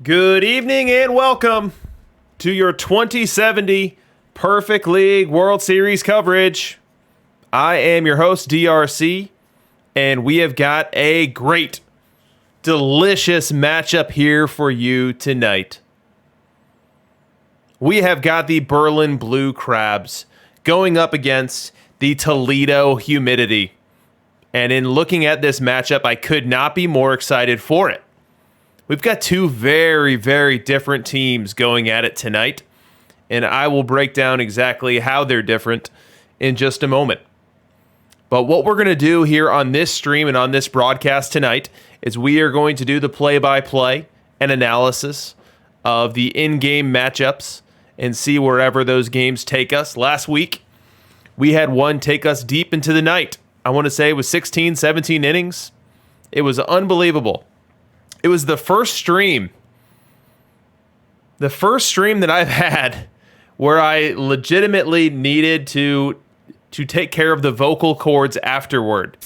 Good evening and welcome to your 2070 Perfect League World Series coverage. I am your host, DRC, and we have got a great, delicious matchup here for you tonight. We have got the Berlin Blue Crabs going up against the Toledo Humidity. And in looking at this matchup, I could not be more excited for it. We've got two very, very different teams going at it tonight, and I will break down exactly how they're different in just a moment. But what we're going to do here on this stream and on this broadcast tonight is we are going to do the play-by-play and analysis of the in-game matchups and see wherever those games take us. Last week, we had one take us deep into the night. I want to say it was 16, 17 innings. It was unbelievable. It was the first stream that I've had where I legitimately needed to take care of the vocal cords afterward.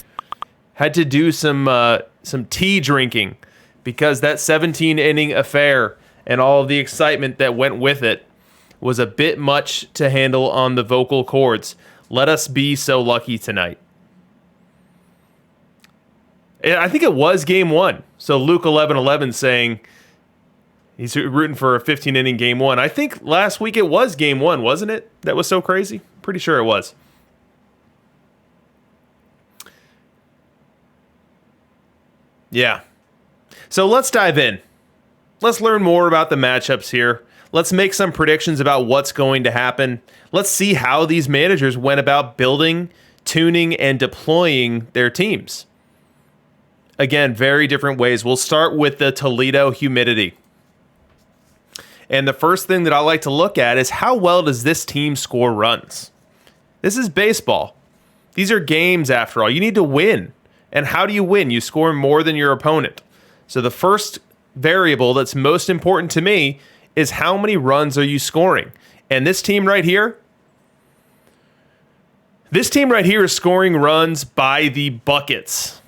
Had to do some tea drinking because that 17-inning affair and all of the excitement that went with it was a bit much to handle on the vocal cords. Let us be so lucky tonight. I think it was game one. So Luke 1111 saying he's rooting for a 15-inning game one. I think last week it was game one, wasn't it? That was so crazy. Pretty sure it was. Yeah. So let's dive in. Let's learn more about the matchups here. Let's make some predictions about what's going to happen. Let's see how these managers went about building, tuning, and deploying their teams. Again, very different ways. We'll start with the Toledo Humidity. And the first thing that I like to look at is how well does this team score runs? This is baseball. These are games, after all. You need to win. And how do you win? You score more than your opponent. So the first variable that's most important to me is how many runs are you scoring? And this team right here is scoring runs by the buckets.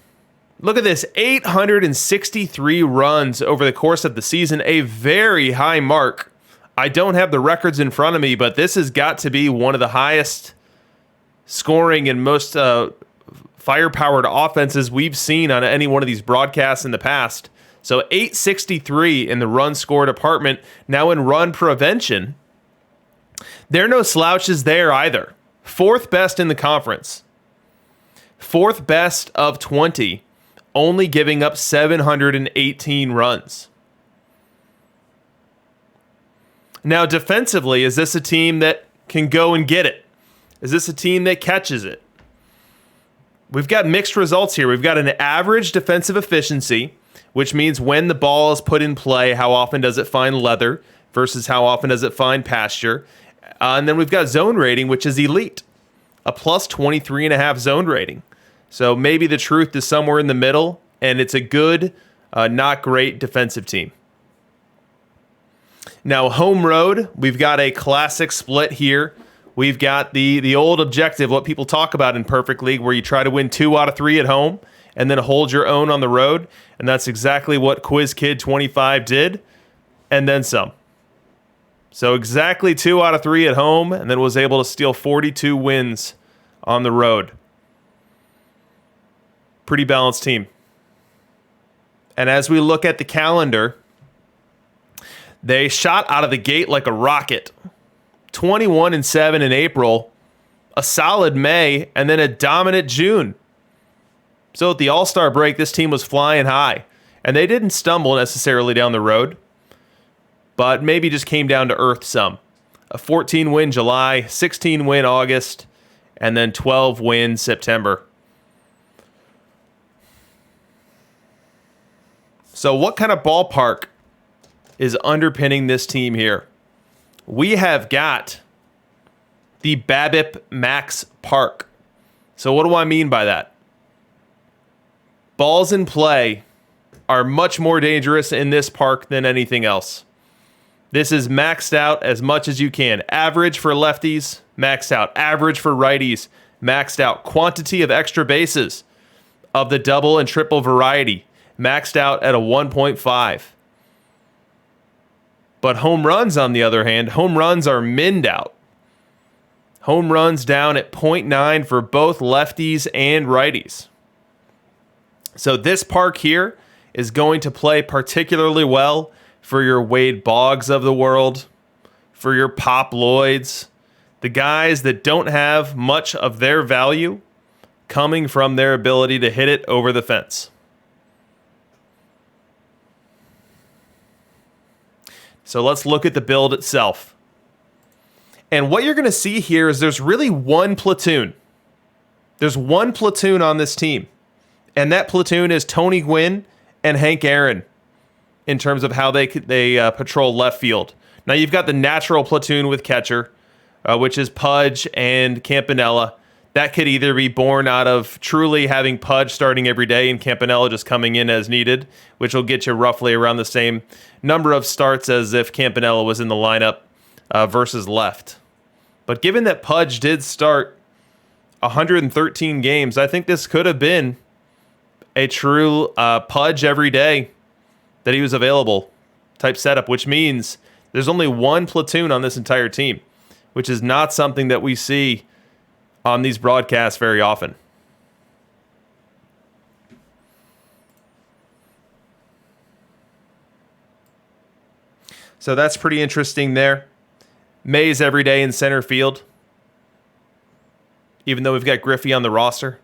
Look at this, 863 runs over the course of the season, a very high mark. I don't have the records in front of me, but this has got to be one of the highest scoring and most fire-powered offenses we've seen on any one of these broadcasts in the past. So 863 in the run score department. Now in run prevention, there are no slouches there either. Fourth best in the conference. Fourth best of 20. Only giving up 718 runs. Now, defensively, is this a team that can go and get it? Is this a team that catches it? We've got mixed results here. We've got an average defensive efficiency, which means when the ball is put in play, how often does it find leather versus how often does it find pasture? And then we've got zone rating, which is elite, a plus 23.5 zone rating. So maybe the truth is somewhere in the middle, and it's a good, not great defensive team. Now, home road, we've got a classic split here. We've got the old objective, what people talk about in Perfect League, where you try to win 2 out of 3 at home and then hold your own on the road. And that's exactly what Quiz Kid 25 did, and then some. So exactly 2 out of 3 at home, and then was able to steal 42 wins on the road. Pretty balanced team. And as we look at the calendar, they shot out of the gate like a rocket. 21-7 in April, a solid May, and then a dominant June. So at the All-Star break, this team was flying high. And they didn't stumble necessarily down the road, but maybe just came down to earth some. A 14-win July, 16-win August, and then 12-win September. So what kind of ballpark is underpinning this team here? We have got the BABIP Max Park. So what do I mean by that? Balls in play are much more dangerous in this park than anything else. This is maxed out as much as you can. Average for lefties, maxed out. Average for righties, maxed out. Quantity of extra bases of the double and triple variety, maxed out at a 1.5. But home runs, on the other hand, home runs are minned out. Home runs down at 0.9 for both lefties and righties. So this park here is going to play particularly well for your Wade Boggs of the world, for your Pop Lloyds, the guys that don't have much of their value coming from their ability to hit it over the fence. So let's look at the build itself. And what you're going to see here is there's really one platoon. There's one platoon on this team. And that platoon is Tony Gwynn and Hank Aaron in terms of how they patrol left field. Now you've got the natural platoon with catcher, which is Pudge and Campanella. That could either be born out of truly having Pudge starting every day and Campanella just coming in as needed, which will get you roughly around the same number of starts as if Campanella was in the lineup versus left. But given that Pudge did start 113 games, I think this could have been a true Pudge every day that he was available type setup, which means there's only one platoon on this entire team, which is not something that we see on these broadcasts very often. So that's pretty interesting there. Mays every day in center field, even though we've got Griffey on the roster.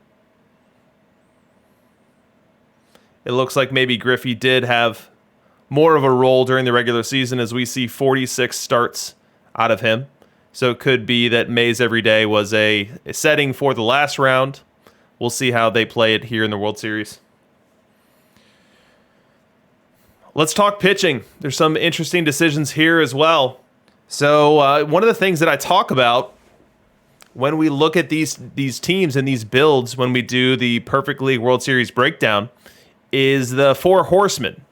It looks like maybe Griffey did have more of a role during the regular season as we see 46 starts out of him. So it could be that Mays every day was a setting for the last round. We'll see how they play it here in the World Series. Let's talk pitching. There's some interesting decisions here as well. So one of the things that I talk about when we look at these teams and these builds, when we do the Perfect League World Series breakdown, is the Four Horsemen.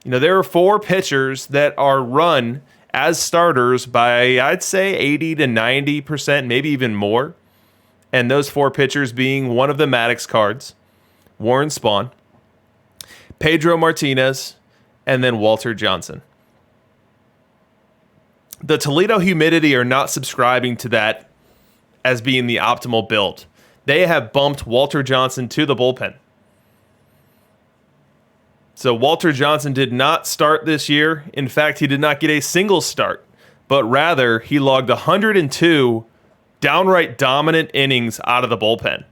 You know, there are four pitchers that are run as starters by, I'd say, 80 to 90%, maybe even more. And those four pitchers being one of the Maddox cards, Warren Spahn, Pedro Martinez, and then Walter Johnson. The Toledo Humidity are not subscribing to that as being the optimal build. They have bumped Walter Johnson to the bullpen. So Walter Johnson did not start this year. In fact, he did not get a single start, but rather he logged 102 downright dominant innings out of the bullpen.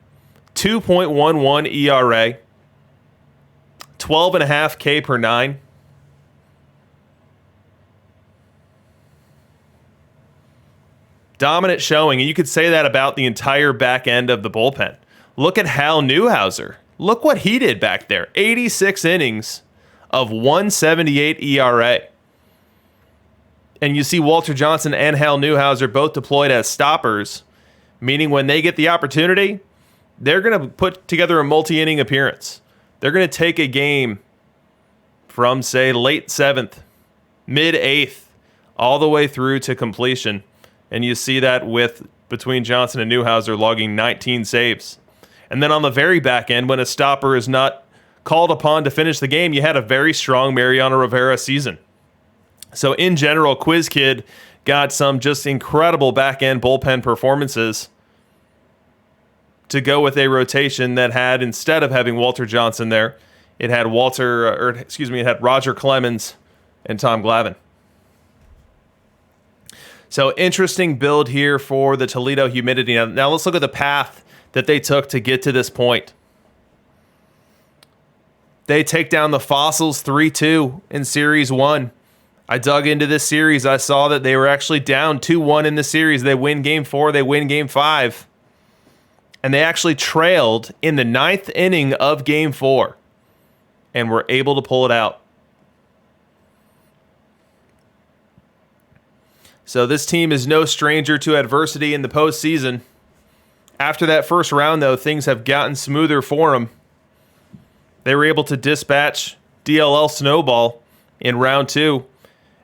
2.11 ERA, 12.5 K per nine. Dominant showing, and you could say that about the entire back end of the bullpen. Look at Hal Newhouser. Look what he did back there. 86 innings of 178 ERA. And you see Walter Johnson and Hal Newhouser both deployed as stoppers, meaning when they get the opportunity, they're going to put together a multi-inning appearance. They're going to take a game from, say, late 7th, mid-8th, all the way through to completion. And you see that with between Johnson and Newhouser logging 19 saves. And then on the very back end, when a stopper is not called upon to finish the game, you had a very strong Mariano Rivera season. So in general, Quiz Kid got some just incredible back end bullpen performances to go with a rotation that had, instead of having Walter Johnson there, it had it had Roger Clemens and Tom Glavine. So interesting build here for the Toledo Humidity. Now let's look at the path that they took to get to this point. They take down the Fossils 3-2 in Series 1. I dug into this series. I saw that they were actually down 2-1 in the series. They win Game 4. They win Game 5. And they actually trailed in the 9th inning of Game 4 and were able to pull it out. So this team is no stranger to adversity in the postseason. After that first round, though, things have gotten smoother for them. They were able to dispatch DLL Snowball in round 2,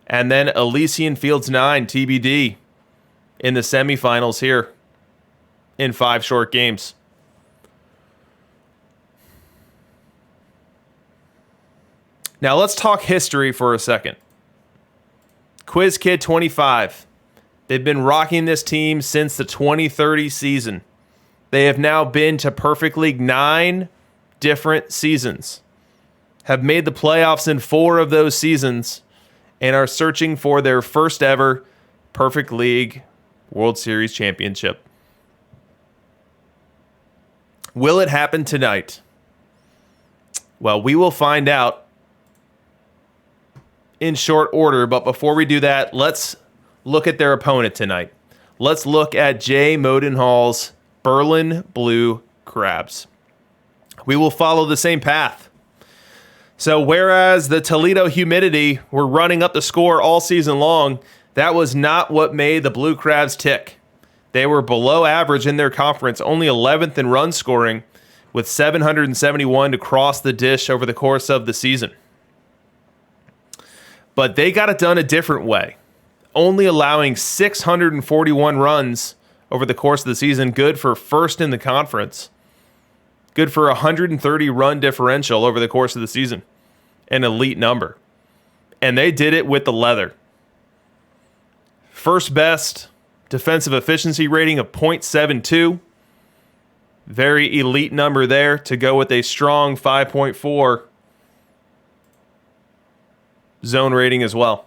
and then Elysian Fields 9 TBD in the semifinals here in 5 short games. Now let's talk history for a second. Quiz Kid 25. They've been rocking this team since the 2030 season. They have now been to Perfect League 9 different seasons, have made the playoffs in 4 of those seasons, and are searching for their first ever Perfect League World Series championship. Will it happen tonight? Well, we will find out in short order, but before we do that, let's look at their opponent tonight. Let's look at Jay Modenhall's Berlin Blue Crabs. We will follow the same path. So whereas the Toledo Humidity were running up the score all season long, that was not what made the Blue Crabs tick. They were below average in their conference, only 11th in run scoring, with 771 to cross the dish over the course of the season. But they got it done a different way, only allowing 641 runs over the course of the season, good for first in the conference, good for 130 run differential over the course of the season, an elite number. And they did it with the leather. First best defensive efficiency rating of .72, very elite number there to go with a strong 5.4 zone rating as well.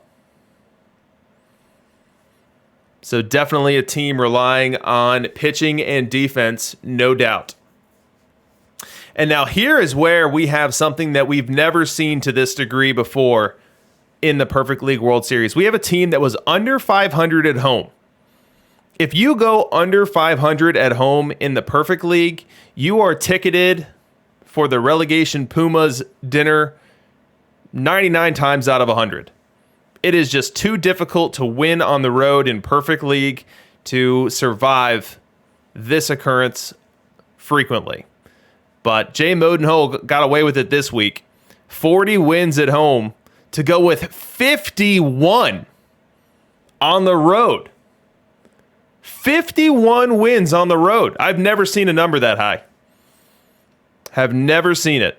So definitely a team relying on pitching and defense, no doubt. And now here is where we have something that we've never seen to this degree before in the Perfect League World Series. We have a team that was under 500 at home. If you go under 500 at home in the Perfect League, you are ticketed for the relegation Pumas dinner 99 times out of 100. It is just too difficult to win on the road in Perfect League to survive this occurrence frequently. But Jay Modenhall got away with it this week. 40 wins at home to go with 51 on the road. 51 wins on the road. I've never seen a number that high. Have never seen it.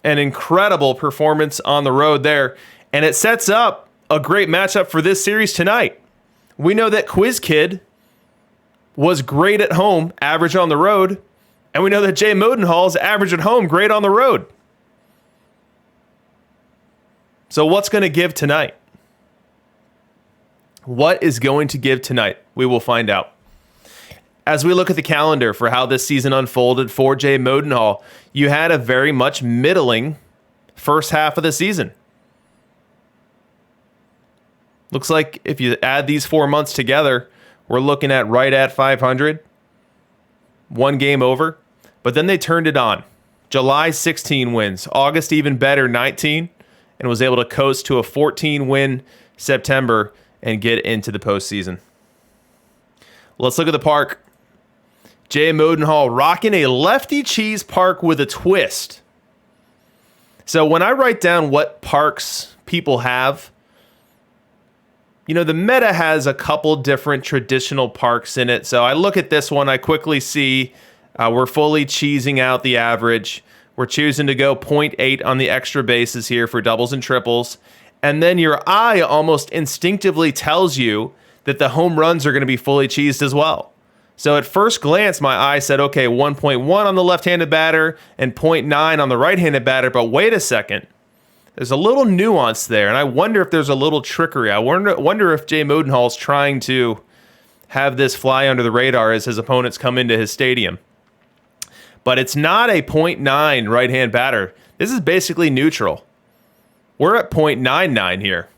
An incredible performance on the road there. And it sets up a great matchup for this series tonight. We know that Quiz Kid was great at home, average on the road. And we know that Jay Modenhall's average at home, great on the road. So what's going to give tonight? What is going to give tonight? We will find out. As we look at the calendar for how this season unfolded for Jay Modenhall, you had a very much middling first half of the season. Looks like if you add these 4 months together, we're looking at right at 500. 1 game over. But then they turned it on. July, 16 wins. August, even better, 19. And was able to coast to a 14-win September and get into the postseason. Let's look at the park. Jay Modenhall rocking a lefty cheese park with a twist. So when I write down what parks people have, you know, the Meta has a couple different traditional parks in it. So I look at this one, I quickly see we're fully cheesing out the average. We're choosing to go 0.8 on the extra bases here for doubles and triples. And then your eye almost instinctively tells you that the home runs are going to be fully cheesed as well. So at first glance, my eye said, okay, 1.1 on the left-handed batter and 0.9 on the right-handed batter. But wait a second. There's a little nuance there, and I wonder if there's a little trickery. I wonder if Jay Modenhall's trying to have this fly under the radar as his opponents come into his stadium. But it's not a 0.9 right-hand batter. This is basically neutral. We're at 0.99 here.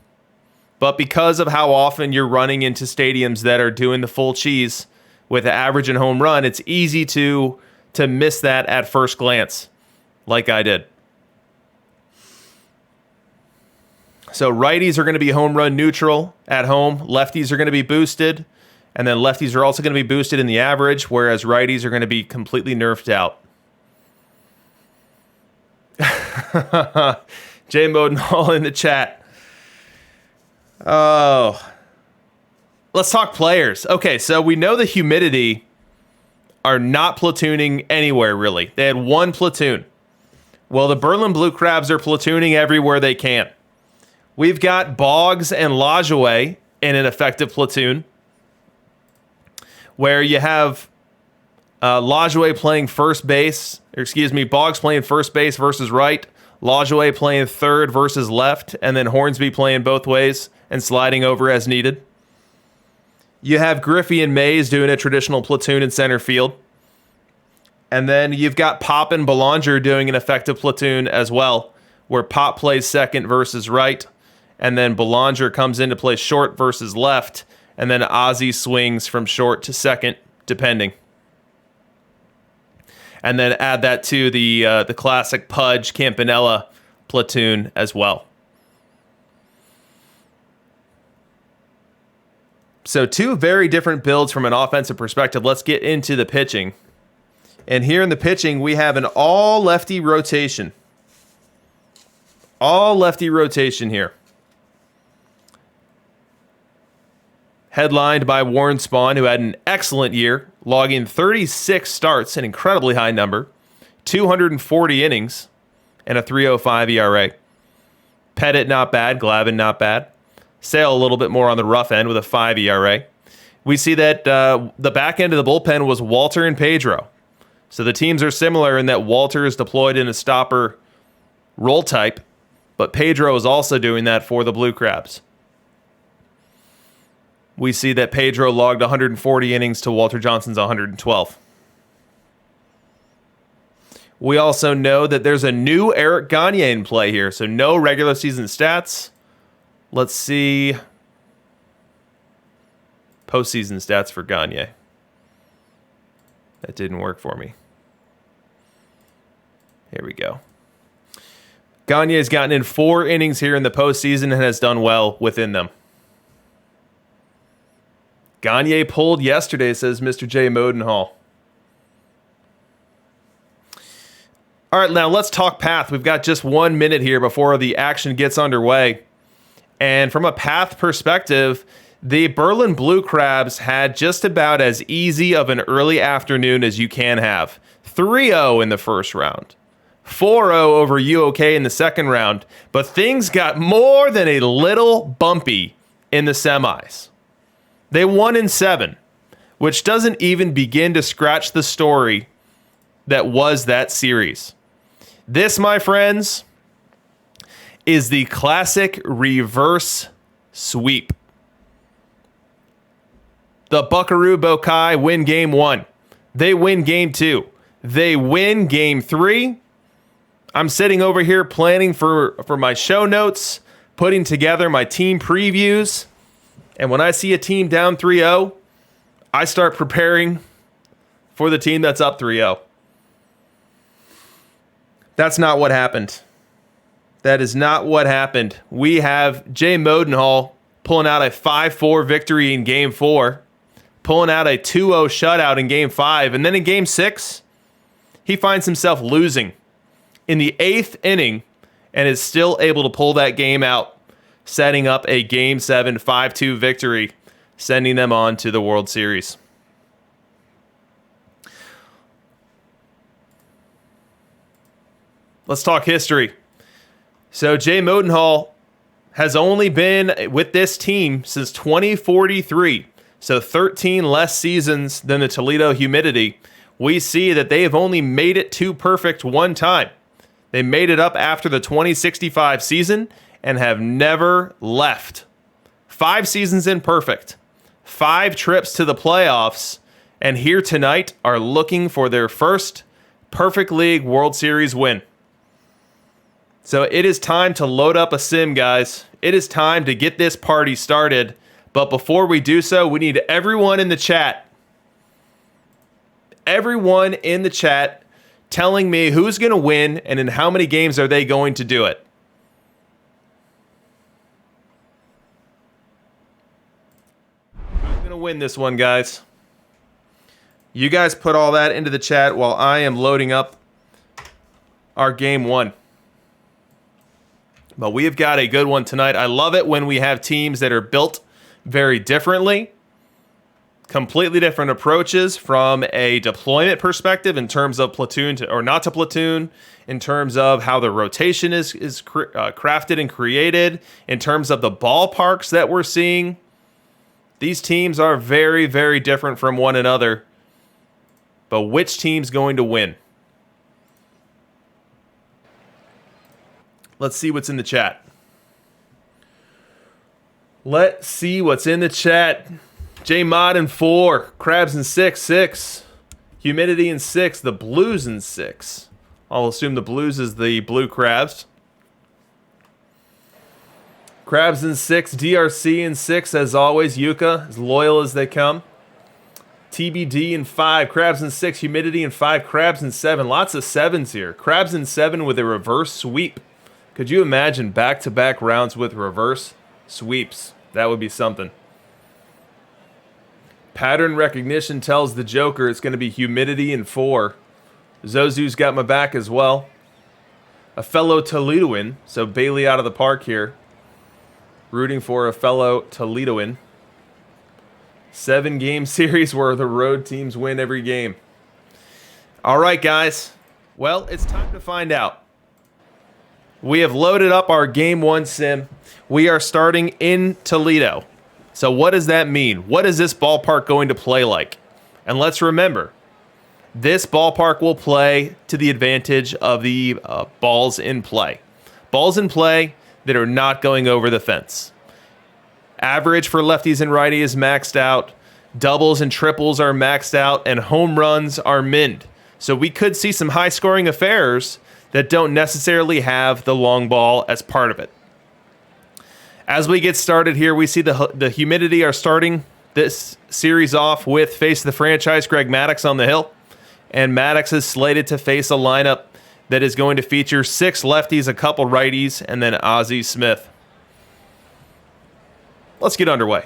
But because of how often you're running into stadiums that are doing the full cheese with average and home run, it's easy to miss that at first glance, like I did. So righties are going to be home run neutral at home. Lefties are going to be boosted. And then lefties are also going to be boosted in the average, whereas righties are going to be completely nerfed out. Jay Modenhall in the chat. Oh. Let's talk players. Okay, so we know the Humidity are not platooning anywhere, really. They had 1 platoon. Well, the Berlin Blue Crabs are platooning everywhere they can. We've got Boggs and Lajoie in an effective platoon, where you have Lajoie playing first base, Boggs playing first base versus right, Lajoie playing third versus left, and then Hornsby playing both ways and sliding over as needed. You have Griffey and Mays doing a traditional platoon in center field. And then you've got Pop and Belanger doing an effective platoon as well, where Pop plays second versus right, and then Belanger comes in to play short versus left, and then Ozzy swings from short to second, depending. And then add that to the classic Pudge Campanella platoon as well. So two very different builds from an offensive perspective. Let's get into the pitching. And here in the pitching, we have an all-lefty rotation. All-lefty rotation here. Headlined by Warren Spahn, who had an excellent year, logging 36 starts, an incredibly high number, 240 innings, and a 3.05 ERA. Pettit not bad, Glavine not bad. Sale a little bit more on the rough end with a 5 ERA. We see that the back end of the bullpen was Walter and Pedro. So the teams are similar in that Walter is deployed in a stopper role type, but Pedro is also doing that for the Blue Crabs. We see that Pedro logged 140 innings to Walter Johnson's 112. We also know that there's a new Eric Gagne in play here, so no regular season stats. Let's see postseason stats for Gagne. That didn't work for me. Here we go. Gagne has gotten in 4 innings here in the postseason and has done well within them. Gagne pulled yesterday, says Mr. J. Modenhall. All right, now let's talk path. We've got just 1 minute here before the action gets underway. And from a path perspective, the Berlin Blue Crabs had just about as easy of an early afternoon as you can have. 3-0 in the first round. 4-0 over UOK in the second round. But things got more than a little bumpy in the semis. They won in 7, which doesn't even begin to scratch the story that was that series. This, my friends, is the classic reverse sweep. The Buckaroo Bokai win game 1. They win game 2. They win game 3. I'm sitting over here planning for my show notes, putting together my team previews. And when I see a team down 3-0, I start preparing for the team that's up 3-0. That's not what happened. That is not what happened. We have Jay Modenhall pulling out a 5-4 victory in Game 4, pulling out a 2-0 shutout in Game 5, and then in Game 6, he finds himself losing in the 8th inning and is still able to pull that game out, setting up a Game 7 5-2 victory, sending them on to the World Series. Let's talk history. So Jay Modenhall has only been with this team since 2043, so 13 less seasons than the Toledo Humidity. We see that they have only made it to perfect one time. They made it up after the 2065 season and have never left. 5 seasons in perfect, 5 trips to the playoffs, and here tonight are looking for their first Perfect League World Series win. So it is time to load up a sim, guys. It is time to get this party started. But before we do so, we need everyone in the chat. Everyone in the chat telling me who's going to win and in how many games are they going to do it. Who's going to win this one, guys? You guys put all that into the chat while I am loading up our Game 1. But we have got a good one tonight. I love it when we have teams that are built very differently. Completely different approaches from a deployment perspective in terms of platoon to, or not to platoon, in terms of how the rotation is crafted and created, in terms of the ballparks that we're seeing. These teams are very, very different from one another. But which team's going to win? Let's see what's in the chat. Let's see what's in the chat. J Mod in 4, Crabs in 6, Humidity in 6, the Blues in 6. I'll assume the Blues is the Blue Crabs. Crabs in 6, DRC in 6, as always. Yuka, as loyal as they come. TBD in 5, Crabs in 6, Humidity in 5, Crabs in 7. Lots of 7s here. Crabs in 7 with a reverse sweep. Could you imagine back-to-back rounds with reverse sweeps? That would be something. Pattern recognition tells the Joker it's going to be Humidity in 4. Zozu's got my back as well. A fellow Toledoan, so Bailey out of the park here. Rooting for a fellow Toledoan. 7-game series where the road teams win every game. All right, guys. Well, it's time to find out. We have loaded up our Game 1 sim. We are starting in Toledo. So what does that mean? What is this ballpark going to play like? And let's remember, this ballpark will play to the advantage of the balls in play. Balls in play that are not going over the fence. Average for lefties and righties is maxed out. Doubles and triples are maxed out. And home runs are minned. So we could see some high-scoring affairs that don't necessarily have the long ball as part of it. As we get started here, we see the Humidity are starting this series off with face of the franchise, Greg Maddox on the hill. And Maddox is slated to face a lineup that is going to feature 6 lefties, a couple righties, and then Ozzie Smith. Let's get underway.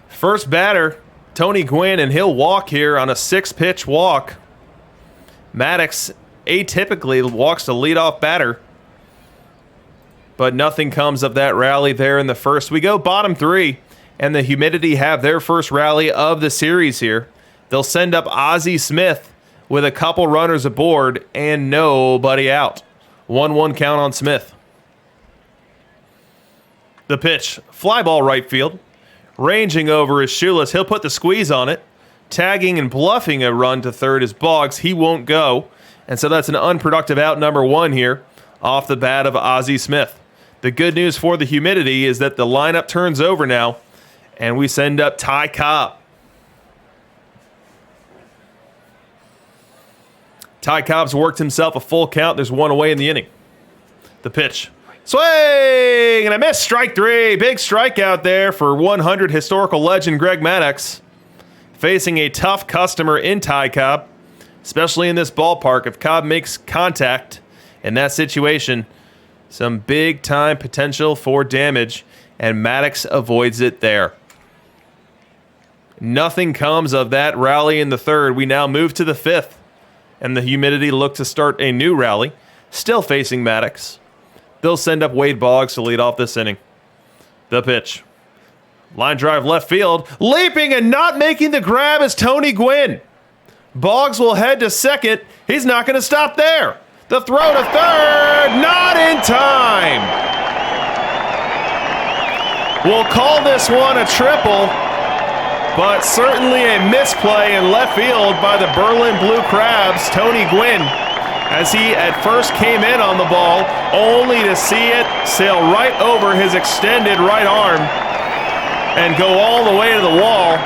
First batter, Tony Gwynn, and he'll walk here on a 6-pitch walk. Maddox atypically walks the leadoff batter, but nothing comes of that rally there in the first. We go bottom 3, and the Humidity have their first rally of the series here. They'll send up Ozzie Smith with a couple runners aboard and nobody out. 1-1 count on Smith. The pitch, fly ball right field. Ranging over is Shoeless. He'll put the squeeze on it. Tagging and bluffing a run to third is Boggs. He won't go. And so that's an unproductive out number 1 here off the bat of Ozzie Smith. The good news for the Humidity is that the lineup turns over now, and we send up Ty Cobb. Ty Cobb's worked himself a full count. There's 1 away in the inning. The pitch. Swing! And a miss. Strike 3. Big strikeout there for 100 historical legend Greg Maddox. Facing a tough customer in Ty Cobb, especially in this ballpark. If Cobb makes contact in that situation, some big time potential for damage, and Maddox avoids it there. Nothing comes of that rally in the third. We now move to the 5th, and the Humidity look to start a new rally, still facing Maddox. They'll send up Wade Boggs to lead off this inning. The pitch. Line drive left field. Leaping and not making the grab is Tony Gwynn. Boggs will head to second. He's not going to stop there. The throw to third. Not in time. We'll call this one a triple, but certainly a misplay in left field by the Berlin Blue Crabs, Tony Gwynn, as he at first came in on the ball, only to see it sail right over his extended right arm and go all the way to the wall.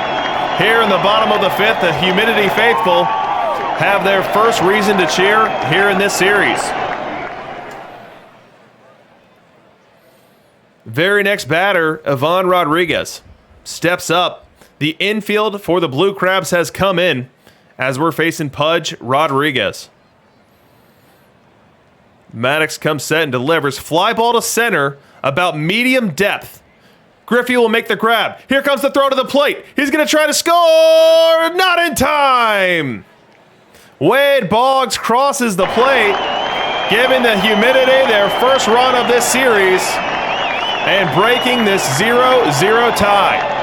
Here in the bottom of the 5th, the Humidity faithful have their first reason to cheer here in this series. Very next batter, Ivan Rodriguez, steps up. The infield for the Blue Crabs has come in as we're facing Pudge Rodriguez. Maddox comes set and delivers. Fly ball to center, about medium depth. Griffey will make the grab. Here comes the throw to the plate. He's going to try to score. Not in time. Wade Boggs crosses the plate, giving the Humidity their first run of this series and breaking this 0-0 tie.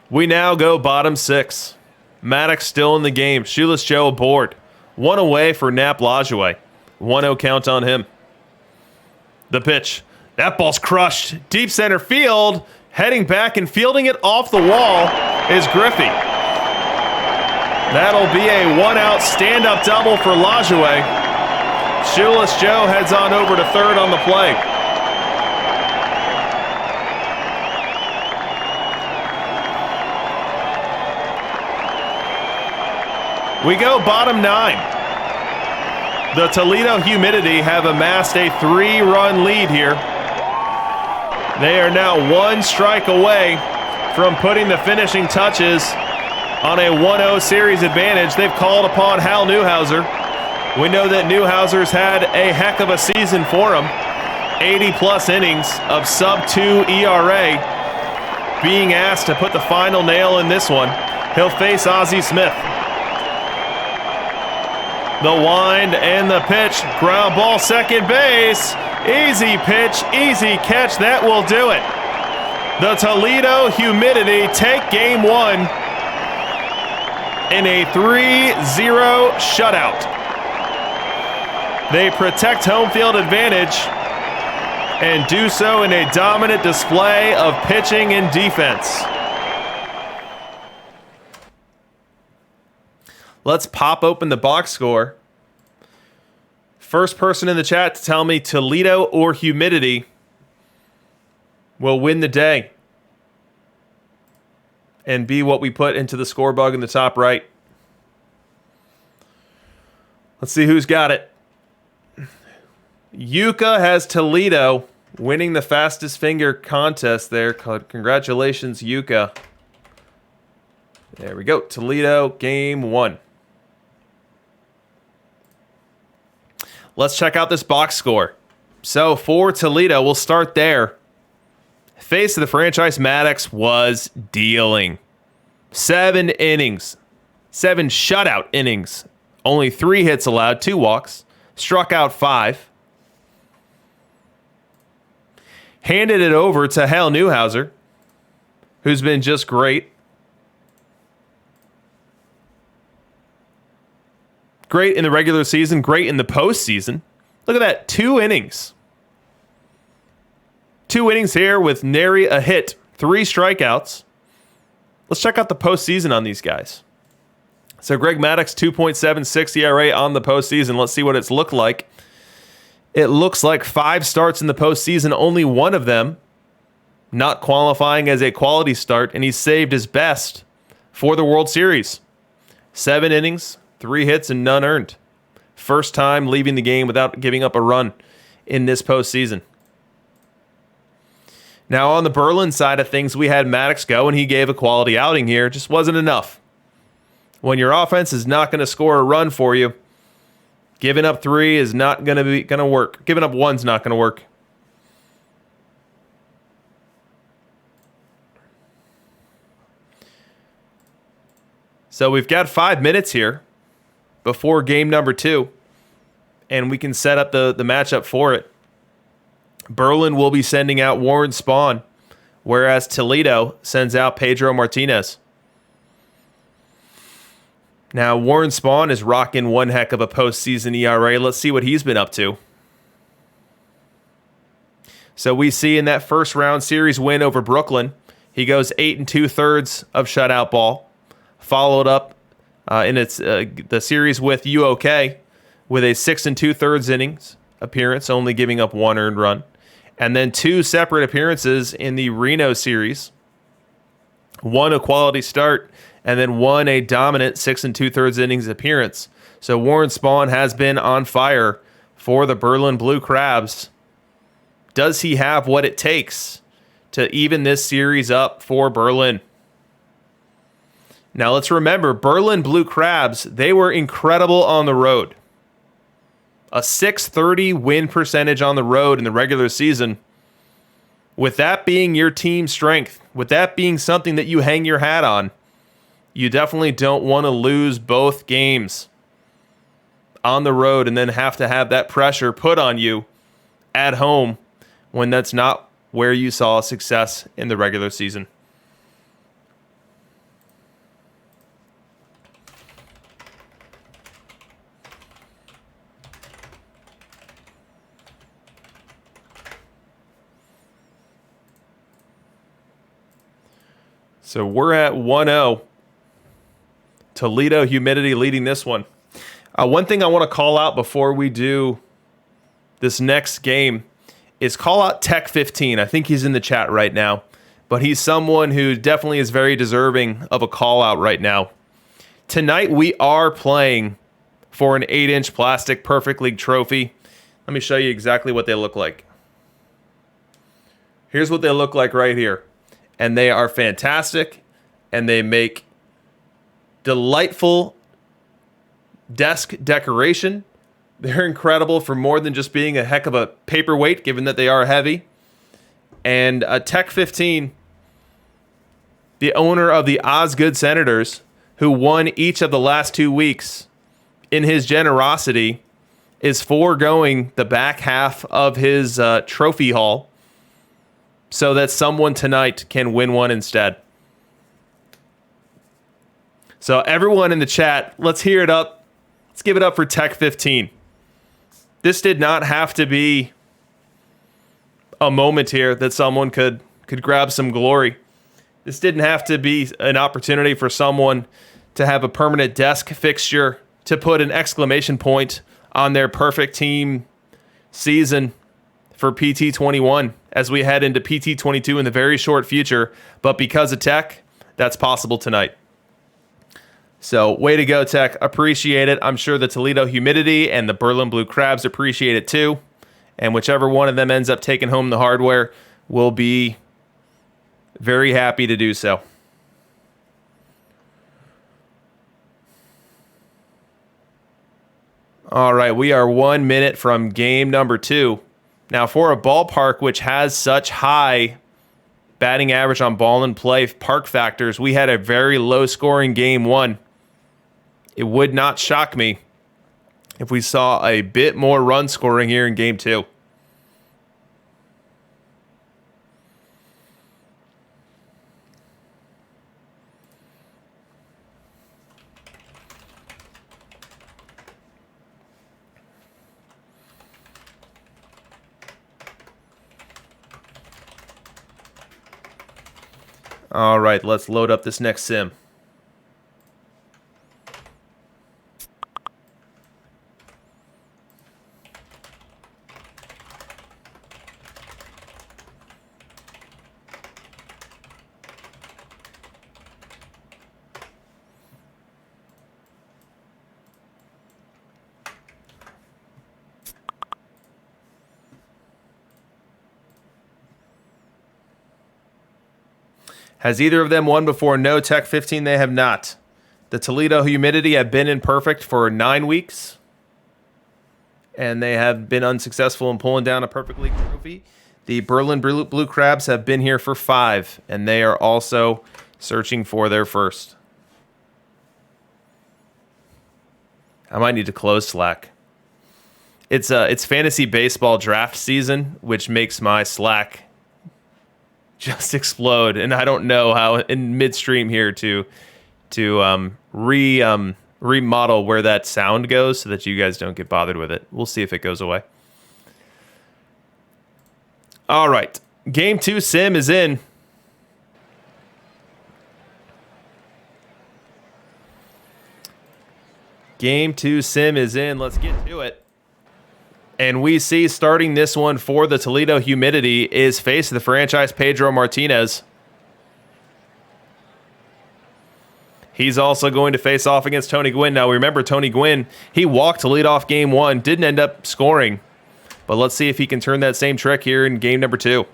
We now go bottom 6. Maddox still in the game. Shoeless Joe aboard. 1 away for Nap Lajoie. 1-0 count on him. The pitch. That ball's crushed. Deep center field. Heading back and fielding it off the wall is Griffey. That'll be a 1-out stand-up double for Lajoie. Shoeless Joe heads on over to third on the play. We go bottom 9. The Toledo Humidity have amassed a 3-run lead here. They are now 1 strike away from putting the finishing touches on a 1-0 series advantage. They've called upon Hal Newhouser. We know that Newhouser's had a heck of a season for him. 80-plus innings of sub-2 ERA. Being asked to put the final nail in this one. He'll face Ozzie Smith. The wind and the pitch. Ground ball, second base. Easy pitch, easy catch. That will do it. The Toledo Humidity take game 1 in a 3-0 shutout. They protect home field advantage and do so in a dominant display of pitching and defense. Let's pop open the box score. First person in the chat to tell me Toledo or Humidity will win the day and be what we put into the score bug in the top right. Let's see who's got it. Yuka has Toledo winning the fastest finger contest there. Congratulations, Yuka. There we go. Toledo, game 1. Let's check out this box score. So for Toledo, we'll start there. Face of the franchise, Maddox was dealing. 7 innings. 7 shutout innings. Only 3 hits allowed, 2 walks. Struck out 5. Handed it over to Hal Newhouser, who's been just great. Great in the regular season, great in the postseason. Look at that, 2 innings. 2 innings here with nary a hit, 3 strikeouts. Let's check out the postseason on these guys. So Greg Maddox, 2.76 ERA on the postseason. Let's see what it's looked like. It looks like 5 starts in the postseason, only 1 of them not qualifying as a quality start, and he saved his best for the World Series. 7 innings, 3 hits, and none earned. First time leaving the game without giving up a run in this postseason. Now on the Berlin side of things, we had Maddox go, and he gave a quality outing here. Just wasn't enough. When your offense is not going to score a run for you, giving up 3 is not going to work. Giving up 1's not going to work. So we've got 5 minutes here before game number 2, and we can set up the matchup for it. Berlin will be sending out Warren Spahn, whereas Toledo sends out Pedro Martinez. Now, Warren Spahn is rocking one heck of a postseason ERA. Let's see what he's been up to. So we see in that first round series win over Brooklyn, he goes 8 2/3 of shutout ball. Followed up in the series with UOK with a 6 2/3 innings appearance, only giving up 1 earned run. And then 2 separate appearances in the Reno series. 1 a quality start, and then 1 a dominant 6 2/3 innings appearance. So Warren Spahn has been on fire for the Berlin Blue Crabs. Does he have what it takes to even this series up for Berlin? Now let's remember, Berlin Blue Crabs, they were incredible on the road. A .630 win percentage on the road in the regular season. With that being your team strength, with that being something that you hang your hat on, You definitely don't want to lose both games on the road and then have to have that pressure put on you at home when that's not where you saw success in the regular season. So we're at 1-0. Toledo Humidity leading this one. One thing I want to call out before we do this next game is call out Tech 15. I think he's in the chat right now, but he's someone who definitely is very deserving of a call out right now. Tonight we are playing for an 8-inch plastic Perfect League trophy. Let me show you exactly what they look like. Here's what they look like right here. And they are fantastic, and they make delightful desk decoration. They're incredible for more than just being a heck of a paperweight, given that they are heavy. And Tech 15, the owner of the Osgood Senators, who won each of the last 2 weeks, in his generosity, is foregoing the back half of his trophy haul so that someone tonight can win one instead. So everyone in the chat, let's hear it up. Let's give it up for Tech 15. This did not have to be a moment here that someone could grab some glory. This didn't have to be an opportunity for someone to have a permanent desk fixture, to put an exclamation point on their perfect team season for PT21 as we head into PT22 in the very short future. But because of Tech, that's possible tonight. So way to go, Tech. Appreciate it. I'm sure the Toledo Humidity and the Berlin Blue Crabs appreciate it too. And whichever one of them ends up taking home the hardware will be very happy to do so. All right, we are 1 minute from game number 2. Now, for a ballpark which has such high batting average on ball and play park factors, we had a very low-scoring game 1. It would not shock me if we saw a bit more run scoring here in game 2. All right, let's load up this next sim. Has either of them won before? No, Tech 15, they have not. The Toledo Humidity have been imperfect for 9 weeks, and they have been unsuccessful in pulling down a Perfect League trophy. The Berlin Blue Crabs have been here for 5, and they are also searching for their first. I might need to close Slack. It's fantasy baseball draft season, which makes my Slack just explode, and I don't know how in midstream here to remodel where that sound goes so that you guys don't get bothered with it. We'll see if it goes away. All right, game 2 sim is in. Game 2 sim is in. Let's get to it. And we see starting this one for the Toledo Humidity is face of the franchise, Pedro Martinez. He's also going to face off against Tony Gwynn. Now, remember, Tony Gwynn, he walked to lead off game 1, didn't end up scoring. But let's see if he can turn that same trick here in game number 2.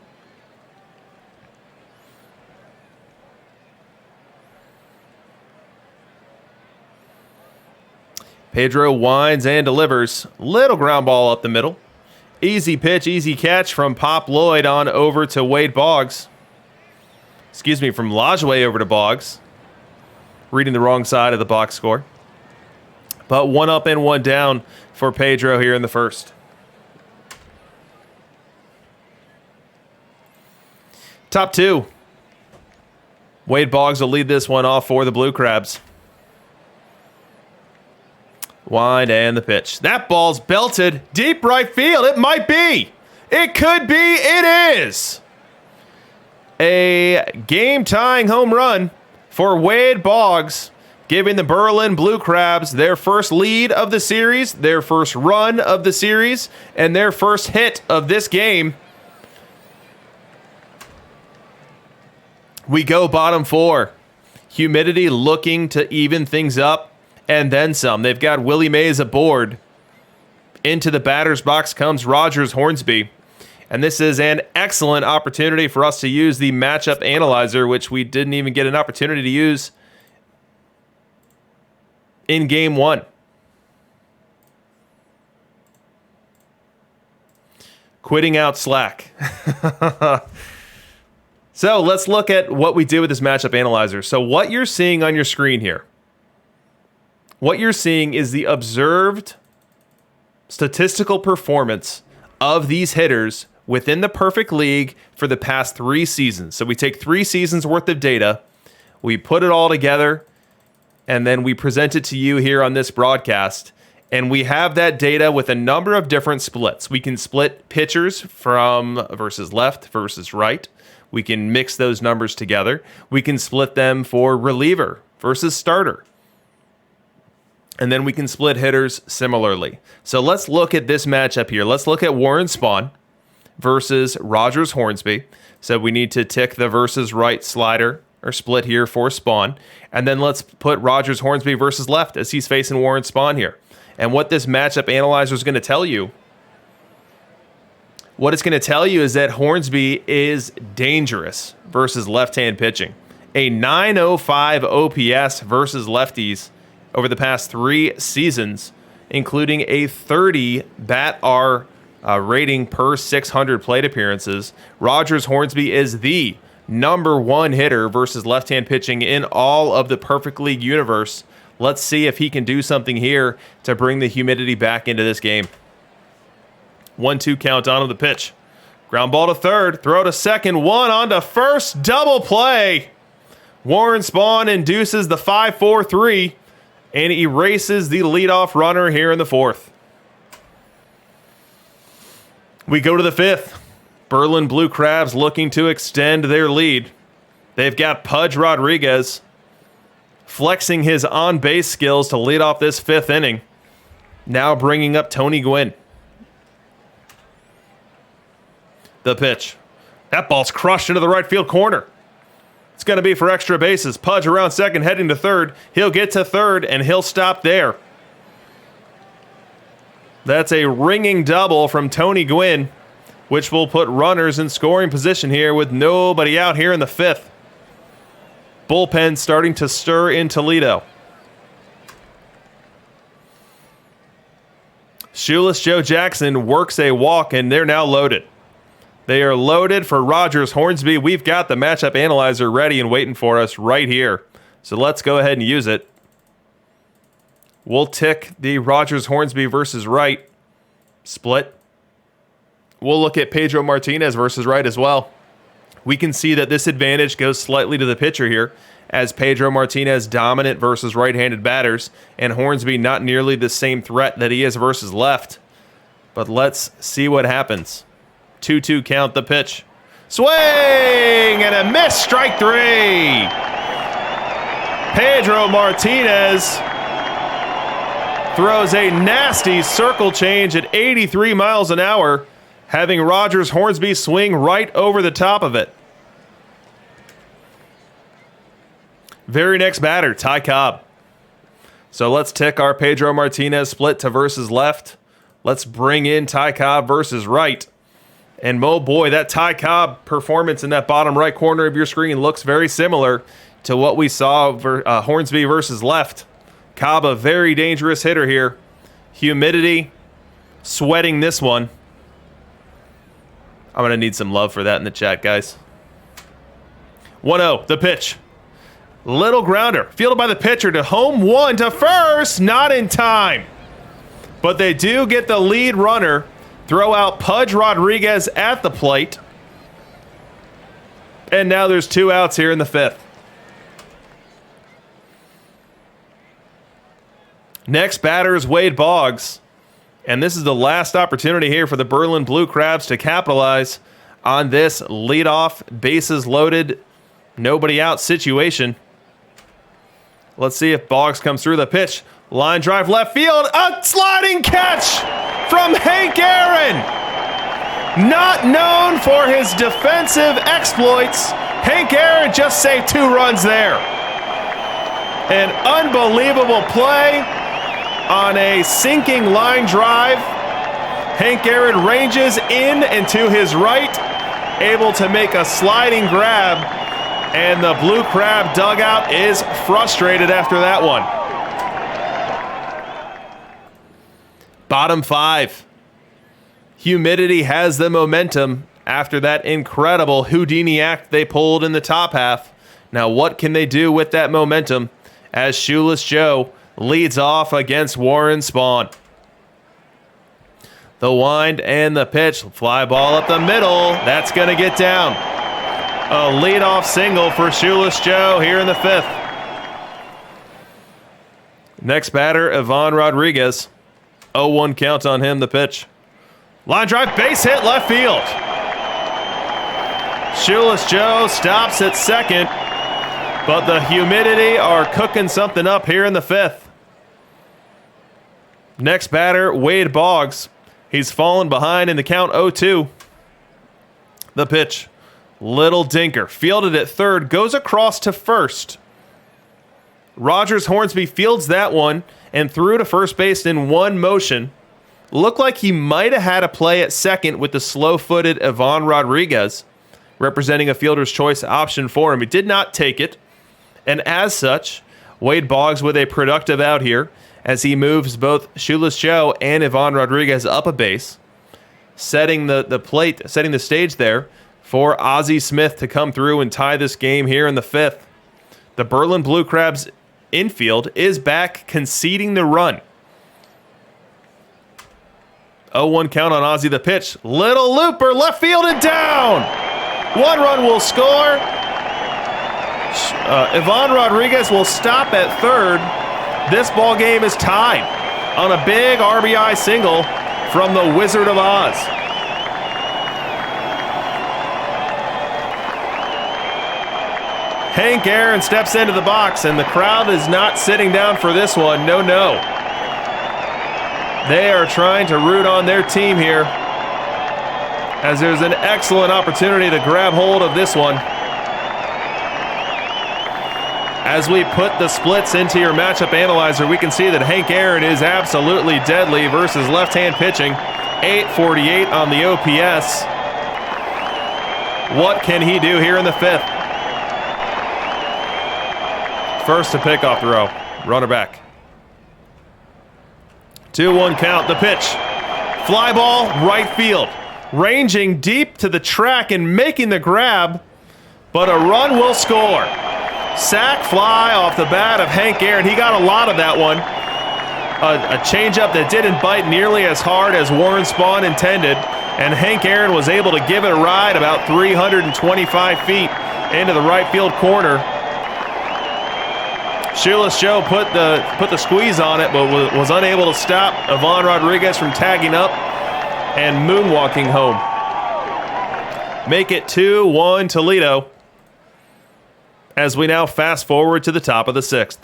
Pedro winds and delivers. Little ground ball up the middle. Easy pitch, easy catch from Pop Lloyd on over to Wade Boggs. Excuse me, from Lajway over to Boggs. reading the wrong side of the box score. But 1 up and 1 down for Pedro here in the first. Top 2. Wade Boggs will lead this one off for the Blue Crabs. Wind and the pitch. That ball's belted deep right field. It might be. It could be. It is. A game-tying home run for Wade Boggs, giving the Berlin Blue Crabs their first lead of the series, their first run of the series, and their first hit of this game. We go bottom 4. Humidity looking to even things up, and then some. They've got Willie Mays aboard. Into the batter's box comes Rogers Hornsby. And this is an excellent opportunity for us to use the matchup analyzer, which we didn't even get an opportunity to use in game 1. Quitting out slack. So let's look at what we did with this matchup analyzer. So what you're seeing on your screen here, what you're seeing is the observed statistical performance of these hitters within the perfect league for the past 3 seasons. So we take 3 seasons worth of data, we put it all together, and then we present it to you here on this broadcast. And we have that data with a number of different splits. We can split pitchers from versus left versus right. We can mix those numbers together. We can split them for reliever versus starter. And then we can split hitters similarly. So let's look at this matchup here. Let's look at Warren Spahn versus Rogers Hornsby. So we need to tick the versus right slider or split here for Spahn. And then let's put Rogers Hornsby versus left as he's facing Warren Spahn here. And what this matchup analyzer is going to tell you, what it's going to tell you is that Hornsby is dangerous versus left-hand pitching. A 905 OPS versus lefties over the past 3 seasons, including a 30 BAT-R rating per 600 plate appearances. Rogers Hornsby is the number 1 hitter versus left-hand pitching in all of the Perfect League universe. Let's see if he can do something here to bring the humidity back into this game. 1-2 count on the pitch. Ground ball to third. Throw to second. 1 on to first. Double play. Warren Spahn induces the 5-4-3 and erases the leadoff runner here in the 4th. We go to the 5th. Berlin Blue Crabs looking to extend their lead. They've got Pudge Rodriguez flexing his on-base skills to lead off this 5th inning. Now bringing up Tony Gwynn. The pitch. That ball's crushed into the right field corner. It's going to be for extra bases. Pudge around second, heading to third. He'll get to third, and he'll stop there. That's a ringing double from Tony Gwynn, which will put runners in scoring position here with nobody out here in the 5th. Bullpen starting to stir in Toledo. Shoeless Joe Jackson works a walk, and they're now loaded. They are loaded for Rogers Hornsby. We've got the matchup analyzer ready and waiting for us right here. So let's go ahead and use it. We'll tick the Rogers Hornsby versus right split. We'll look at Pedro Martinez versus right as well. We can see that this advantage goes slightly to the pitcher here, as Pedro Martinez dominant versus right-handed batters, and Hornsby not nearly the same threat that he is versus left. But let's see what happens. 2-2 count the pitch. Swing and a miss, strike 3. Pedro Martinez throws a nasty circle change at 83 miles an hour, having Rogers Hornsby swing right over the top of it. Very next batter, Ty Cobb. So let's tick our Pedro Martinez split to versus left. Let's bring in Ty Cobb versus right. And oh boy, that Ty Cobb performance in that bottom right corner of your screen looks very similar to what we saw Hornsby versus left. Cobb, a very dangerous hitter here. Humidity, sweating this one. I'm going to need some love for that in the chat, guys. 1-0, the pitch. Little grounder, fielded by the pitcher to home one to first, not in time. But they do get the lead runner. Throw out Pudge Rodriguez at the plate. And now there's 2 outs here in the 5th. Next batter is Wade Boggs. And this is the last opportunity here for the Berlin Blue Crabs to capitalize on this leadoff, bases loaded, nobody out situation. Let's see if Boggs comes through the pitch. Line drive left field. A sliding catch from Hank Aaron. Not known for his defensive exploits, Hank Aaron just saved 2 runs there. An unbelievable play on a sinking line drive. Hank Aaron ranges in and to his right, able to make a sliding grab, and the Blue Crab dugout is frustrated after that one. Bottom 5. Humidity has the momentum after that incredible Houdini act they pulled in the top half. Now what can they do with that momentum as Shoeless Joe leads off against Warren Spahn? The wind and the pitch. Fly ball up the middle. That's going to get down. A leadoff single for Shoeless Joe here in the 5th. Next batter, Ivan Rodriguez. 0-1 count on him, the pitch. Line drive, base hit, left field. Shoeless Joe stops at second, but the humidity are cooking something up here in the 5th. Next batter, Wade Boggs. He's fallen behind in the count 0-2. The pitch. Little dinker, fielded at third, goes across to first. Rogers Hornsby fields that one and threw to first base in one motion. Looked like he might have had a play at second with the slow-footed Ivan Rodriguez, representing a fielder's choice option for him. He did not take it, and as such, Wade Boggs with a productive out here as he moves both Shoeless Joe and Ivan Rodriguez up a base, setting the stage there for Ozzie Smith to come through and tie this game here in the 5th. The Berlin Blue Crabs infield is back, conceding the run. 0-1 count on Ozzie, the pitch. Little looper, left field and down. 1 run will score. Ivan Rodriguez will stop at third. This ball game is tied on a big RBI single from the Wizard of Oz. Hank Aaron steps into the box, and the crowd is not sitting down for this one. No. They are trying to root on their team here, as there's an excellent opportunity to grab hold of this one. As we put the splits into your matchup analyzer, we can see that Hank Aaron is absolutely deadly versus left-hand pitching. 848 on the OPS. What can he do here in the 5th? First to pick off the row. Runner back. 2-1 count. The pitch. Fly ball, right field. Ranging deep to the track and making the grab, but a run will score. Sack fly off the bat of Hank Aaron. He got a lot of that one. A changeup that didn't bite nearly as hard as Warren Spahn intended, and Hank Aaron was able to give it a ride about 325 feet into the right field corner. Shoeless Joe put the squeeze on it, but was unable to stop Ivan Rodriguez from tagging up and moonwalking home. Make it 2-1 Toledo. As we now fast forward to the top of the 6th.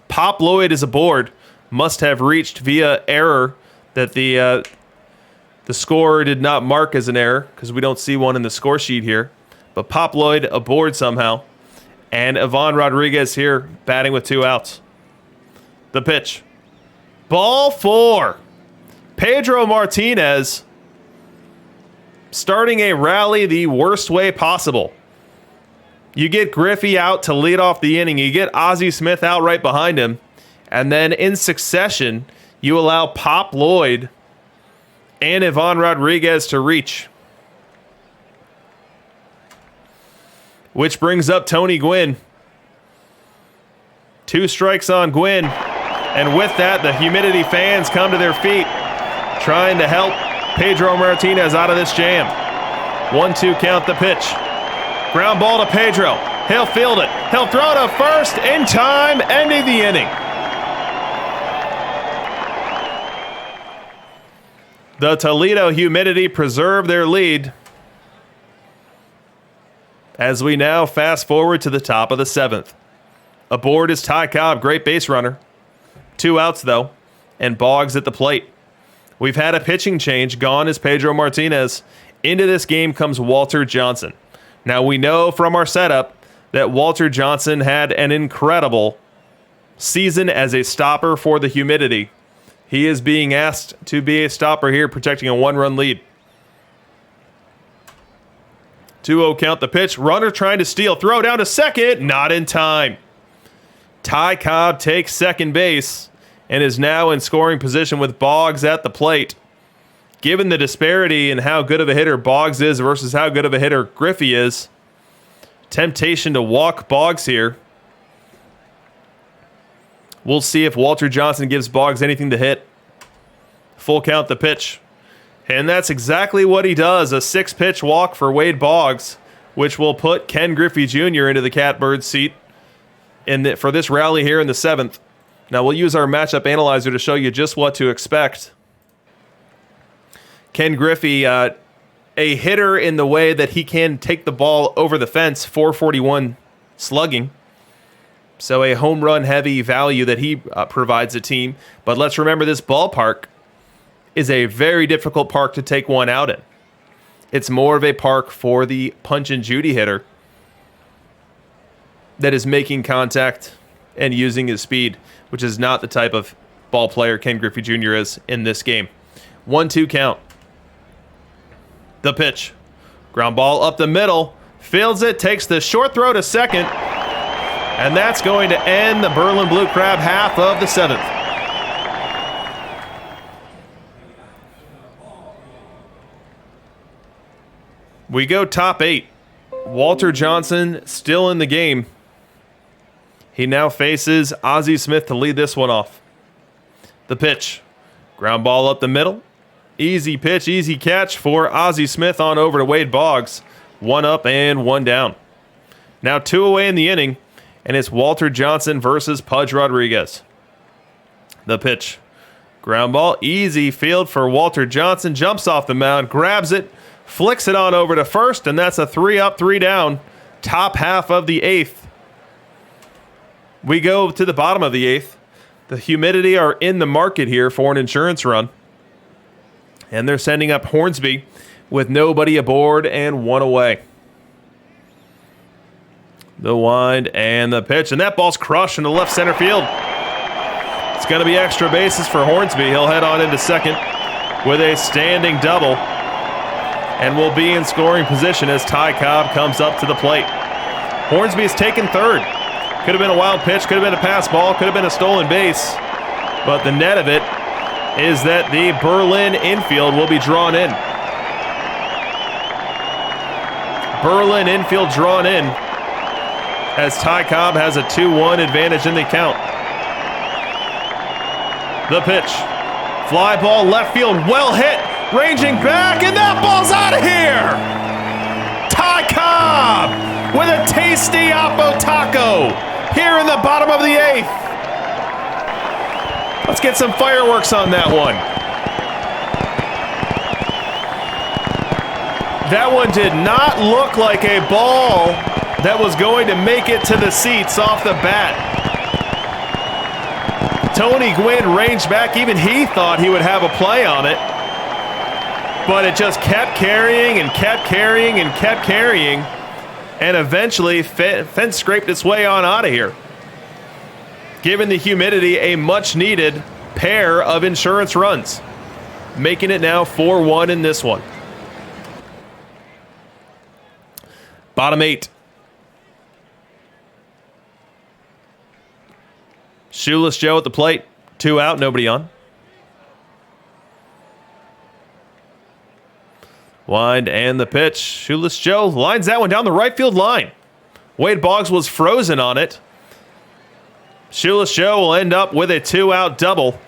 Pop Lloyd is aboard. Must have reached via error that the scorer did not mark as an error, because we don't see one in the score sheet here. But Pop Lloyd aboard somehow. And Ivan Rodriguez here batting with 2 outs. The pitch. Ball 4. Pedro Martinez starting a rally the worst way possible. You get Griffey out to lead off the inning. You get Ozzie Smith out right behind him. And then in succession, you allow Pop Lloyd and Ivan Rodriguez to reach. Which brings up Tony Gwynn. 2 strikes on Gwynn. And with that, the humidity fans come to their feet, trying to help Pedro Martinez out of this jam. 1-2 count the pitch. Ground ball to Pedro. He'll field it. He'll throw to first in time, ending the inning. The Toledo Humidity preserve their lead as we now fast forward to the top of the 7th. Aboard is Ty Cobb, great base runner. 2 outs, though, and Boggs at the plate. We've had a pitching change. Gone is Pedro Martinez. Into this game comes Walter Johnson. Now, we know from our setup that Walter Johnson had an incredible season as a stopper for the Humidity. He is being asked to be a stopper here, protecting a 1-run lead. 2-0 count the pitch. Runner trying to steal. Throw down to second. Not in time. Ty Cobb takes second base and is now in scoring position with Boggs at the plate. Given the disparity in how good of a hitter Boggs is versus how good of a hitter Griffey is, temptation to walk Boggs here. We'll see if Walter Johnson gives Boggs anything to hit. Full count the pitch. And that's exactly what he does. A 6-pitch walk for Wade Boggs, which will put Ken Griffey Jr. into the catbird seat for this rally here in the 7th. Now we'll use our matchup analyzer to show you just what to expect. Ken Griffey, a hitter in the way that he can take the ball over the fence, 441 slugging. So a home run heavy value that he provides a team. But let's remember this ballpark is a very difficult park to take one out in. It's more of a park for the punch and Judy hitter that is making contact and using his speed, which is not the type of ball player Ken Griffey Jr. is in this game. 1-2 count. The pitch. Ground ball up the middle. Fields it, takes the short throw to second. And that's going to end the Berlin Blue Crab half of the 7th. We go top 8. Walter Johnson still in the game. He now faces Ozzie Smith to lead this one off. The pitch. Ground ball up the middle. Easy pitch, easy catch for Ozzie Smith on over to Wade Boggs. 1 up and 1 down. Now 2 away in the inning, and it's Walter Johnson versus Pudge Rodriguez. The pitch. Ground ball, easy field for Walter Johnson. Jumps off the mound, grabs it, flicks it on over to first, and that's a 3 up, 3 down. Top half of the 8th. We go to the bottom of the 8th. The Humidity are in the market here for an insurance run. And they're sending up Hornsby with nobody aboard and 1 away. The wind and the pitch. And that ball's crushed into left center field. It's going to be extra bases for Hornsby. He'll head on into second with a standing double. And will be in scoring position as Ty Cobb comes up to the plate. Hornsby's taken third. Could have been a wild pitch, could have been a pass ball, could have been a stolen base. But the net of it is that the Berlin infield will be drawn in. Berlin infield drawn in as Ty Cobb has a 2-1 advantage in the count. The pitch. Fly ball left field, well hit, ranging back, and that ball's out of here! Ty Cobb with a tasty Oppo Taco here in the bottom of the 8th. Let's get some fireworks on that one. That one did not look like a ball that was going to make it to the seats off the bat. Tony Gwynn ranged back. Even he thought he would have a play on it. But it just kept carrying and kept carrying and kept carrying. And eventually fence scraped its way on out of here, giving the Humidity a much-needed pair of insurance runs, making it now 4-1 in this one. Bottom 8. Shoeless Joe at the plate. 2 out, nobody on. Wind and the pitch. Shoeless Joe lines that one down the right field line. Wade Boggs was frozen on it. Shoeless Joe will end up with a 2-out double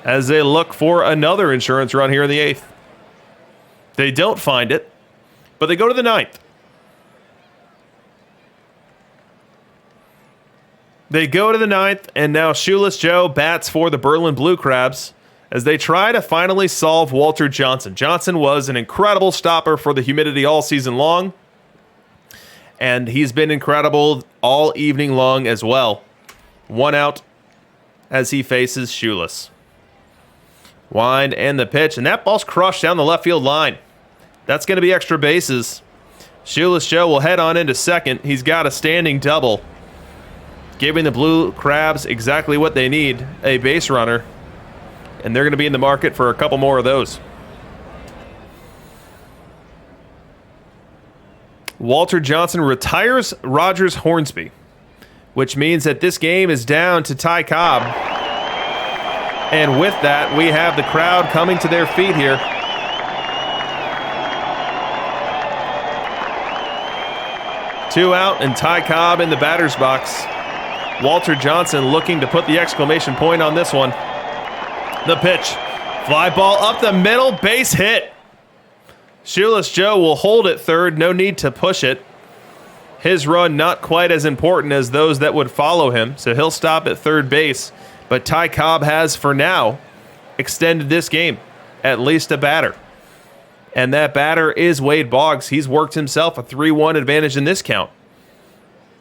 as they look for another insurance run here in the 8th. They don't find it, but they go to the 9th. They go to the 9th, and now Shoeless Joe bats for the Berlin Blue Crabs as they try to finally solve Walter Johnson. Johnson was an incredible stopper for the Humidity all season long, and he's been incredible all evening long as well. 1 out as he faces Shoeless. Wind and the pitch, and that ball's crushed down the left field line. That's going to be extra bases. Shoeless Joe will head on into second. He's got a standing double, giving the Blue Crabs exactly what they need, a base runner. And they're going to be in the market for a couple more of those. Walter Johnson retires Rogers Hornsby, which means that this game is down to Ty Cobb. And with that, we have the crowd coming to their feet here. Two out and Ty Cobb in the batter's box. Walter Johnson looking to put the exclamation point on this one. The pitch. Fly ball up the middle, base hit. Shoeless Joe will hold at third, no need to push it. His run not quite as important as those that would follow him, so he'll stop at third base. But Ty Cobb has, for now, extended this game, at least a batter. And that batter is Wade Boggs. He's worked himself a 3-1 advantage in this count.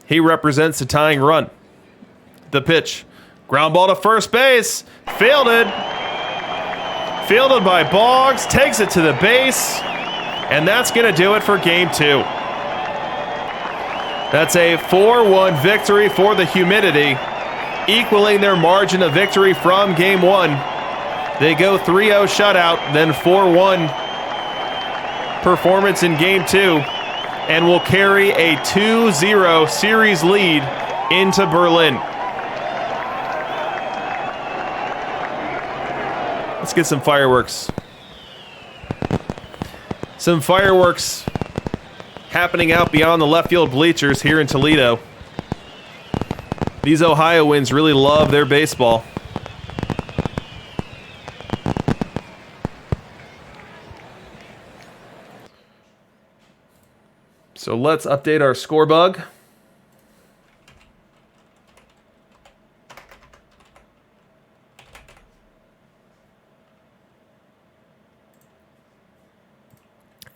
He represents the tying run. The pitch. Ground ball to first base. Fielded. Fielded by Boggs. Takes it to the base. And that's going to do it for Game 2. That's a 4-1 victory for the Humidity, equaling their margin of victory from Game 1. They go 3-0 shutout, then 4-1 performance in Game 2, and will carry a 2-0 series lead into Berlin. Let's get some fireworks. Some fireworks happening out beyond the left field bleachers here in Toledo. These Ohioans really love their baseball. So let's update our score bug.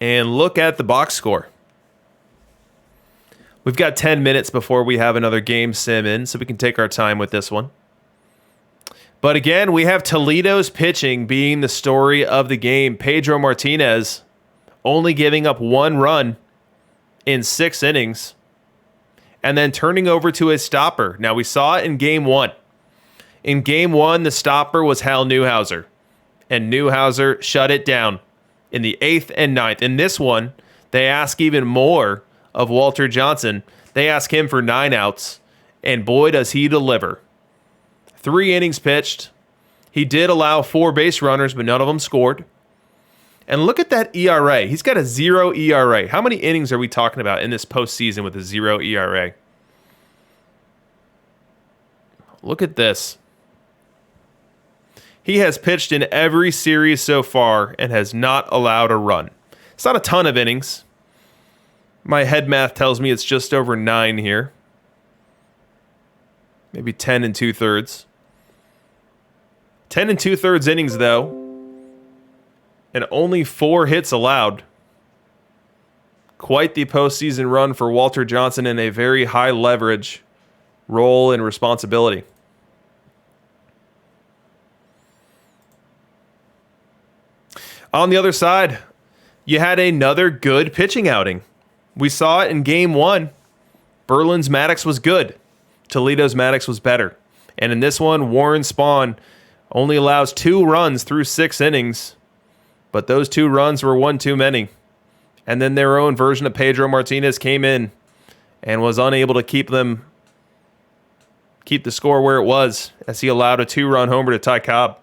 And look at the box score. We've got 10 minutes before we have another game sim in, so we can take our time with this one. But again, we have Toledo's pitching being the story of the game. Pedro Martinez only giving up 1 run in 6 innings and then turning over to his stopper. Now, we saw it in Game 1. In Game 1, the stopper was Hal Newhouser, and Newhouser shut it down in the 8th and 9th. In this one, they ask even more of Walter Johnson. They ask him for 9 outs, and boy, does he deliver. 3 innings pitched. He did allow 4 base runners, but none of them scored. And look at that ERA. He's got a 0 ERA. How many innings are we talking about in this postseason with a 0 ERA? Look at this. He has pitched in every series so far and has not allowed a run. It's not a ton of innings. My head math tells me it's just over 9 here. Maybe 10 2/3. 10 2/3 innings, though. And only 4 hits allowed. Quite the postseason run for Walter Johnson in a very high leverage role and responsibility. On the other side, you had another good pitching outing. We saw it in Game 1. Berlin's Maddox was good. Toledo's Maddox was better. And in this one, Warren Spahn only allows 2 runs through 6 innings. But those 2 runs were 1 too many. And then their own version of Pedro Martinez came in and was unable to keep the score where it was as he allowed a 2-run homer to Ty Cobb.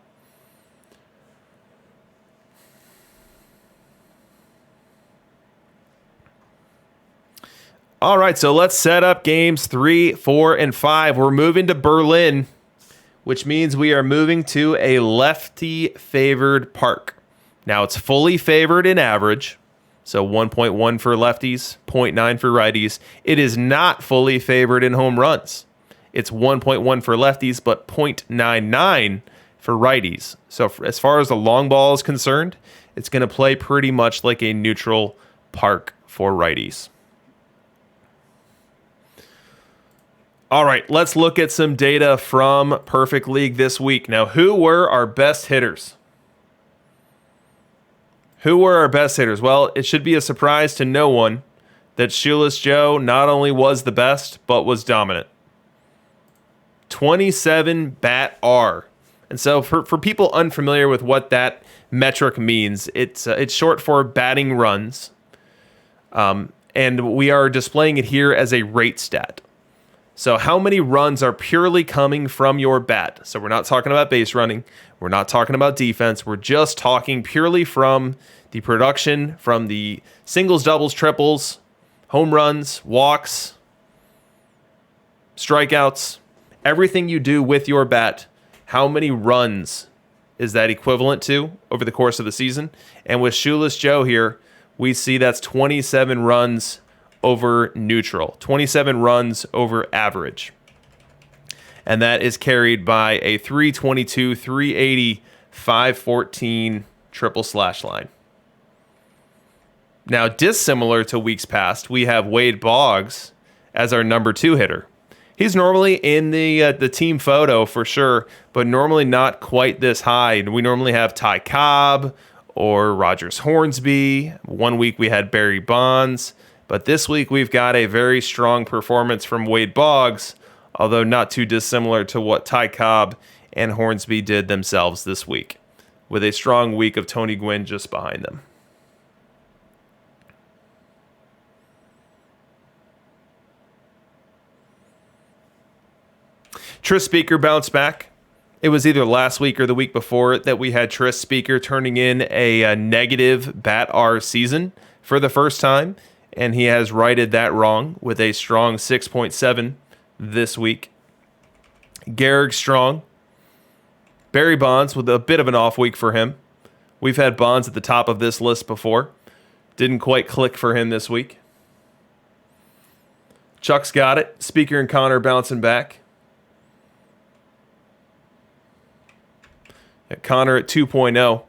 All right, so let's set up games 3, 4, and 5. We're moving to Berlin, which means we are moving to a lefty-favored park. Now, it's fully favored in average, so 1.1 for lefties, 0.9 for righties. It is not fully favored in home runs. It's 1.1 for lefties, but 0.99 for righties. So as far as the long ball is concerned, it's going to play pretty much like a neutral park for righties. All right, let's look at some data from Perfect League this week. Now, who were our best hitters? Well, it should be a surprise to no one that Shoeless Joe not only was the best, but was dominant. 27 bat R. And so for people unfamiliar with what that metric means, it's short for batting runs. And we are displaying it here as a rate stat. So how many runs are purely coming from your bat? So we're not talking about base running. We're not talking about defense. We're just talking purely from the production, from the singles, doubles, triples, home runs, walks, strikeouts, everything you do with your bat. How many runs is that equivalent to over the course of the season? And with Shoeless Joe here, we see that's 27 runs over neutral, 27 runs over average. And that is carried by a 322, 380, 514 triple slash line. Now, dissimilar to weeks past, we have Wade Boggs as our number 2 hitter. He's normally in the team photo for sure, but normally not quite this high. We normally have Ty Cobb or Rogers Hornsby. One week we had Barry Bonds. But this week we've got a very strong performance from Wade Boggs, although not too dissimilar to what Ty Cobb and Hornsby did themselves this week, with a strong week of Tony Gwynn just behind them. Tris Speaker bounced back. It was either last week or the week before that we had Tris Speaker turning in a negative bat R season for the first time. And he has righted that wrong with a strong 6.7 this week. Gehrig strong. Barry Bonds with a bit of an off week for him. We've had Bonds at the top of this list before. Didn't quite click for him this week. Chuck's got it. Speaker and Connor bouncing back. Connor at 2.0.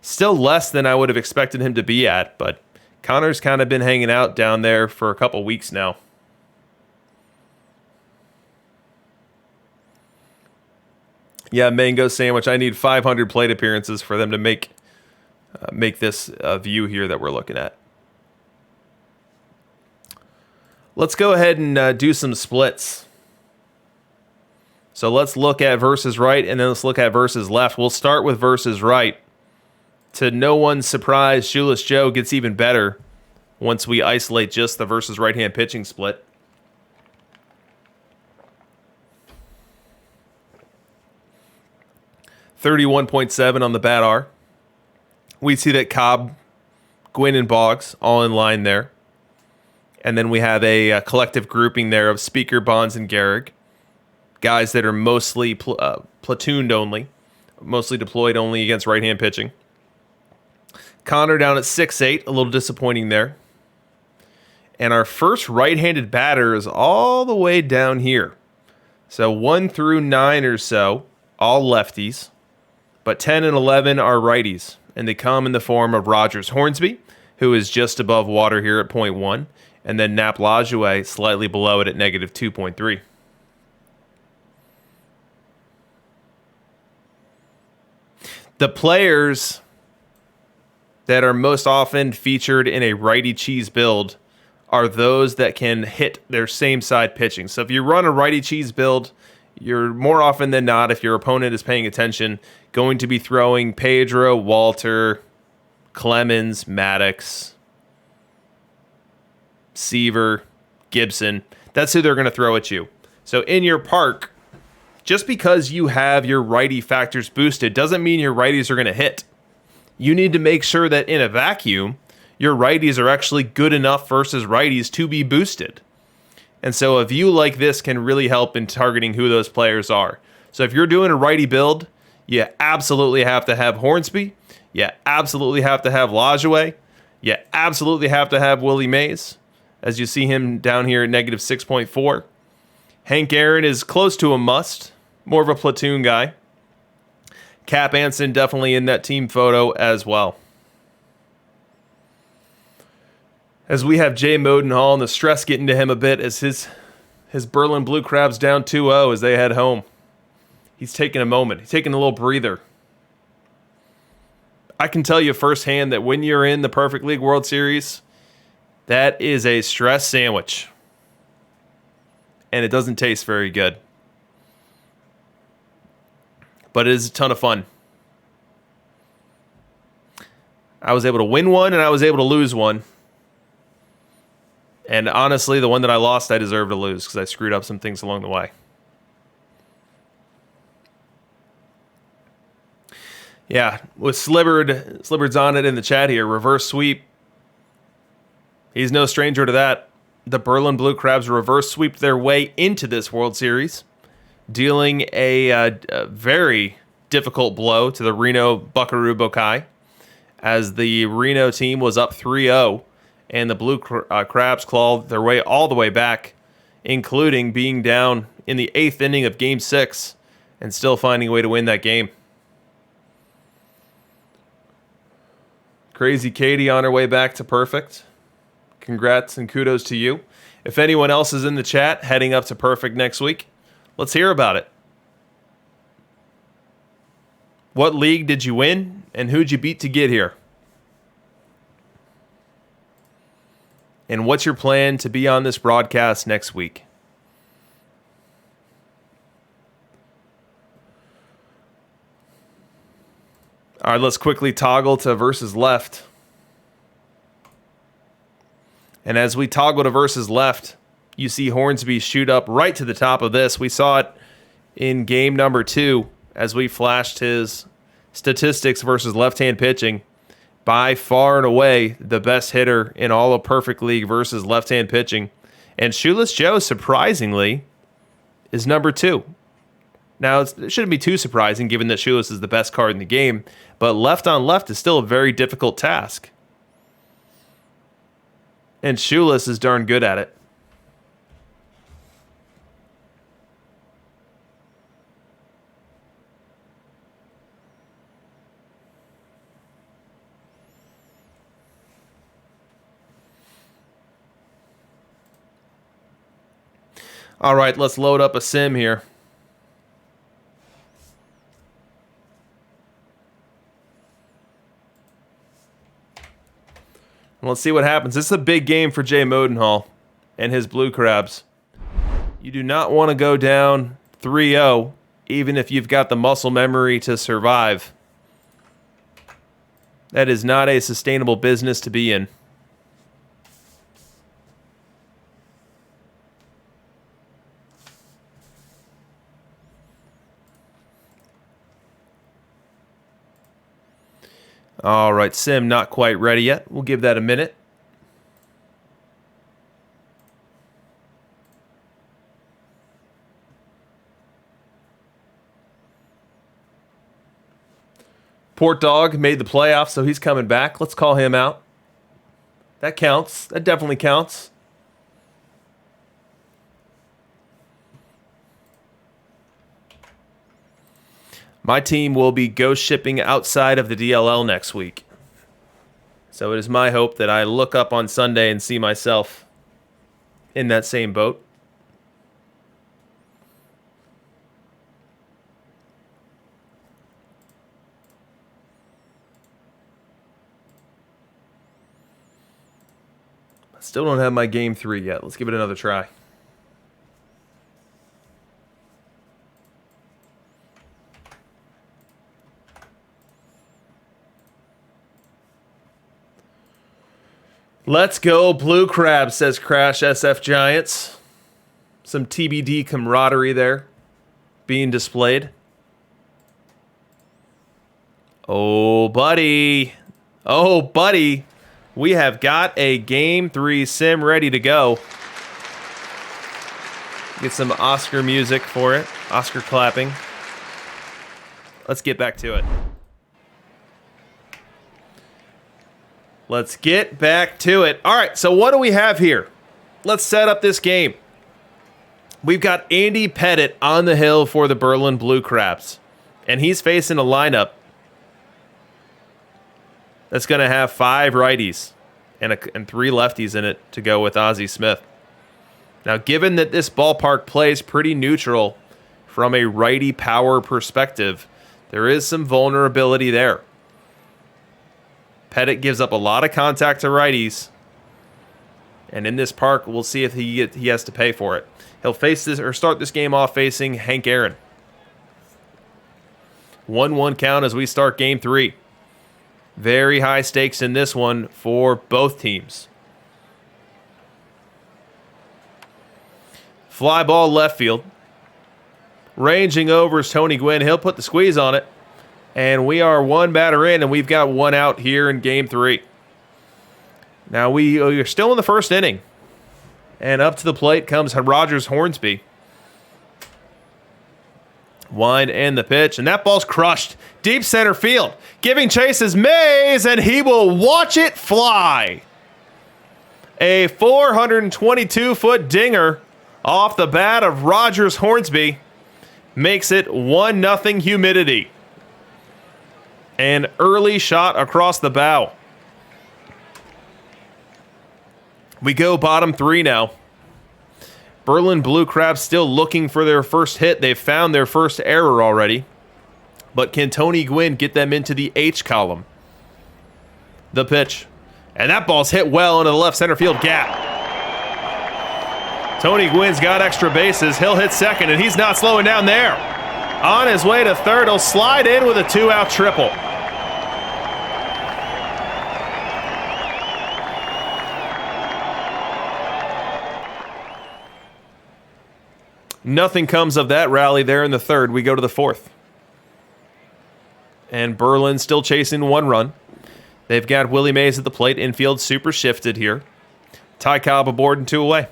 Still less than I would have expected him to be at, but Connor's kind of been hanging out down there for a couple weeks now. Yeah, Mango Sandwich. I need 500 plate appearances for them to make this view here that we're looking at. Let's go ahead and do some splits. So let's look at versus right, and then let's look at versus left. We'll start with versus right. To no one's surprise, Shoeless Joe gets even better once we isolate just the versus right-hand pitching split. .31.7 on the bat R. We see that Cobb, Gwynn, and Boggs all in line there. And then we have a collective grouping there of Speaker, Bonds, and Gehrig. Guys that are mostly platooned only, mostly deployed only against right-hand pitching. Connor down at 6'8", a little disappointing there. And our first right-handed batter is all the way down here. So 1 through 9 or so, all lefties. But 10 and 11 are righties. And they come in the form of Rogers Hornsby, who is just above water here at 0.1. And then Nap Lajoie slightly below it at negative 2.3. The players that are most often featured in a righty cheese build are those that can hit their same side pitching. So if you run a righty cheese build, you're more often than not, if your opponent is paying attention, going to be throwing Pedro, Walter, Clemens, Maddox, Seaver, Gibson. That's who they're going to throw at you. So in your park, just because you have your righty factors boosted doesn't mean your righties are going to hit. You need to make sure that in a vacuum, your righties are actually good enough versus righties to be boosted. And so a view like this can really help in targeting who those players are. So if you're doing a righty build, you absolutely have to have Hornsby. You absolutely have to have Lajoie. You absolutely have to have Willie Mays, as you see him down here at negative 6.4. Hank Aaron is close to a must, more of a platoon guy. Cap Anson definitely in that team photo as well. As we have Jay Modenhall and the stress getting to him a bit as his Berlin Blue Crabs down 2-0 as they head home. He's taking a moment. He's taking a little breather. I can tell you firsthand that when you're in the Perfect League World Series, that is a stress sandwich. And it doesn't taste very good. But it is a ton of fun. I was able to win one and I was able to lose one. And honestly, the one that I lost, I deserve to lose because I screwed up some things along the way. Yeah, with Slibbard's on it in the chat here. Reverse sweep. He's no stranger to that. The Berlin Blue Crabs reverse sweep their way into this World Series, dealing a very difficult blow to the Reno Buckaroo Bokai, as the Reno team was up 3-0, and the Blue Crabs clawed their way all the way back, including being down in the 8th inning of Game 6 and still finding a way to win that game. Crazy Katie on her way back to perfect. Congrats and kudos to you. If anyone else is in the chat heading up to perfect next week, let's hear about it. What league did you win, and who'd you beat to get here? And what's your plan to be on this broadcast next week? All right, let's quickly toggle to versus left. And as we toggle to versus left, you see Hornsby shoot up right to the top of this. We saw it in game number 2 as we flashed his statistics versus left-hand pitching. By far and away, the best hitter in all of Perfect League versus left-hand pitching. And Shoeless Joe, surprisingly, is number 2. Now, it shouldn't be too surprising given that Shoeless is the best card in the game, but left on left is still a very difficult task. And Shoeless is darn good at it. All right, let's load up a sim here. Let's see what happens. This is a big game for Jay Modenhall and his Blue Crabs. You do not want to go down 3-0, even if you've got the muscle memory to survive. That is not a sustainable business to be in. All right, sim not quite ready yet. We'll give that a minute. Port Dog made the playoffs, so he's coming back. Let's call him out. That counts. That definitely counts. My team will be ghost shipping outside of the DLL next week. So it is my hope that I look up on Sunday and see myself in that same boat. I still don't have my game 3 yet. Let's give it another try. Let's go Blue Crab, says Crash SF Giants. Some TBD camaraderie there being displayed. Oh, buddy. Oh, buddy. We have got a Game 3 sim ready to go. Get some Oscar music for it. Oscar clapping. Let's get back to it. Let's get back to it. All right, so what do we have here? Let's set up this game. We've got Andy Pettit on the hill for the Berlin Blue Crabs. And he's facing a lineup that's going to have 5 righties and 3 lefties in it to go with Ozzie Smith. Now, given that this ballpark plays pretty neutral from a righty power perspective, there is some vulnerability there. Pettit gives up a lot of contact to righties. And in this park, we'll see if he has to pay for it. He'll face this or start this game off facing Hank Aaron. 1-1 count as we start game 3. Very high stakes in this one for both teams. Fly ball left field. Ranging over is Tony Gwynn. He'll put the squeeze on it. And we are 1 batter in, and we've got 1 out here in game 3. Now we're still in the first inning. And up to the plate comes Rogers Hornsby. Wind and the pitch, and that ball's crushed. Deep center field. Giving chase is Mays, and he will watch it fly. A 422-foot dinger off the bat of Rogers Hornsby makes it 1-0 humidity. An early shot across the bow. We go bottom 3 now. Berlin Blue Crabs still looking for their first hit. They've found their first error already. But can Tony Gwynn get them into the H column? The pitch. And that ball's hit well into the left center field gap. Tony Gwynn's got extra bases. He'll hit second, and he's not slowing down there. On his way to third, he'll slide in with a 2-out triple. Nothing comes of that rally there in the third. We go to the fourth. And Berlin still chasing 1 run. They've got Willie Mays at the plate. Infield super shifted here. Ty Cobb aboard and 2 away.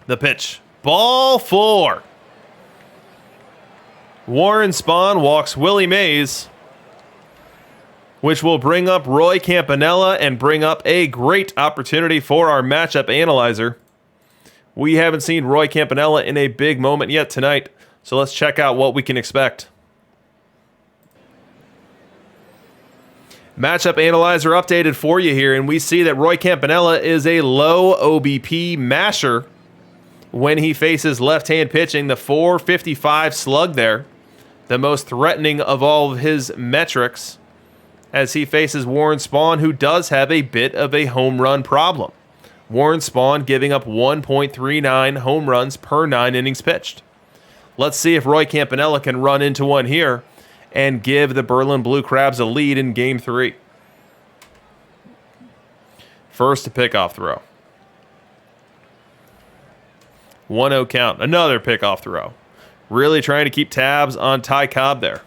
The pitch. Ball 4. Warren Spahn walks Willie Mays, which will bring up Roy Campanella and bring up a great opportunity for our matchup analyzer. We haven't seen Roy Campanella in a big moment yet tonight, so let's check out what we can expect. Matchup analyzer updated for you here, and we see that Roy Campanella is a low OBP masher when he faces left-hand pitching. The 455 slug there, the most threatening of all of his metrics, as he faces Warren Spahn, who does have a bit of a home run problem. Warren Spahn giving up 1.39 home runs per 9 innings pitched. Let's see if Roy Campanella can run into one here and give the Berlin Blue Crabs a lead in game 3. First, a pickoff throw. 1-0 count. Another pickoff throw. Really trying to keep tabs on Ty Cobb there.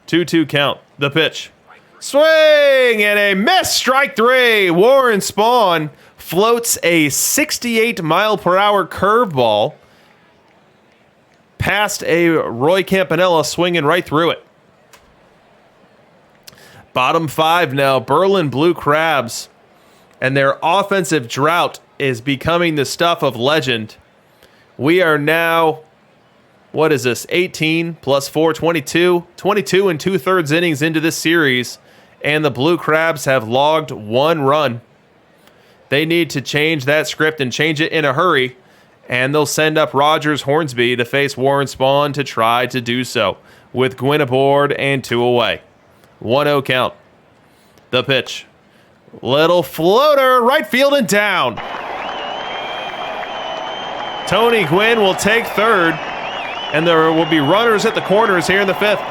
2-2 count. The pitch. Swing and a miss. Strike 3. Warren Spahn floats a 68-mile-per-hour curveball past a Roy Campanella swinging right through it. Bottom 5 now. Berlin Blue Crabs and their offensive drought is becoming the stuff of legend. We are now, what is this, 18 plus 4, 22 and 2/3 innings into this series, and the Blue Crabs have logged 1 run. They need to change that script and change it in a hurry, and they'll send up Rogers Hornsby to face Warren Spahn to try to do so, with Gwynn aboard and 2 away. 1-0 count. The pitch. Little floater, right field and down. Tony Gwynn will take third, and there will be runners at the corners here in the 5th.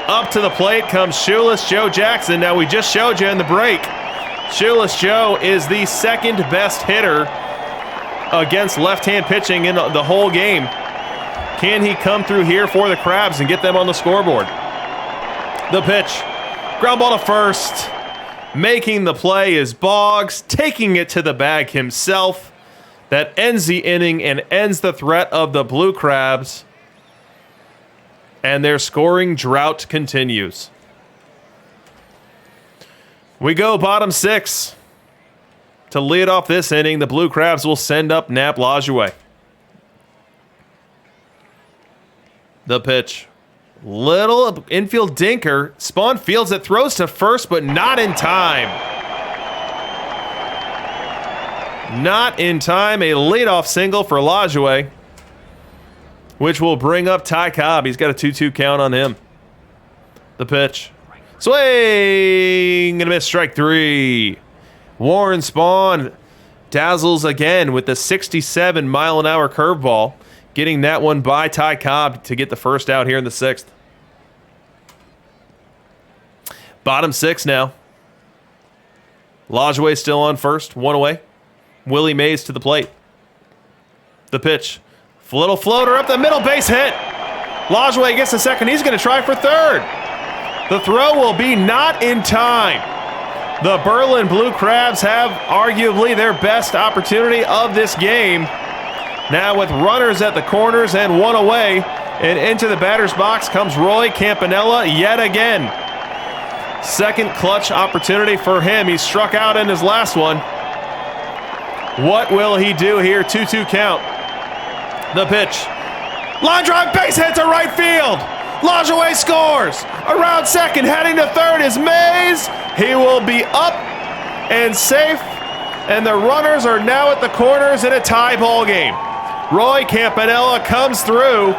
Up to the plate comes Shoeless Joe Jackson. Now, we just showed you in the break, Shoeless Joe is the 2nd best hitter against left-hand pitching in the whole game. Can he come through here for the Crabs and get them on the scoreboard? The pitch. Ground ball to first. Making the play is Boggs, taking it to the bag himself. that ends the inning and ends the threat of the Blue Crabs. And their scoring drought continues. We go bottom 6. To lead off this inning, the Blue Crabs will send up Nap Lajoie. The pitch. Little infield dinker. Spawn fields it, throws to first, but not in time. Not in time. A leadoff single for Lajoie, which will bring up Ty Cobb. He's got a 2-2 count on him. The pitch. Swing and a miss, strike 3. Warren Spawn dazzles again with the 67-mile-an-hour curveball, getting that one by Ty Cobb to get the first out here in the 6th. Bottom 6 now. Lajoie still on first, 1 away. Willie Mays to the plate. The pitch. Little floater up the middle, base hit. Lajoie gets the second. He's going to try for third. The throw will be not in time. The Berlin Blue Crabs have arguably their best opportunity of this game. Now with runners at the corners and 1 away, and into the batter's box comes Roy Campanella yet again. Second clutch opportunity for him. He struck out in his last one. What will he do here? 2-2 count. The pitch. Line drive, base hit to right field. Lajoie scores. Around second, heading to third is Mays. He will be up and safe. And the runners are now at the corners in a tie ball game. Roy Campanella comes through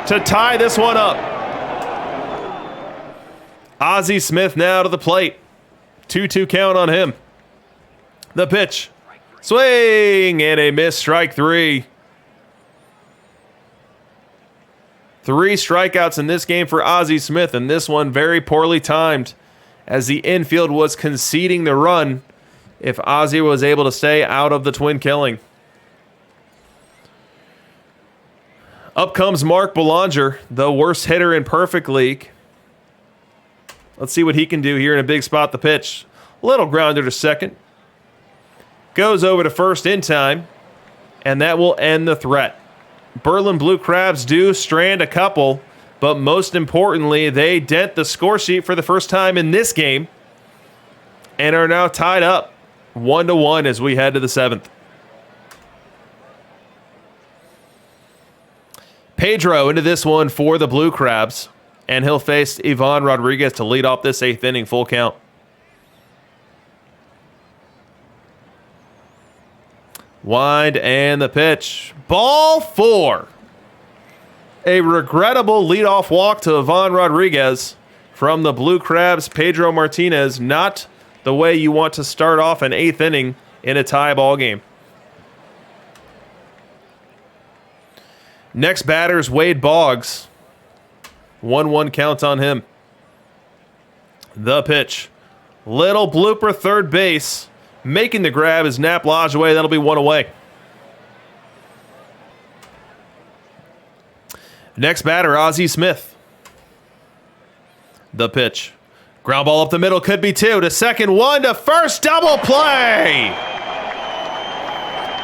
to tie this one up. Ozzie Smith now to the plate. 2-2 count on him. The pitch. Swing and a miss, strike 3. 3 strikeouts in this game for Ozzie Smith, and this one very poorly timed as the infield was conceding the run if Ozzie was able to stay out of the twin killing. Up comes Mark Belanger, the worst hitter in Perfect League. Let's see what he can do here in a big spot. The pitch. Little grounder to second. Goes over to first in time, and that will end the threat. Berlin Blue Crabs do strand a couple, but most importantly, they dent the score sheet for the first time in this game and are now tied up 1-1 as we head to the 7th. Pedro into this one for the Blue Crabs, and he'll face Ivan Rodriguez to lead off this 8th inning, full count. Wind and the pitch. Ball 4. A regrettable leadoff walk to Ivan Rodriguez from the Blue Crabs. Pedro Martinez, not the way you want to start off an 8th inning in a tie ball game. Next batter is Wade Boggs. 1-1 count on him. The pitch. Little blooper third base. Making the grab is Nap Lajoie. That'll be 1 away. Next batter, Ozzie Smith. The pitch. Ground ball up the middle, could be 2 to second, 1 to first, double play.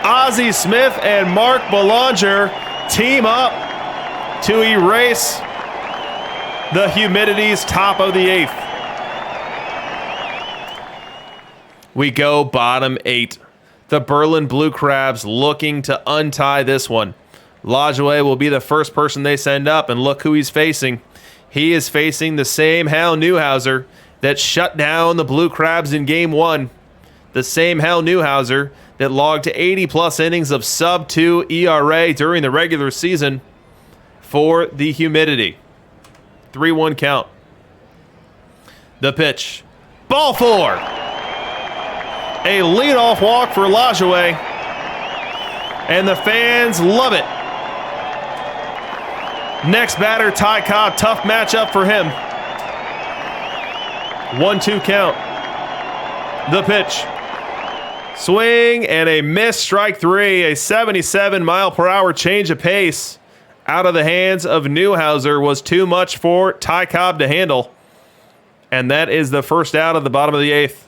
Ozzie Smith and Mark Belanger team up to erase the Humidity's top of the 8th. We go bottom 8. The Berlin Blue Crabs looking to untie this one. Lajoie will be the first person they send up, and look who he's facing. He is facing the same Hal Newhouser that shut down the Blue Crabs in Game 1. The same Hal Newhouser that logged 80-plus innings of sub-2 ERA during the regular season for the Humidity. 3-1 count. The pitch. Ball 4. A leadoff walk for Lajoie, and the fans love it. Next batter, Ty Cobb. Tough matchup for him. 1-2 count. The pitch. Swing and a miss, strike 3. A 77-mile-per-hour change of pace out of the hands of Newhouser was too much for Ty Cobb to handle. And that is the first out of the bottom of the 8th.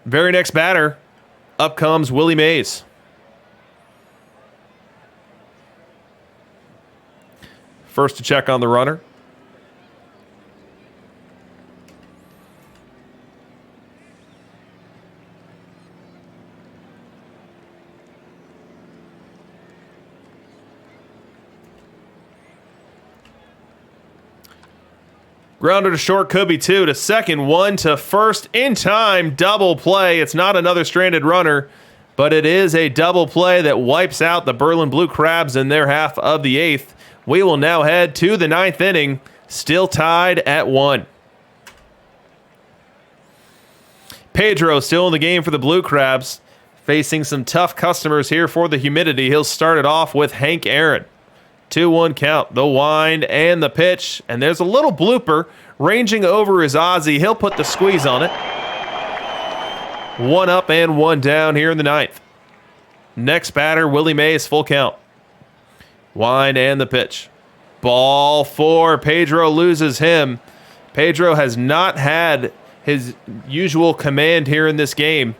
Very next batter, up comes Willie Mays. First to check on the runner. Grounder to short, could be two to second, one to first in time, double play. It's not another stranded runner, but it is a double play that wipes out the Berlin Blue Crabs in their half of the eighth. We will now head to the ninth inning, still tied at 1. Pedro still in the game for the Blue Crabs, facing some tough customers here for the humidity. He'll start it off with Hank Aaron. 2-1 count, the wind and the pitch, and there's a little blooper ranging over his Ozzie. He'll put the squeeze on it. 1 up and 1 down here in the ninth. Next batter, Willie Mays, full count. Wind and the pitch. Ball 4. Pedro loses him. Pedro has not had his usual command here in this game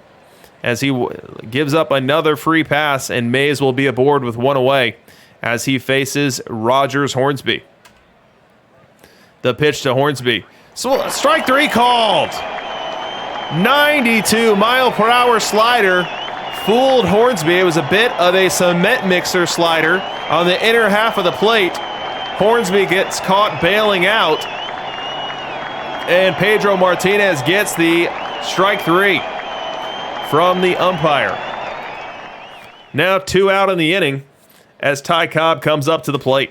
as he gives up another free pass, and Mays will be aboard with 1 away as he faces Rogers Hornsby. The pitch to Hornsby. So strike 3 called. 92 mile per hour slider. Fooled Hornsby. It was a bit of a cement mixer slider on the inner half of the plate. Hornsby gets caught bailing out. And Pedro Martinez gets the strike 3 from the umpire. Now 2 out in the inning as Ty Cobb comes up to the plate.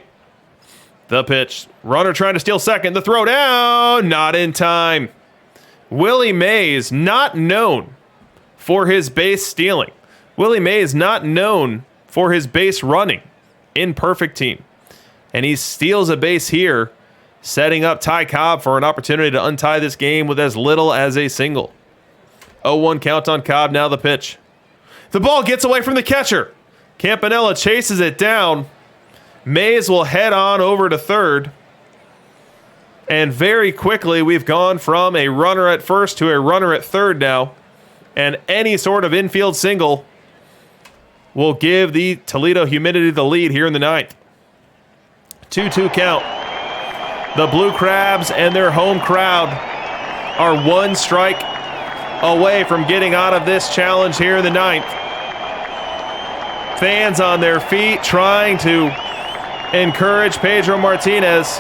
The pitch. Runner trying to steal second. The throw down. Not in time. Willie Mays, not known for his base stealing. Willie Mays, not known for his base running in perfect team. And he steals a base here, setting up Ty Cobb for an opportunity to untie this game with as little as a single. 0-1 count on Cobb, now the pitch. The ball gets away from the catcher. Campanella chases it down. Mays will head on over to third. And very quickly, we've gone from a runner at first to a runner at third now. And any sort of infield single will give the Toledo Humidity the lead here in the ninth. 2-2 count. The Blue Crabs and their home crowd are 1 strike away from getting out of this challenge here in the ninth. Fans on their feet trying to encourage Pedro Martinez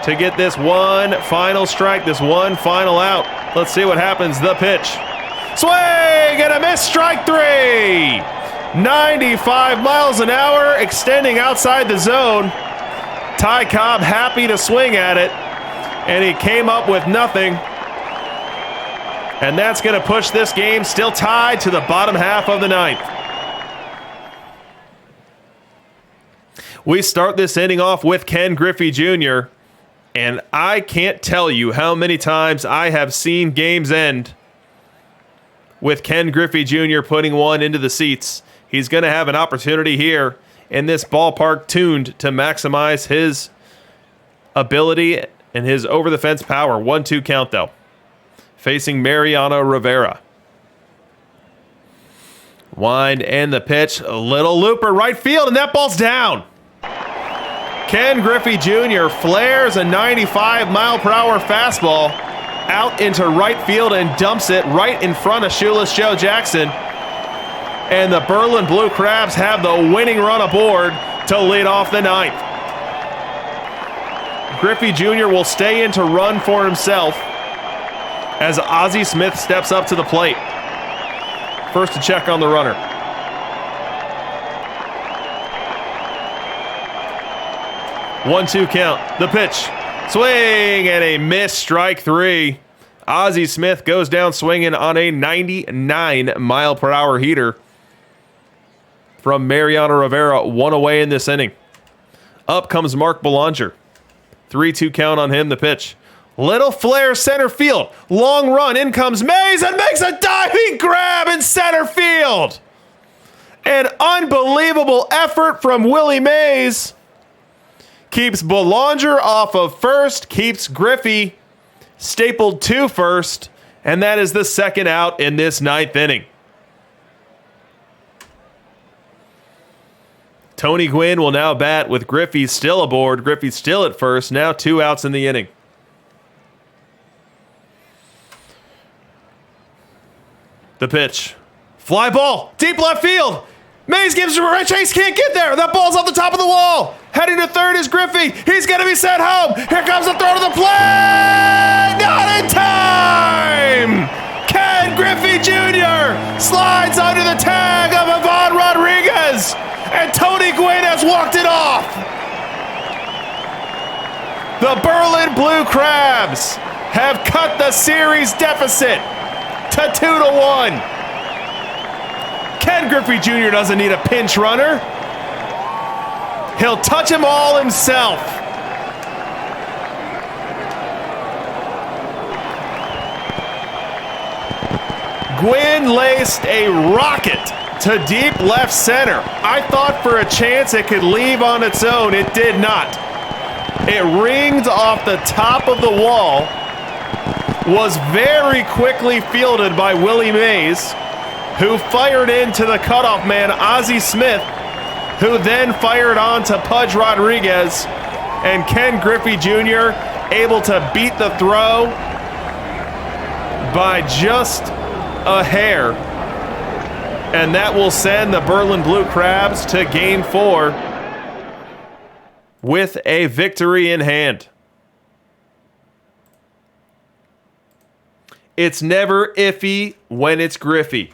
to get this one final strike, this one final out. Let's see what happens. The pitch. Swing and a miss, strike 3. 95 miles an hour, extending outside the zone. Ty Cobb happy to swing at it, and he came up with nothing. And that's going to push this game still tied to the bottom half of the ninth. We start this inning off with Ken Griffey Jr., and I can't tell you how many times I have seen games end with Ken Griffey Jr. putting one into the seats. He's going to have an opportunity here in this ballpark tuned to maximize his ability and his over-the-fence power. 1-2 count, though. Facing Mariano Rivera. Wind and the pitch. A little looper right field, and that ball's down. Ken Griffey Jr. flares a 95-mile-per-hour fastball out into right field and dumps it right in front of shoeless Joe Jackson. And the Berlin Blue Crabs have the winning run aboard to lead off the ninth. Griffey Jr. will stay in to run for himself as Ozzie Smith steps up to the plate. First to check on the runner. 1-2 count. The pitch. Swing and a miss, strike 3. Ozzie Smith goes down swinging on a 99-mile-per-hour heater from Mariano Rivera. 1 away in this inning. Up comes Mark Belanger. 3-2 count on him. The pitch. Little flare center field. Long run. In comes Mays and makes a diving grab in center field. An unbelievable effort from Willie Mays. Keeps Belanger off of first. Keeps Griffey stapled to first. And that is the second out in this ninth inning. Tony Gwynn will now bat with Griffey still aboard. Griffey still at first. Now 2 outs in the inning. The pitch. Fly ball. Deep left field. Mays gives him a right chase. Can't get there. That ball's off the top of the wall. Heading to third is Griffey. He's going to be sent home. Here comes the throw to the plate. Not in time. Ken Griffey Jr. slides under the tag of Ivan Rodriguez. And Tony Gwynn has walked it off. The Berlin Blue Crabs have cut the series deficit to 2-1. Ken Griffey Jr. doesn't need a pinch runner. He'll touch them all himself. Gwynn laced a rocket to deep left center. I thought for a chance it could leave on its own. It did not. It ringed off the top of the wall, was very quickly fielded by Willie Mays, who fired into the cutoff man, Ozzie Smith, who then fired on to Pudge Rodriguez, and Ken Griffey Jr. able to beat the throw by just a hair. And that will send the Berlin Blue Crabs to Game 4 with a victory in hand. It's never iffy when it's Griffey.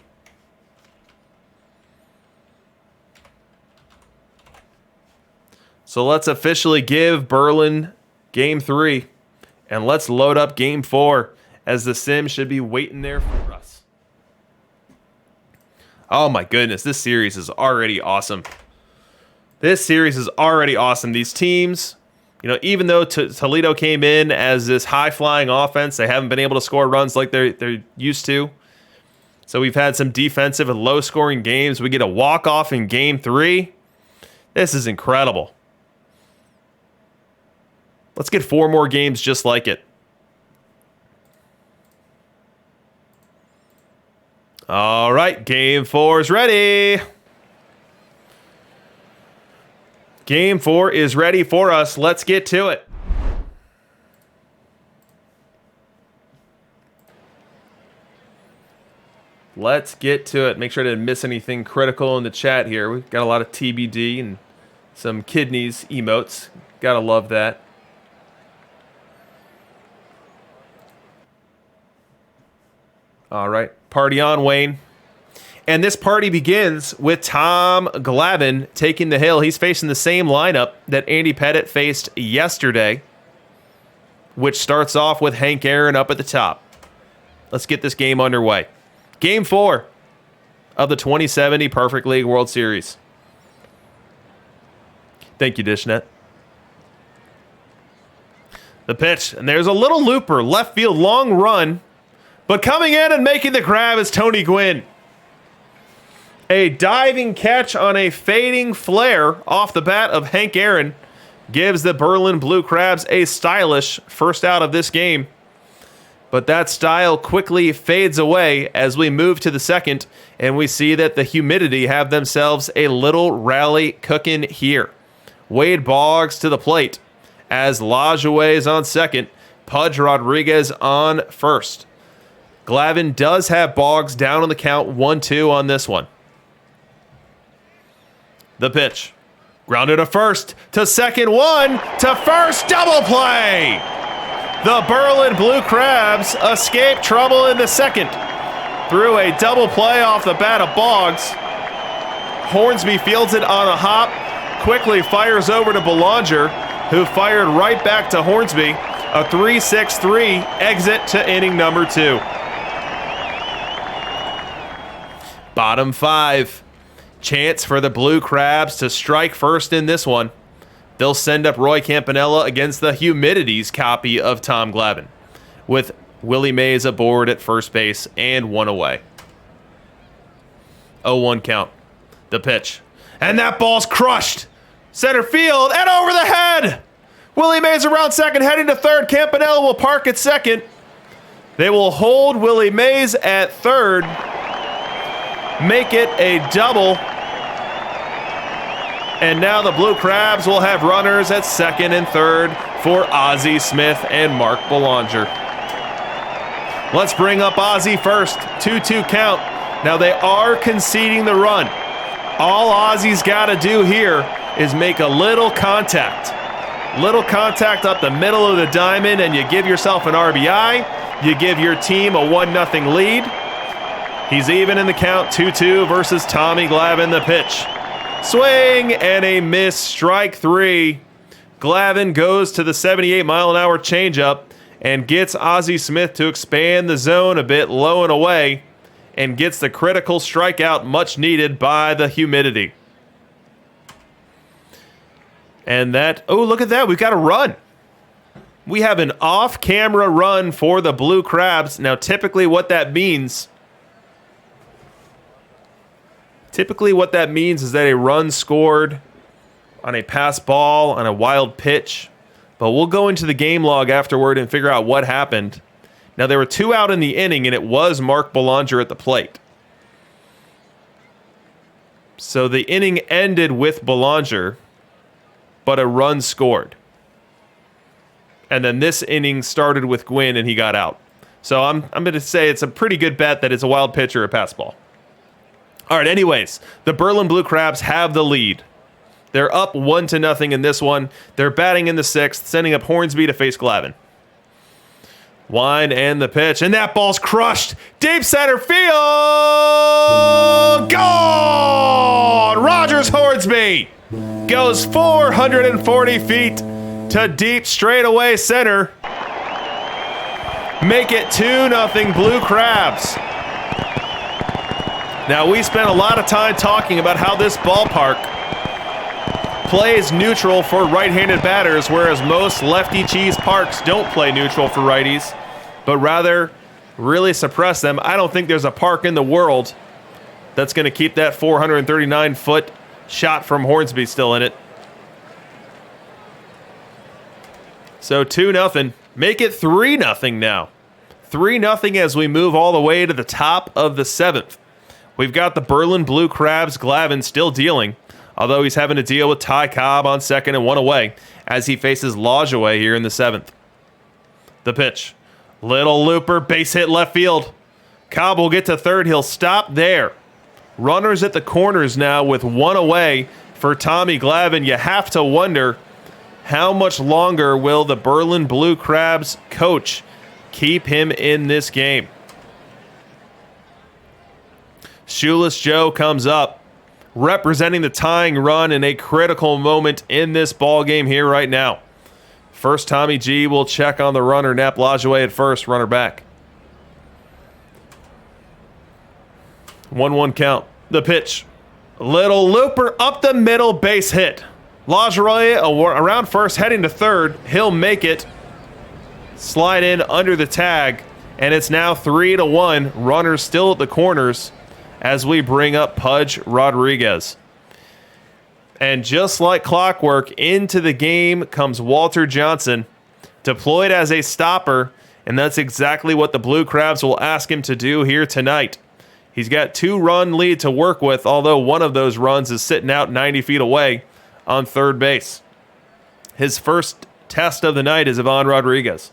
So let's officially give Berlin Game 3, and let's load up Game 4, as the sim should be waiting there for us. Oh my goodness, this series is already awesome. This series is already awesome. These teams, you know, even though Toledo came in as this high-flying offense, they haven't been able to score runs like they're used to. So we've had some defensive and low-scoring games. We get a walk-off in Game 3. This is incredible. Let's get 4 more games just like it. All right, Game 4 is ready. Game 4 is ready for us. Let's get to it. Let's get to it. Make sure I didn't miss anything critical in the chat here. We've got a lot of TBD and some kidneys emotes. Gotta love that. All right, party on, Wayne. And this party begins with Tom Glavine taking the hill. He's facing the same lineup that Andy Pettit faced yesterday, which starts off with Hank Aaron up at the top. Let's get this game underway. Game 4 of the 2070 Perfect League World Series. Thank you, Dishnet. The pitch, and there's a little looper, left field, long run. But coming in and making the grab is Tony Gwynn. A diving catch on a fading flare off the bat of Hank Aaron gives the Berlin Blue Crabs a stylish first out of this game. But that style quickly fades away as we move to the second, and we see that the Humidity have themselves a little rally cooking here. Wade Boggs to the plate as Lajoie is on second, Pudge Rodriguez on first. Glavine does have Boggs down on the count 1-2 on this one. The pitch. Grounded to first, to second, one, to first, double play! The Berlin Blue Crabs escape trouble in the second through a double play off the bat of Boggs. Hornsby fields it on a hop, quickly fires over to Belanger, who fired right back to Hornsby. A 3-6-3 exit to inning number 2. Bottom 5. Chance for the Blue Crabs to strike first in this one. They'll send up Roy Campanella against the Humidity's copy of Tom Glavine, with Willie Mays aboard at first base and 1 away. 0-1 count. The pitch. And that ball's crushed. Center field and over the head. Willie Mays around second, heading to third. Campanella will park at second. They will hold Willie Mays at third, make it a double. And now the Blue Crabs will have runners at second and third for Ozzie Smith and Mark Belanger. Let's bring up Ozzie first. 2-2 count. Now they are conceding the run. All Ozzie's got to do here is make a little contact. Little contact up the middle of the diamond, and you give yourself an RBI. You give your team a 1-0 lead. He's even in the count, 2-2 versus Tommy Glavine, the pitch. Swing and a miss, strike three. Glavine goes to the 78-mile-an-hour changeup and gets Ozzie Smith to expand the zone a bit low and away and gets the critical strikeout much needed by the humidity. And that, oh, look at that. We've got a run. We have an off-camera run for the Blue Crabs. Now, typically what that means is that a run scored on a pass ball, on a wild pitch. But we'll go into the game log afterward and figure out what happened. Now, there were 2 out in the inning, and it was Mark Belanger at the plate. So the inning ended with Belanger, but a run scored. And then this inning started with Gwynn, and he got out. So I'm going to say it's a pretty good bet that it's a wild pitch or a pass ball. All right, anyways, the Berlin Blue Crabs have the lead. They're up 1-0 in this one. They're batting in the 6th, sending up Hornsby to face Glavine. Wine and the pitch, and that ball's crushed. Deep center field! Gone! Rogers Hornsby goes 440 feet to deep straightaway center. Make it 2-0 Blue Crabs. Now, we spent a lot of time talking about how this ballpark plays neutral for right-handed batters, whereas most lefty cheese parks don't play neutral for righties, but rather really suppress them. I don't think there's a park in the world that's going to keep that 439-foot shot from Hornsby still in it. So 2-0. Make it 3-0 now. 3-0 as we move all the way to the top of the 7th. We've got the Berlin Blue Crabs, Glavine still dealing, although he's having to deal with Ty Cobb on second and 1 away as he faces Lajoie here in the 7th. The pitch. Little looper, base hit left field. Cobb will get to third. He'll stop there. Runners at the corners now with 1 away for Tommy Glavine. You have to wonder, how much longer will the Berlin Blue Crabs coach keep him in this game? Shoeless Joe comes up, representing the tying run in a critical moment in this ball game here right now. First, Tommy G will check on the runner. Nap Lajoie at first, runner back. 1-1 count. The pitch. Little looper up the middle, base hit. Lajoie around first, heading to third. He'll make it. Slide in under the tag, and it's now 3-1. Runners still at the corners as we bring up Pudge Rodriguez. And just like clockwork, into the game comes Walter Johnson, deployed as a stopper, and that's exactly what the Blue Crabs will ask him to do here tonight. He's got 2-run lead to work with, although one of those runs is sitting out 90 feet away on third base. His first test of the night is Ivan Rodriguez.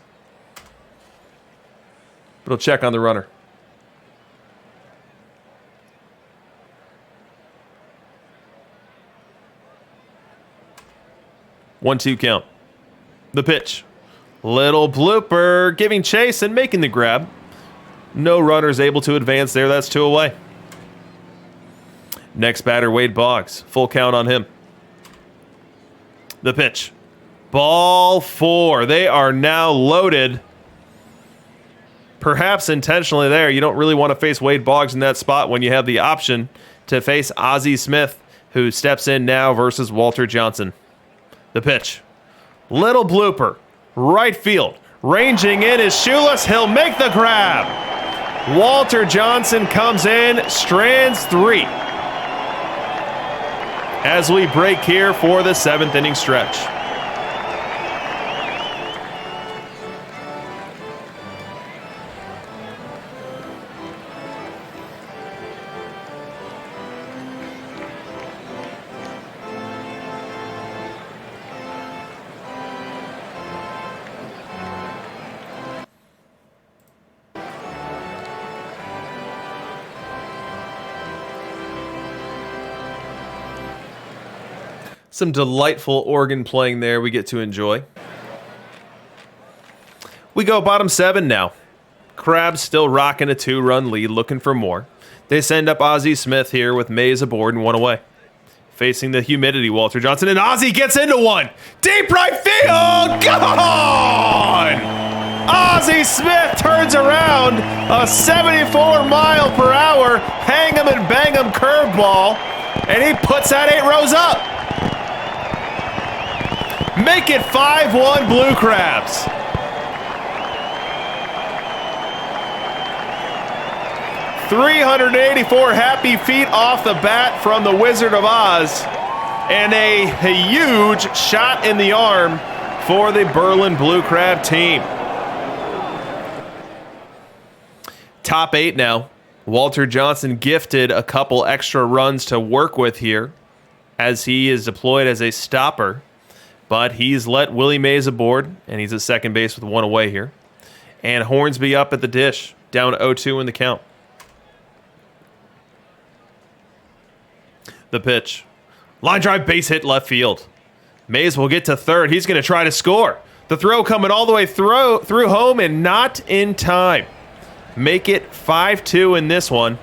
But he'll check on the runner. One-two count. The pitch. Little blooper, giving chase and making the grab. No runners able to advance there. That's 2 away. Next batter, Wade Boggs. Full count on him. The pitch. Ball 4. They are now loaded. Perhaps intentionally there. You don't really want to face Wade Boggs in that spot when you have the option to face Ozzie Smith, who steps in now versus Walter Johnson. The pitch. Little blooper. Right field. Ranging in is Shoeless. He'll make the grab. Walter Johnson comes in, strands 3. As we break here for the 7th inning stretch. Some delightful organ playing there we get to enjoy. We go bottom 7 now. Crabs still rocking a 2-run lead, looking for more. They send up Ozzie Smith here with Mays aboard and 1 away. Facing the humidity, Walter Johnson, and Ozzie gets into one. Deep right field, gone! Ozzie Smith turns around a 74-mile-per-hour hang 'em and bang 'em curveball, and he puts that 8 rows up. Make it 5-1 Blue Crabs. .384 happy feet off the bat from the Wizard of Oz, and a huge shot in the arm for the Berlin Blue Crab team. Top 8 now. Walter Johnson gifted a couple extra runs to work with here as he is deployed as a stopper, but he's let Willie Mays aboard, and he's at second base with 1 away here. And Hornsby up at the dish, down 0-2 in the count. The pitch. Line drive, base hit left field. Mays will get to third. He's going to try to score. The throw coming all the way through home and not in time. Make it 5-2 in this one.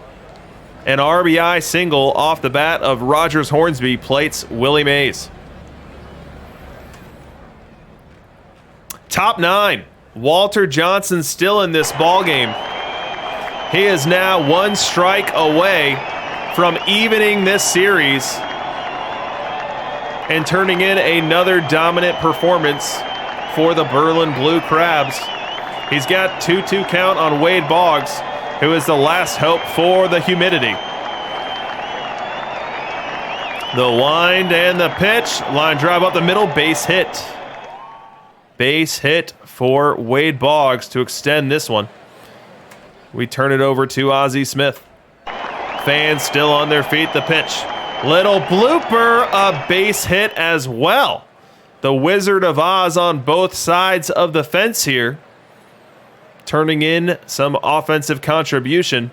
An RBI single off the bat of Rogers Hornsby plates Willie Mays. Top 9. Walter Johnson still in this ballgame. He is now 1 strike away from evening this series and turning in another dominant performance for the Berlin Blue Crabs. He's got 2-2 count on Wade Boggs, who is the last hope for the humidity. The wind and the pitch. Line drive up the middle, base hit. Base hit for Wade Boggs to extend this one. We turn it over to Ozzie Smith. Fans still on their feet. The pitch. Little blooper, a base hit as well. The Wizard of Oz on both sides of the fence here, turning in some offensive contribution.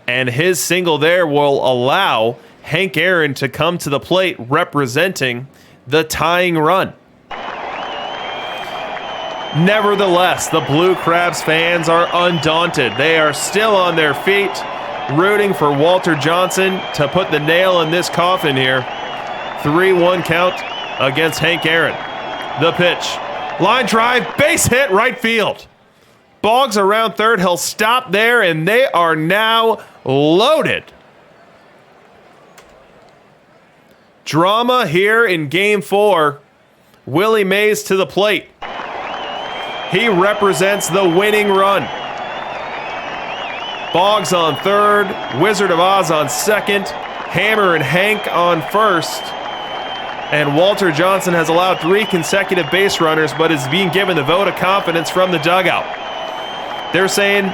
And his single there will allow Hank Aaron to come to the plate representing the tying run. Nevertheless, the Blue Crabs fans are undaunted. They are still on their feet, rooting for Walter Johnson to put the nail in this coffin here. 3-1 count against Hank Aaron. The pitch. Line drive, base hit, right field. Boggs around third. He'll stop there, and they are now loaded. Drama here in Game 4. Willie Mays to the plate. He represents the winning run. Boggs on third, Wizard of Oz on second, Hammer and Hank on first, and Walter Johnson has allowed 3 consecutive base runners, but is being given the vote of confidence from the dugout. They're saying,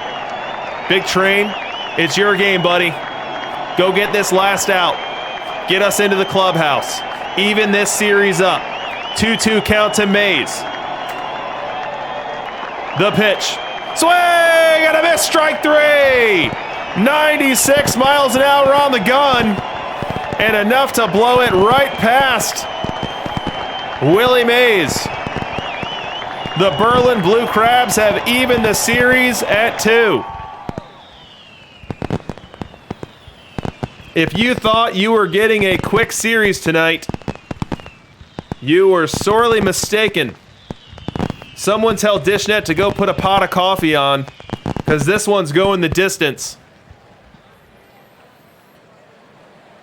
Big Train, it's your game, buddy. Go get this last out. Get us into the clubhouse. Even this series up. 2-2 count to Mays. The pitch. Swing and a miss, strike 3. 96 miles an hour on the gun, and enough to blow it right past Willie Mays. The Berlin Blue Crabs have evened the series at 2. If you thought you were getting a quick series tonight, you were sorely mistaken. Someone tell Dishnet to go put a pot of coffee on, because this one's going the distance.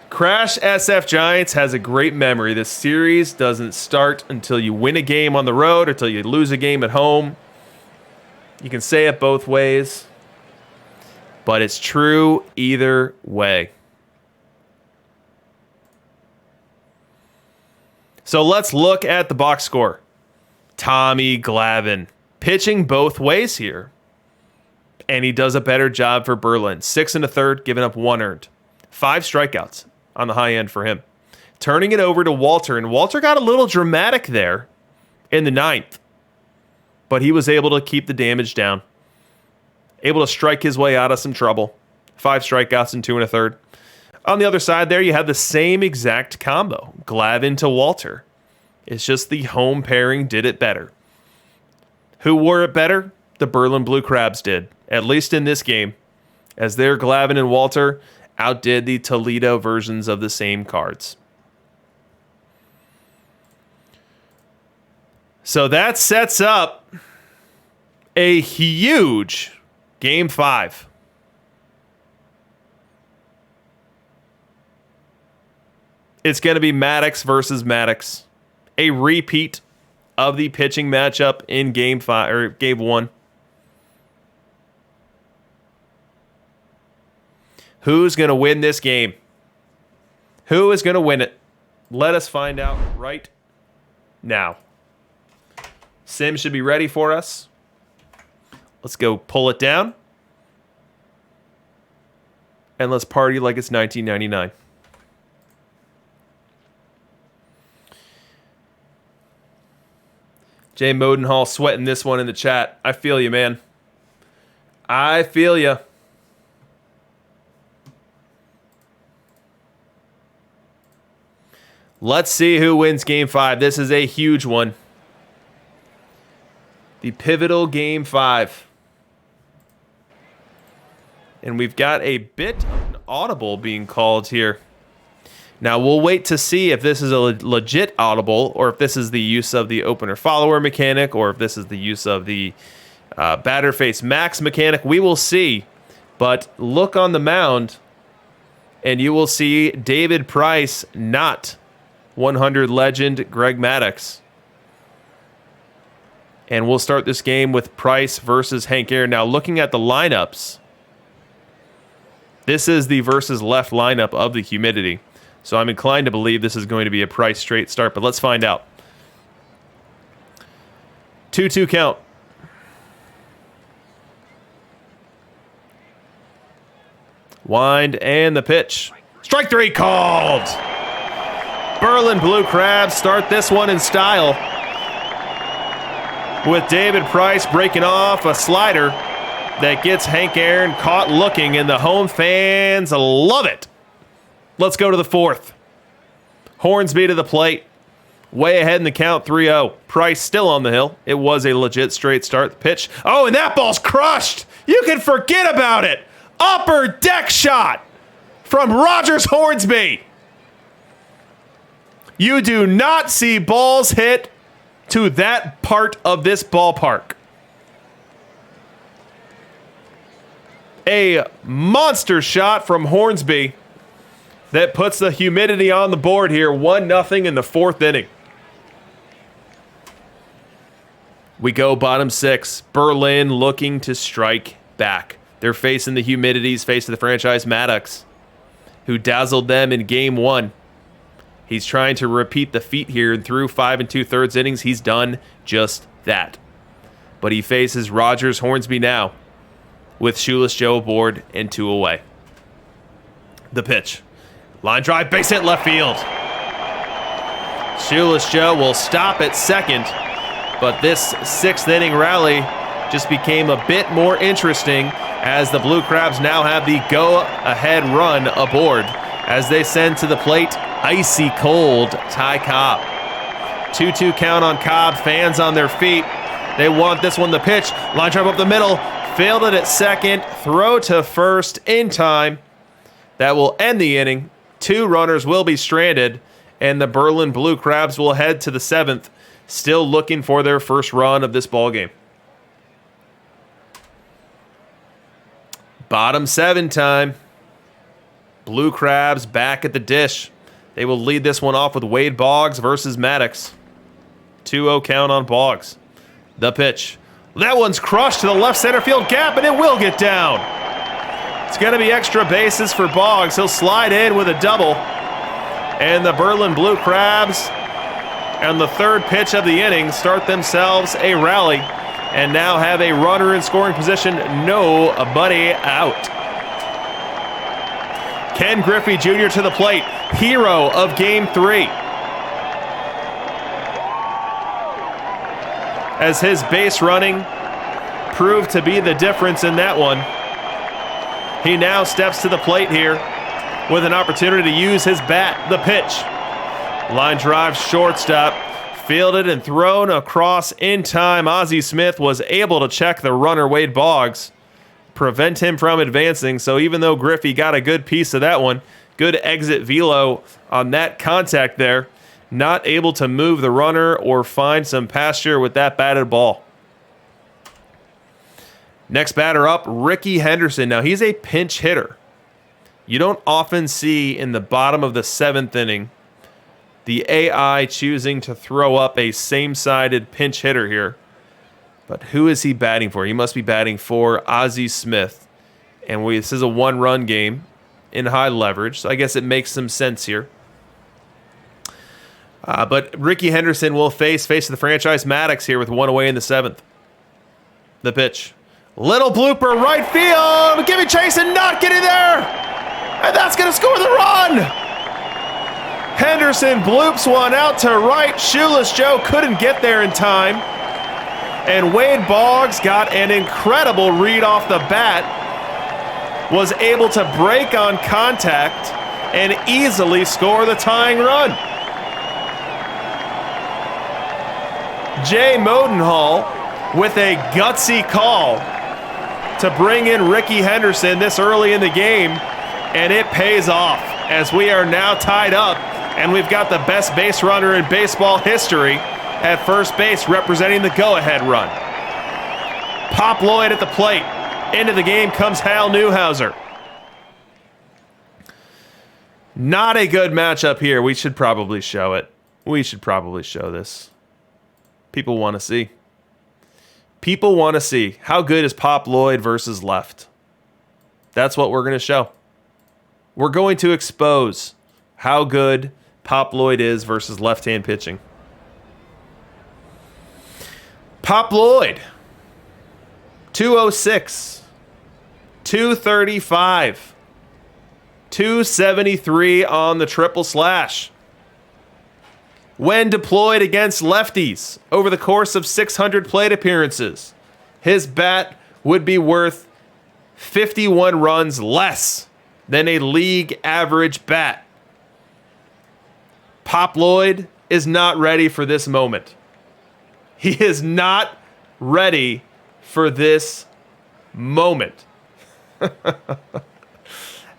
Crash SF Giants has a great memory. This series doesn't start until you win a game on the road, or until you lose a game at home. You can say it both ways, but it's true either way. So let's look at the box score. Tommy Glavine pitching both ways here, and he does a better job for Berlin. 6 1/3, giving up 1 earned. 5 strikeouts on the high end for him. Turning it over to Walter, and Walter got a little dramatic there in the 9th, but he was able to keep the damage down. Able to strike his way out of some trouble. 5 strikeouts in 2 1/3. On the other side there, you have the same exact combo, Glavine to Walter. It's just the home pairing did it better. Who wore it better? The Berlin Blue Crabs did, at least in this game, as their Glavine and Walter outdid the Toledo versions of the same cards. So that sets up a huge Game 5. It's going to be Maddox versus Maddox. A repeat of the pitching matchup in Game 5 or Game 1. Who's going to win this game? Who is going to win it? Let us find out right now. Sim should be ready for us. Let's go pull it down. And let's party like it's 1999. Jay Modenhall sweating this one in the chat. I feel you, man. I feel you. Let's see who wins Game 5. This is a huge one. The pivotal Game 5. And we've got a bit of an audible being called here. Now, we'll wait to see if this is a legit audible or if this is the use of the opener-follower mechanic or if this is the use of the batter face max mechanic. We will see. But look on the mound, and you will see David Price, not 100 legend Greg Maddox. And we'll start this game with Price versus Hank Aaron. Now, looking at the lineups, this is the versus left lineup of the humidity. So I'm inclined to believe this is going to be a Price straight start, but let's find out. 2-2 count. Wind and the pitch. Strike 3 called. Berlin Blue Crabs start this one in style, with David Price breaking off a slider that gets Hank Aaron caught looking, and the home fans love it. Let's go to the 4th. Hornsby to the plate. Way ahead in the count, 3-0. Price still on the hill. It was a legit straight start. The pitch. Oh, and that ball's crushed. You can forget about it. Upper deck shot from Rogers Hornsby. You do not see balls hit to that part of this ballpark. A monster shot from Hornsby that puts the humidity on the board here, 1-0 in the 4th inning. We go bottom 6. Berlin looking to strike back. They're facing the humidity's face of the franchise, Maddox, who dazzled them in Game 1. He's trying to repeat the feat here, and through 5 2/3 innings, he's done just that. But he faces Rogers Hornsby now, with Shoeless Joe aboard and 2 away. The pitch. Line drive, base hit left field. Shoeless Joe will stop at second, but this 6th inning rally just became a bit more interesting as the Blue Crabs now have the go-ahead run aboard as they send to the plate icy cold Ty Cobb. 2-2 count on Cobb, fans on their feet. They want this one to pitch. Line drive up the middle, failed it at second, throw to first in time. That will end the inning. 2 runners will be stranded, and the Berlin Blue Crabs will head to the 7th, still looking for their first run of this ballgame. Bottom 7 time. Blue Crabs back at the dish. They will lead this one off with Wade Boggs versus Maddox. 2-0 count on Boggs. The pitch. That one's crushed to the left center field gap, and it will get down. It's going to be extra bases for Boggs. He'll slide in with a double. And the Berlin Blue Crabs, on the 3rd pitch of the inning, start themselves a rally and now have a runner in scoring position. Nobody out. Ken Griffey Jr. to the plate. Hero of Game 3. As his base running proved to be the difference in that one. He now steps to the plate here with an opportunity to use his bat. The pitch. Line drive, shortstop. Fielded and thrown across in time. Ozzie Smith was able to check the runner, Wade Boggs, prevent him from advancing. So even though Griffey got a good piece of that one, good exit velo on that contact there, not able to move the runner or find some pasture with that batted ball. Next batter up, Ricky Henderson. Now he's a pinch hitter. You don't often see in the bottom of the 7th inning the AI choosing to throw up a same-sided pinch hitter here. But who is he batting for? He must be batting for Ozzie Smith. And this is a 1-run game in high leverage, so I guess it makes some sense here. But Ricky Henderson will face the franchise Maddox here with 1 away in the 7th. The pitch. Little blooper, right field. Give me chase and not getting there. And that's going to score the run. Henderson bloops one out to right. Shoeless Joe couldn't get there in time. And Wade Boggs got an incredible read off the bat. Was able to break on contact and easily score the tying run. Jay Modenhall with a gutsy call to bring in Ricky Henderson this early in the game, and it pays off as we are now tied up, and we've got the best base runner in baseball history at first base representing the go-ahead run. Pop Lloyd at the plate. Into the game comes Hal Newhouser. Not a good matchup here. We should probably show it. We should probably show this. People want to see. People want to see how good is Pop Lloyd versus left. That's what we're going to show. We're going to expose how good Pop Lloyd is versus left-hand pitching. Pop Lloyd, 206, 235, 273 on the triple slash. When deployed against lefties over the course of 600 plate appearances, his bat would be worth 51 runs less than a league average bat. Pop Lloyd is not ready for this moment. He is not ready for this moment.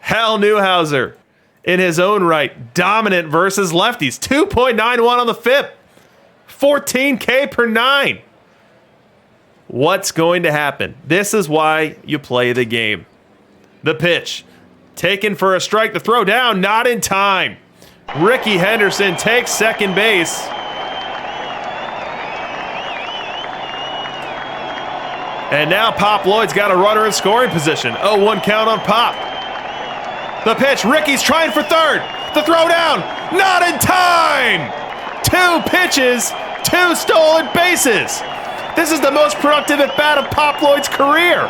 Hal Newhouser, in his own right, dominant versus lefties. 2.91 on the FIP. 14K per 9. What's going to happen? This is why you play the game. The pitch. Taken for a strike. The throw down. Not in time. Ricky Henderson takes second base. And now Pop Lloyd's got a runner in scoring position. 0-1 count on Pop. The pitch, Ricky's trying for third. The throw down, not in time. 2 pitches, 2 stolen bases. This is the most productive at bat of Pop Lloyd's career.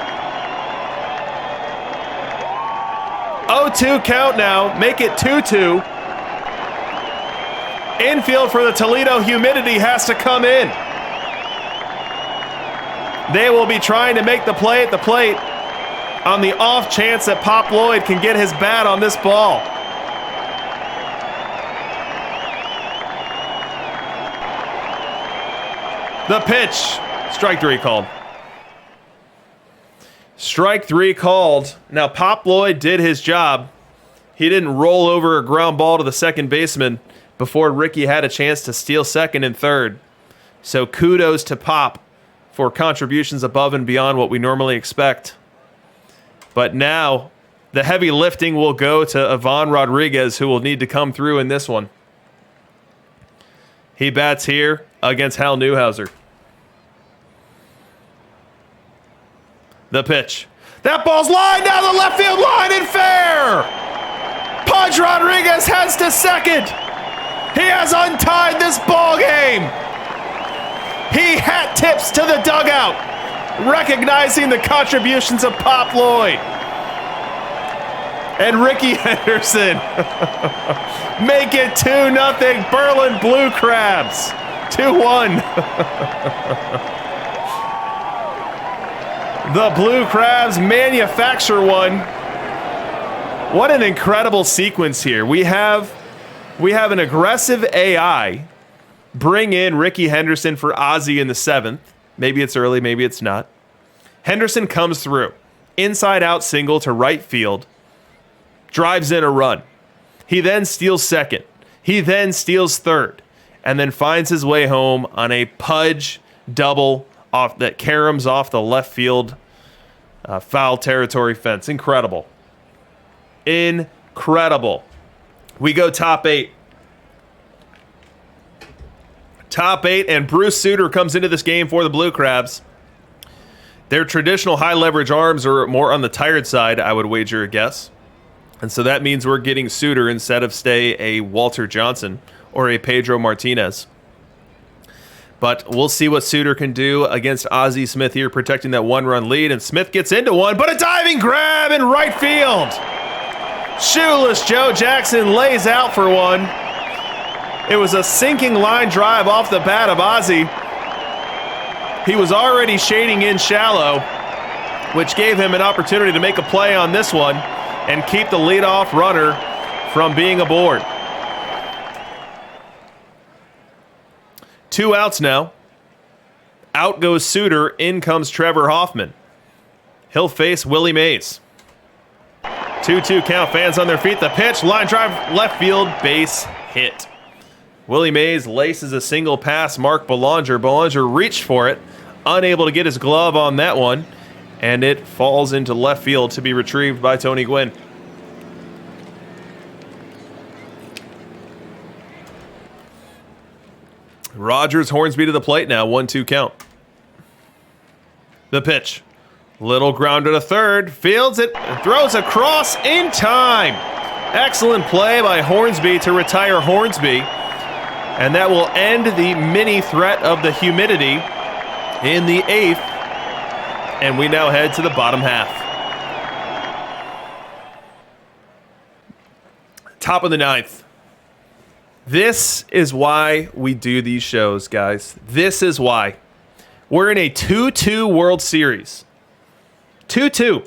0-2 count now, make it 2-2. Infield for the Toledo Humidity has to come in. They will be trying to make the play at the plate on the off chance that Pop Lloyd can get his bat on this ball. The pitch. Strike 3 called. Strike 3 called. Now, Pop Lloyd did his job. He didn't roll over a ground ball to the second baseman before Ricky had a chance to steal second and third. So kudos to Pop for contributions above and beyond what we normally expect. But now, the heavy lifting will go to Ivan Rodriguez, who will need to come through in this one. He bats here against Hal Newhouser. The pitch. That ball's lined down the left field line and fair! Pudge Rodriguez heads to second. He has untied this ball game. He hat tips to the dugout, recognizing the contributions of Pop Lloyd. And Ricky Henderson make it 2-0 Berlin Blue Crabs. 2-1. The Blue Crabs manufacture one What an incredible sequence here. We have an aggressive AI bring in Ricky Henderson for Ozzie in the 7th. Maybe it's early, maybe it's not. Henderson comes through. Inside out single to right field. Drives in a run. He then steals second. He then steals third. And then finds his way home on a Pudge double off that caroms off the left field foul territory fence. Incredible. Incredible. We go top 8. Top 8, and Bruce Sutter comes into this game for the Blue Crabs. Their traditional high leverage arms are more on the tired side, I would wager a guess. And so that means we're getting Sutter instead of, say, a Walter Johnson or a Pedro Martinez. But we'll see what Sutter can do against Ozzie Smith here, protecting that 1-run lead. And Smith gets into one, but a diving grab in right field. Shoeless Joe Jackson lays out for one. It was a sinking line drive off the bat of Ozzie. He was already shading in shallow, which gave him an opportunity to make a play on this one and keep the leadoff runner from being aboard. 2 outs now. Out goes Sutter, in comes Trevor Hoffman. He'll face Willie Mays. 2-2 count, fans on their feet. The pitch, line drive, left field, base hit. Willie Mays laces a single past Mark Belanger. Belanger reached for it, unable to get his glove on that one, and it falls into left field to be retrieved by Tony Gwynn. Rogers, Hornsby to the plate now, 1-2 count. The pitch. Little grounder to third, fields it, and throws across in time. Excellent play by Hornsby to retire Hornsby. And that will end the mini threat of the humidity in the 8th. And we now head to the bottom half. Top of the 9th. This is why we do these shows, guys. This is why. We're in a 2-2 World Series. 2-2.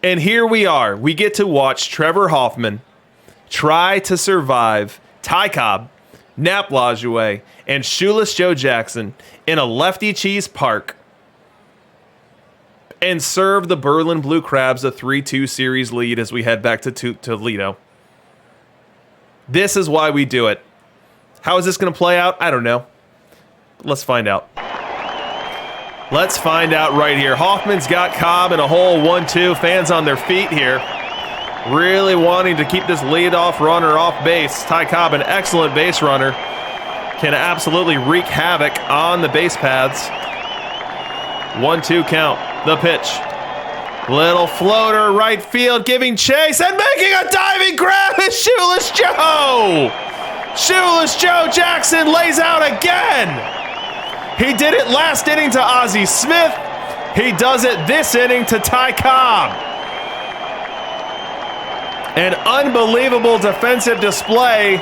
And here we are. We get to watch Trevor Hoffman try to survive Ty Cobb, Nap Lajoie, and Shoeless Joe Jackson in a lefty cheese park and serve the Berlin Blue Crabs a 3-2 series lead as we head back to Toledo. This is why we do it. How is this going to play out? I don't know. Let's find out. Let's find out right here. Hoffman's got Cobb in a hole, 1-2. Fans on their feet here. Really wanting to keep this leadoff runner off base. Ty Cobb, an excellent base runner, can absolutely wreak havoc on the base paths. 1-2 count. The pitch. Little floater, right field, giving chase and making a diving grab is Shoeless Joe. Shoeless Joe Jackson lays out again. He did it last inning to Ozzie Smith. He does it this inning to Ty Cobb. An unbelievable defensive display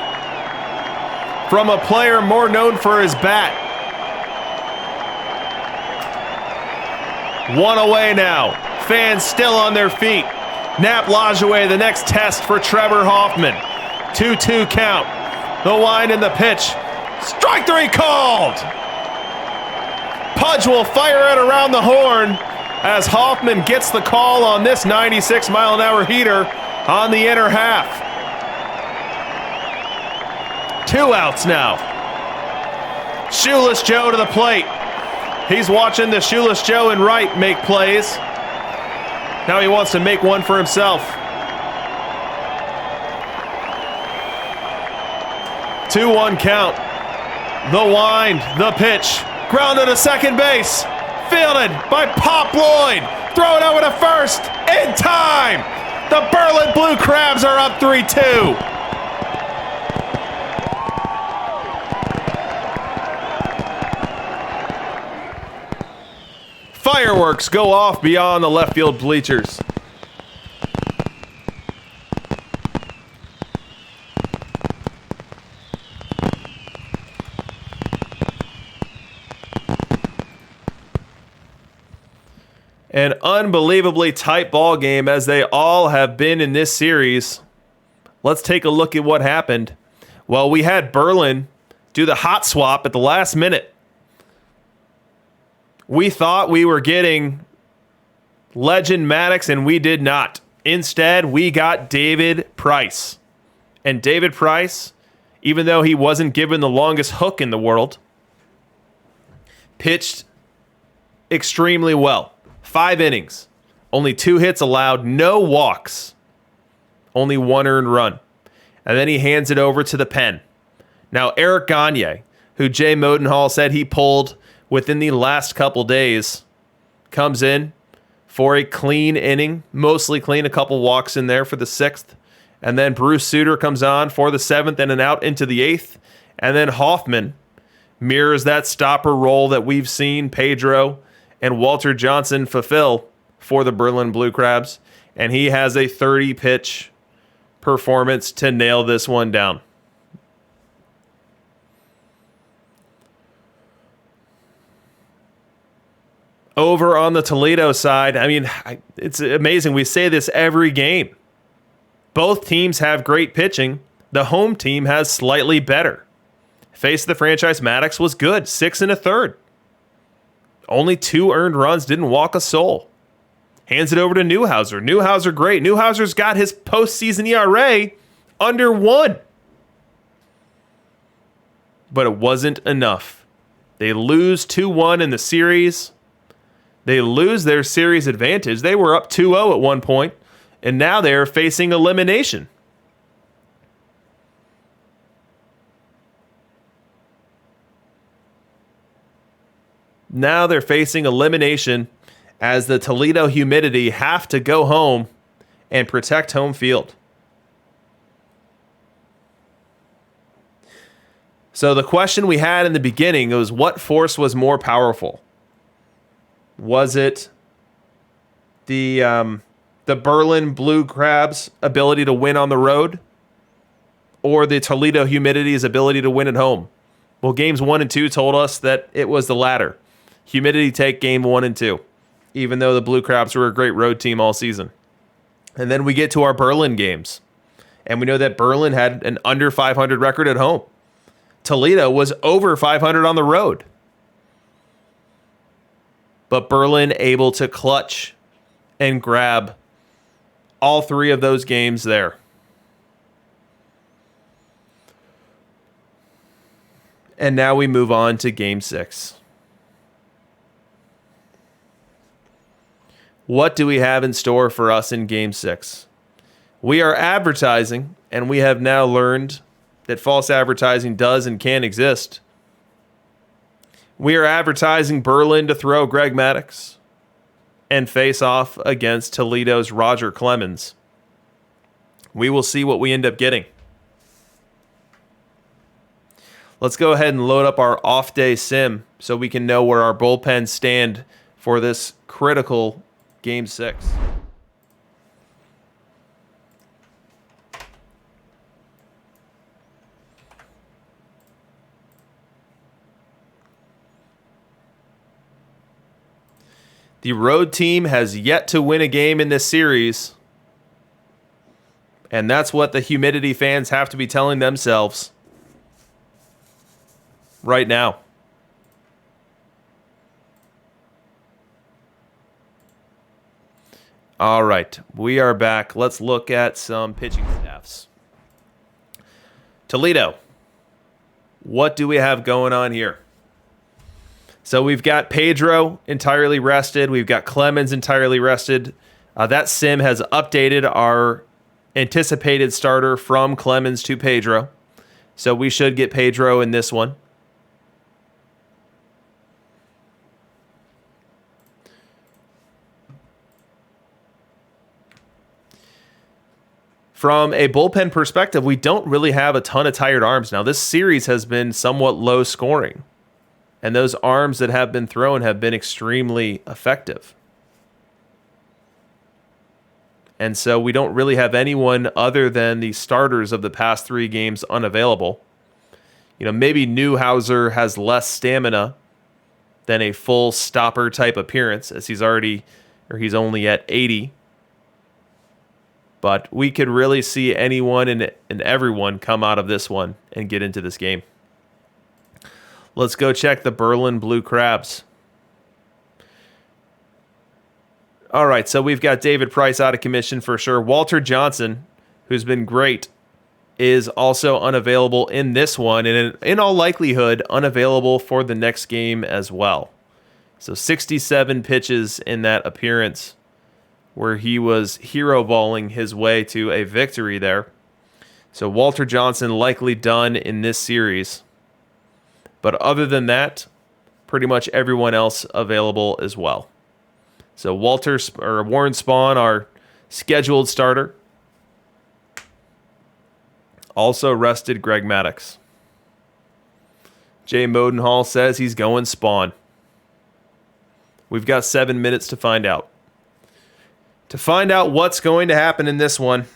from a player more known for his bat. 1 away now. Fans still on their feet. Nap Lajoie, the next test for Trevor Hoffman. 2-2 count. The wind and the pitch. Strike 3 called. Pudge will fire it around the horn as Hoffman gets the call on this 96-mile-an-hour heater on the inner half. 2 outs now. Shoeless Joe to the plate. He's watching the Shoeless Joe in right make plays. Now he wants to make one for himself. 2-1 count. The wind, the pitch. Grounded to second base. Fielded by Pop Lloyd. Throw it over to first. In time. The Berlin Blue Crabs are up 3-2. Fireworks go off beyond the left field bleachers. An unbelievably tight ball game, as they all have been in this series. Let's take a look at what happened. Well, we had Berlin do the hot swap at the last minute. We thought we were getting legend Maddox, and we did not. Instead, we got David Price. And David Price, even though he wasn't given the longest hook in the world, pitched extremely well. 5 innings, only 2 hits allowed, no walks, only 1 earned run. And then he hands it over to the pen. Now, Eric Gagne, who Jay Modenhall said he pulled within the last couple days, comes in for a clean inning, mostly clean, a couple walks in there for the 6th. And then Bruce Sutter comes on for the 7th and an out into the 8th. And then Hoffman mirrors that stopper role that we've seen Pedro and Walter Johnson fulfill for the Berlin Blue Crabs. And he has a 30-pitch performance to nail this one down. Over on the Toledo side, I mean, it's amazing. We say this every game. Both teams have great pitching. The home team has slightly better. Face of the franchise, Maddox was good, 6 1/3. Only 2 earned runs, didn't walk a soul. Hands it over to Newhouser. Newhouser, great. Newhouser's got his postseason ERA under 1. But it wasn't enough. They lose 2-1 in the series. They lose their series advantage. They were up 2-0 at one point, and now they're facing elimination. Now they're facing elimination as the Toledo Humidity have to go home and protect home field. So the question we had in the beginning was, what force was more powerful? Was it the Berlin Blue Crabs' ability to win on the road, or the Toledo Humidity's ability to win at home? Well, games 1 and 2 told us that it was the latter. Humidity take game 1 and 2, even though the Blue Crabs were a great road team all season. And then we get to our Berlin games, and we know that Berlin had an under 500 record at home. Toledo was over 500 on the road. But Berlin able to clutch and grab all 3 of those games there. And now we move on to Game 6. What do we have in store for us in Game 6? We are advertising, and we have now learned that false advertising does and can exist. We are advertising Berlin to throw Greg Maddox and face off against Toledo's Roger Clemens. We will see what we end up getting. Let's go ahead and load up our off-day sim so we can know where our bullpens stand for this critical Game 6. The road team has yet to win a game in this series, and that's what the Humidity fans have to be telling themselves right now. All right, we are back. Let's look at some pitching staffs. Toledo, what do we have going on here? So we've got Pedro entirely rested. We've got Clemens entirely rested. That sim has updated our anticipated starter from Clemens to Pedro. So we should get Pedro in this one. From a bullpen perspective, we don't really have a ton of tired arms. Now, this series has been somewhat low scoring, and those arms that have been thrown have been extremely effective. And so we don't really have anyone other than the starters of the past 3 games unavailable. You know, maybe Newhouser has less stamina than a full stopper type appearance, as he's already or he's only at 80. But we could really see anyone and everyone come out of this one and get into this game. Let's go check the Berlin Blue Crabs. All right, so we've got David Price out of commission for sure. Walter Johnson, who's been great, is also unavailable in this one, and in all likelihood, unavailable for the next game as well. So 67 pitches in that appearance where he was hero balling his way to a victory there. So Walter Johnson likely done in this series. But other than that, pretty much everyone else available as well. So Warren Spahn, our scheduled starter, also rested Greg Maddox. Jay Modenhall says he's going Spahn. We've got 7 minutes to find out. To find out what's going to happen in this one,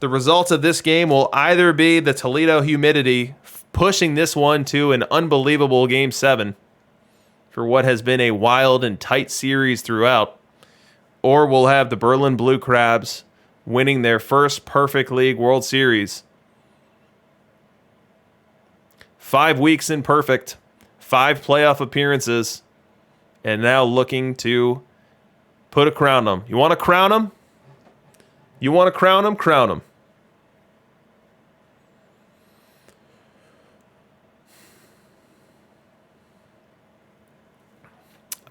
the results of this game will either be the Toledo Humidity pushing this one to an unbelievable Game 7 for what has been a wild and tight series throughout, or we'll have the Berlin Blue Crabs winning their first Perfect League World Series. 5 weeks in perfect, 5 playoff appearances, and now looking to put a crown on them. You want to crown them? You want to crown them? Crown them.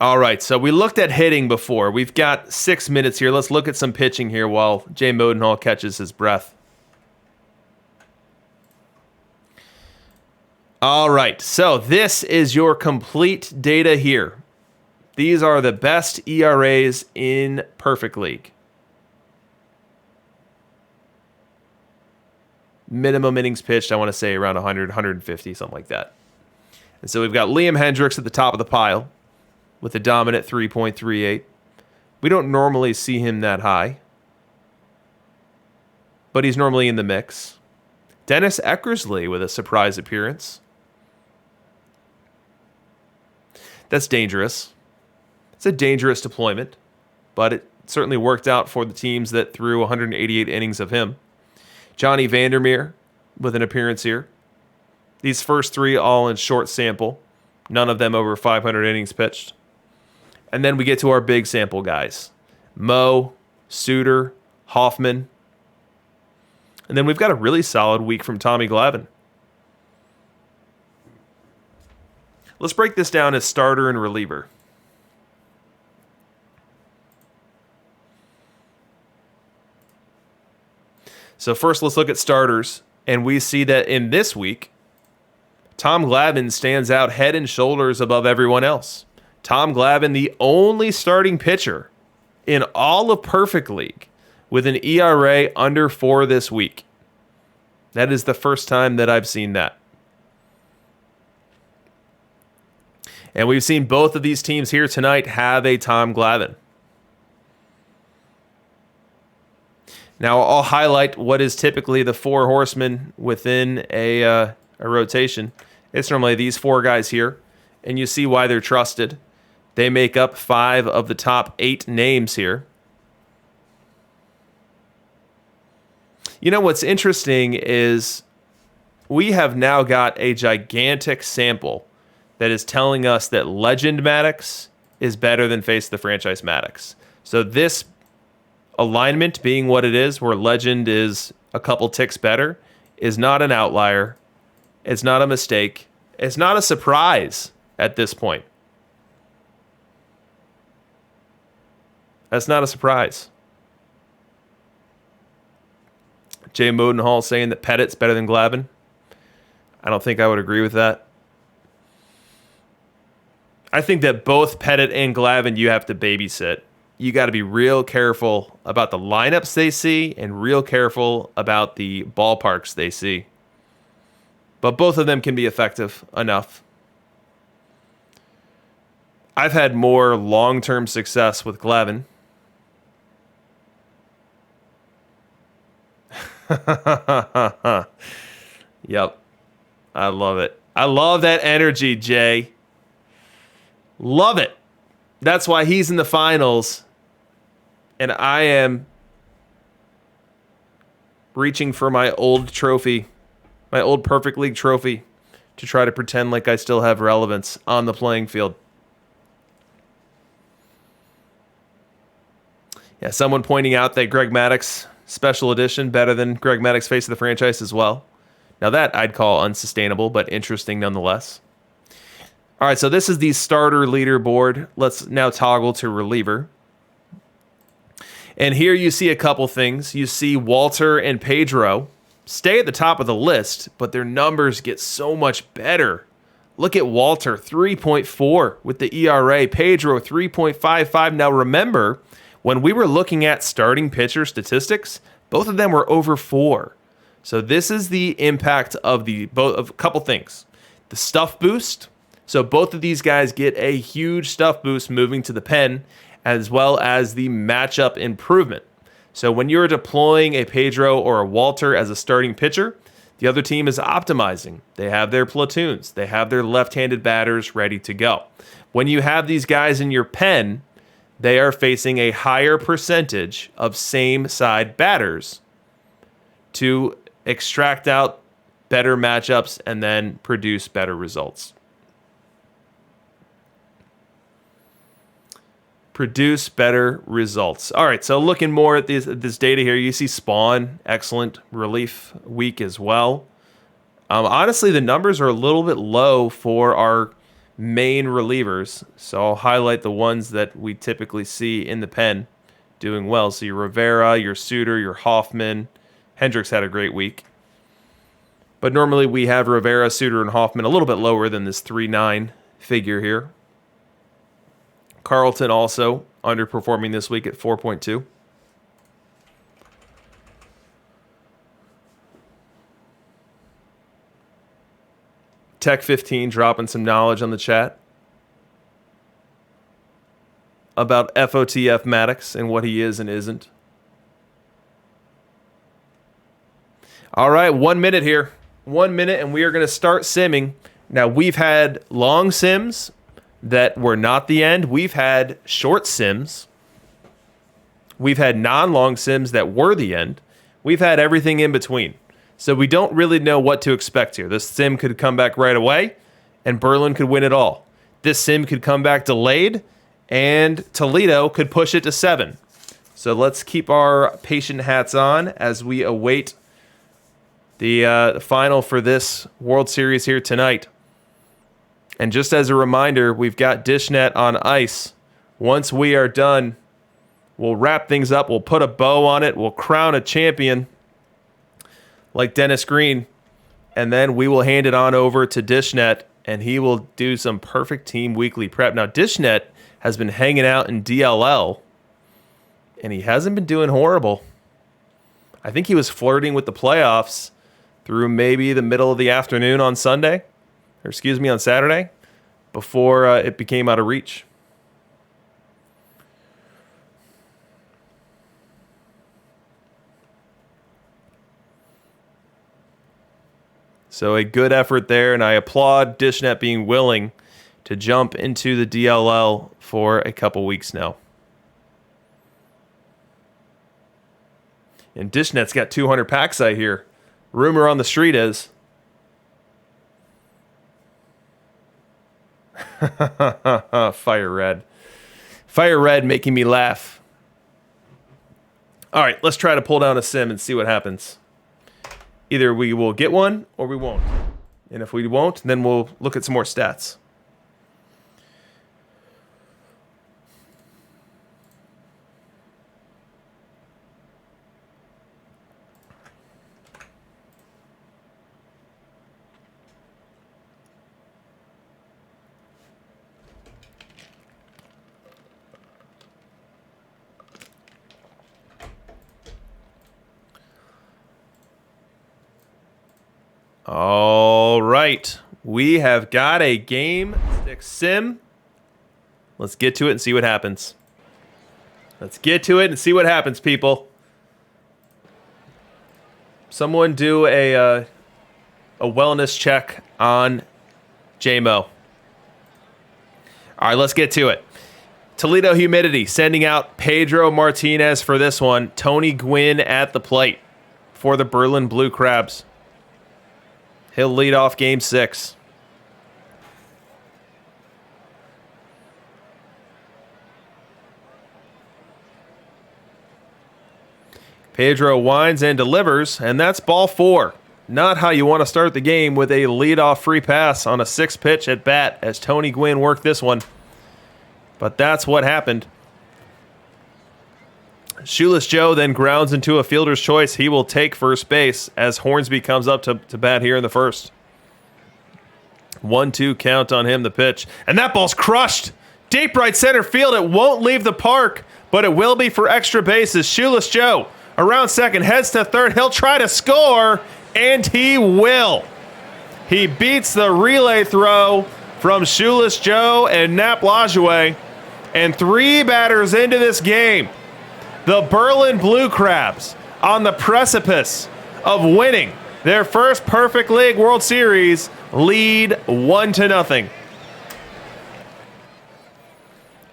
All right, so we looked at hitting before. We've got 6 minutes here. Let's look at some pitching here while Jay Modenhall catches his breath. All right, so this is your complete data here. These are the best ERAs in Perfect League. Minimum innings pitched, I want to say around 100, 150, something like that. And so we've got Liam Hendriks at the top of the pile with a dominant 3.38. We don't normally see him that high, but he's normally in the mix. Dennis Eckersley with a surprise appearance. That's dangerous. It's a dangerous deployment, but it certainly worked out for the teams that threw 188 innings of him. Johnny Vandermeer with an appearance here. These first 3 all in short sample. None of them over 500 innings pitched. And then we get to our big sample guys. Moe, Suter, Hoffman. And then we've got a really solid week from Tommy Glavine. Let's break this down as starter and reliever. So first, let's look at starters. And we see that in this week, Tom Glavine stands out head and shoulders above everyone else. Tom Glavine, the only starting pitcher in all of Perfect League with an ERA under 4 this week. That is the first time that I've seen that. And we've seen both of these teams here tonight have a Tom Glavine. Now, I'll highlight what is typically the Four Horsemen within a rotation. It's normally these 4 guys here, and you see why they're trusted. They make up 5 of the top 8 names here. You know, what's interesting is we have now got a gigantic sample that is telling us that Legend Maddox is better than Face the Franchise Maddox. So this alignment being what it is, where Legend is a couple ticks better, is not an outlier. It's not a mistake. It's not a surprise at this point. That's not a surprise. Jay Modenhall saying that Pettit's better than Glavine. I don't think I would agree with that. I think that both Pettit and Glavine you have to babysit. You got to be real careful about the lineups they see and real careful about the ballparks they see. But both of them can be effective enough. I've had more long-term success with Glavine. Yep. I love it. I love that energy, Jay. Love it. That's why he's in the finals And I am reaching for my old trophy, my old Perfect League trophy, to try to pretend like I still have relevance on the playing field. Yeah, someone pointing out that Greg Maddox special edition better than Greg Maddox face of the franchise as well. Now that I'd call unsustainable, but interesting nonetheless. All right, so this is the starter leaderboard. Let's now toggle to reliever. And here you see a couple things. You see Walter and Pedro stay at the top of the list, but their numbers get so much better. Look at Walter, 3.4 with the ERA. Pedro, 3.55. Now remember, when we were looking at starting pitcher statistics, both of them were over 4. So this is the impact of a couple things. The stuff boost. So both of these guys get a huge stuff boost moving to the pen, as well as the matchup improvement. So when you're deploying a Pedro or a Walter as a starting pitcher, the other team is optimizing. They have their platoons. They have their left-handed batters ready to go. When you have these guys in your pen, they are facing a higher percentage of same-side batters to extract out better matchups and then produce better results. Produce better results. All right, so looking more at this data here, you see Spawn, excellent relief week as well. Honestly, the numbers are a little bit low for our main relievers, so I'll highlight the ones that we typically see in the pen doing well. So your Rivera, your Suter, your Hoffman. Hendricks had a great week. But normally we have Rivera, Suter, and Hoffman a little bit lower than this 3.9 figure here. Carlton also underperforming this week at 4.2. Tech 15 dropping some knowledge on the chat about FOTF Maddox and what he is and isn't. All right, 1 minute here. 1 minute, and we are going to start simming. Now, we've had long sims that were not the end. We've had short sims. We've had non-long sims that were the end. We've had everything in between. So we don't really know what to expect here. This sim could come back right away, and Berlin could win it all. This sim could come back delayed, and Toledo could push it to 7. So let's keep our patient hats on as we await the final for this World Series here tonight. And just as a reminder, we've got DishNet on ice. Once we are done, we'll wrap things up. We'll put a bow on it. We'll crown a champion like Dennis Green. And then we will hand it on over to DishNet, and he will do some perfect team weekly prep. Now, DishNet has been hanging out in DLL, and he hasn't been doing horrible. I think he was flirting with the playoffs through maybe the middle of the afternoon on Sunday. On Saturday, before it became out of reach. So a good effort there, and I applaud DishNet being willing to jump into the DLL for a couple weeks now. And DishNet's got 200 packs, I hear. Rumor on the street is. Fire red making me laugh. All right, let's try to pull down a sim and see what happens. Either we will get one or we won't. And if we won't, then we'll look at some more stats. All right, we have got a game 6 sim. Let's get to it and see what happens. Let's get to it and see what happens, people. Someone do a wellness check on JMO. All right, let's get to it. Toledo Humidity sending out Pedro Martinez for this one. Tony Gwynn at the plate for the Berlin Blue Crabs. He'll lead off Game 6. Pedro winds and delivers, and that's ball 4. Not how you want to start the game with a leadoff free pass on a 6-pitch at bat as Tony Gwynn worked this one. But that's what happened. Shoeless Joe then grounds into a fielder's choice. He will take first base as Hornsby comes up to bat here in the first. 1-2 count on him, the pitch. And that ball's crushed. Deep right center field. It won't leave the park, but it will be for extra bases. Shoeless Joe around second, heads to third. He'll try to score, and he will. He beats the relay throw from Shoeless Joe and Nap Lajoie. And 3 batters into this game, the Berlin Blue Crabs on the precipice of winning their first Perfect League World Series lead 1-0.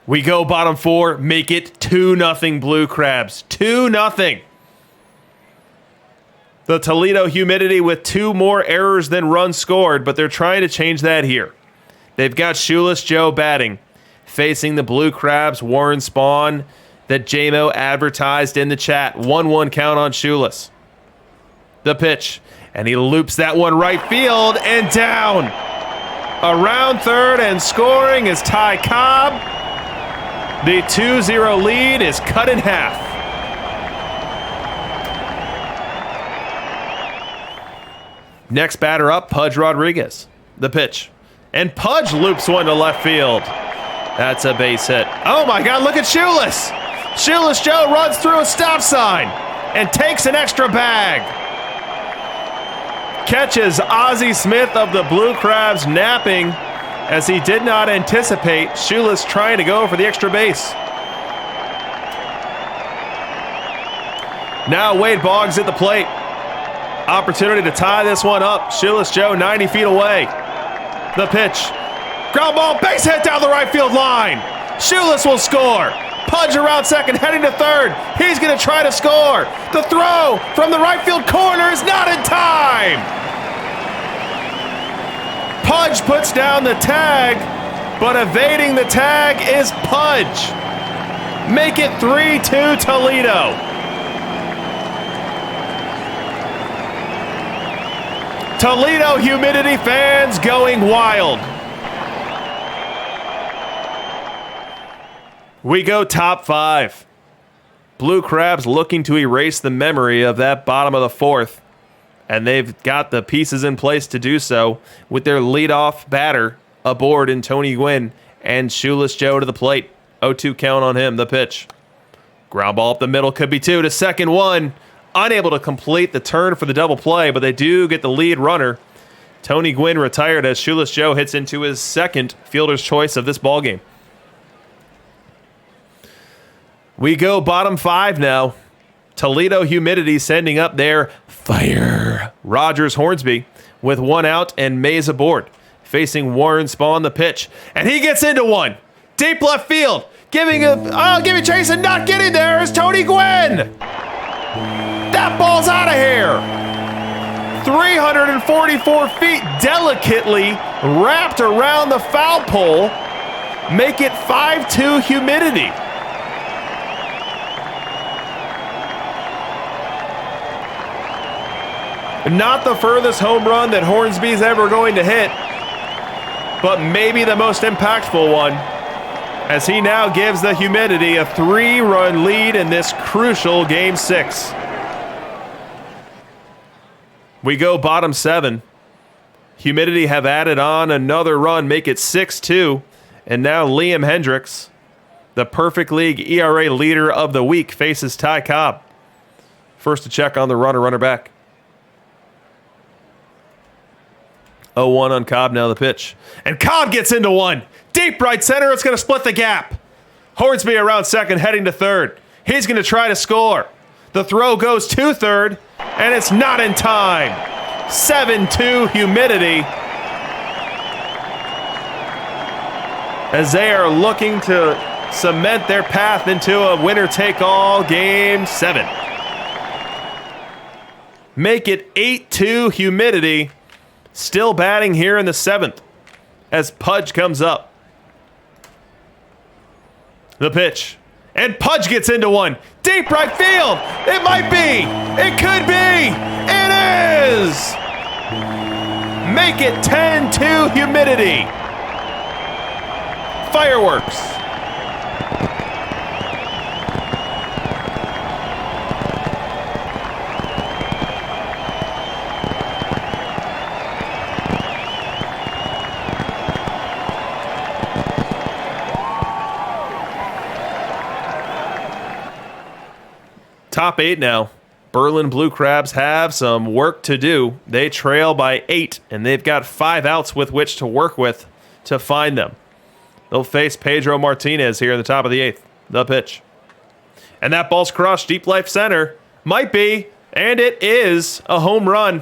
We go bottom 4, make it 2-0 Blue Crabs. 2-0. The Toledo Humidity with 2 more errors than runs scored, but they're trying to change that here. They've got Shoeless Joe batting, facing the Blue Crabs, Warren Spahn, that JMO advertised in the chat. 1-1 count on Shoeless. The pitch, and he loops that one right field and down. Around third and scoring is Ty Cobb. The 2-0 lead is cut in half. Next batter up, Pudge Rodriguez. The pitch, and Pudge loops one to left field. That's a base hit. Oh my God, look at Shoeless. Shoeless Joe runs through a stop sign and takes an extra bag. Catches Ozzie Smith of the Blue Crabs napping as he did not anticipate Shoeless trying to go for the extra base. Now Wade Boggs at the plate. Opportunity to tie this one up. Shoeless Joe 90 feet away. The pitch. Ground ball, base hit down the right field line. Shoeless will score. Pudge around second, heading to third. He's going to try to score. The throw from the right field corner is not in time. Pudge puts down the tag, but evading the tag is Pudge. Make it 3-2 Toledo. Toledo Humidity fans going wild. We go top 5. Blue Crabs looking to erase the memory of that bottom of the 4th. And they've got the pieces in place to do so with their leadoff batter aboard in Tony Gwynn and Shoeless Joe to the plate. 0-2 count on him, the pitch. Ground ball up the middle, could be 2 to second 1. Unable to complete the turn for the double play, but they do get the lead runner. Tony Gwynn retired as Shoeless Joe hits into his second fielder's choice of this ballgame. We go bottom 5 now. Toledo Humidity sending up their fire. Rogers Hornsby with 1 out and Mays aboard. Facing Warren Spahn, the pitch. And he gets into one. Deep left field. Giving chase and not getting there is Tony Gwynn. That ball's out of here. 344 feet delicately wrapped around the foul pole. Make it 5-2 Humidity. Not the furthest home run that Hornsby's ever going to hit, but maybe the most impactful one, as he now gives the Humidity a 3-run lead in this crucial Game 6. We go bottom 7. Humidity have added on another run, make it 6-2, and now Liam Hendricks, the Perfect League ERA leader of the week, faces Ty Cobb. First to check on the runner back. 0-1 on Cobb, now the pitch. And Cobb gets into one. Deep right center, it's going to split the gap. Hornsby around second, heading to third. He's going to try to score. The throw goes to third, and it's not in time. 7-2 Humidity. As they are looking to cement their path into a winner-take-all Game 7. Make it 8-2 humidity. Still batting here in the 7th as Pudge comes up. The pitch. And Pudge gets into one. Deep right field. It might be. It could be. It is. Make it 10-2 humidity. Fireworks. Top 8 now. Berlin Blue Crabs have some work to do. They trail by 8, and they've got 5 outs with which to work with to find them. They'll face Pedro Martinez here in the top of the 8th. The pitch. And that ball's crushed deep left center. Might be, and it is, a home run.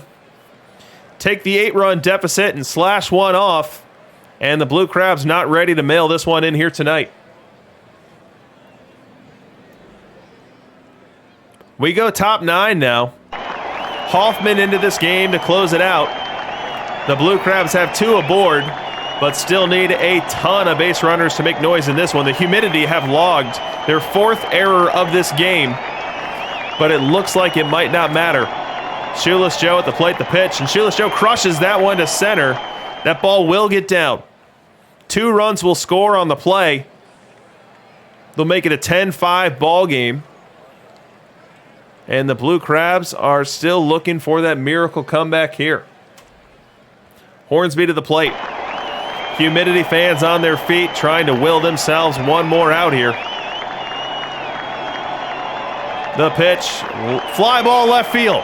Take the 8-run deficit and slash one off. And the Blue Crabs not ready to mail this one in here tonight. We go top 9 now. Hoffman into this game to close it out. The Blue Crabs have 2 aboard, but still need a ton of base runners to make noise in this one. The Humidity have logged their 4th error of this game, but it looks like it might not matter. Shoeless Joe at the plate, the pitch, and Shoeless Joe crushes that one to center. That ball will get down. 2 runs will score on the play. They'll make it a 10-5 ball game. And the Blue Crabs are still looking for that miracle comeback here. Hornsby to the plate. Humidity fans on their feet trying to will themselves one more out here. The pitch, fly ball left field.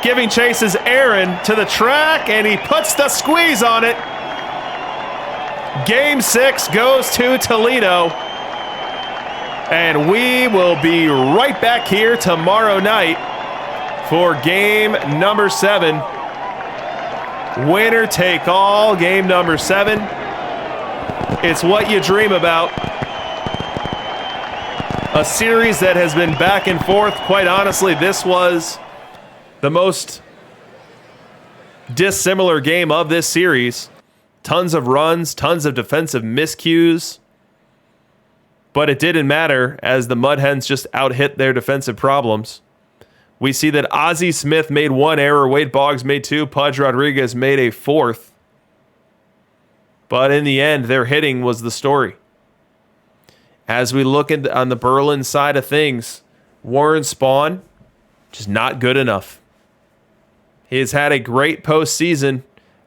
Giving chase is Aaron to the track, and he puts the squeeze on it. Game 6 goes to Toledo. And we will be right back here tomorrow night for game number 7. Winner take all, game number 7. It's what you dream about. A series that has been back and forth. Quite honestly, this was the most dissimilar game of this series. Tons of runs, tons of defensive miscues. But it didn't matter as the Mud Hens just out-hit their defensive problems. We see that Ozzie Smith made 1 error, Wade Boggs made 2, Pudge Rodriguez made a 4th. But in the end, their hitting was the story. As we look at on the Berlin side of things, Warren Spahn, just not good enough. He has had a great postseason,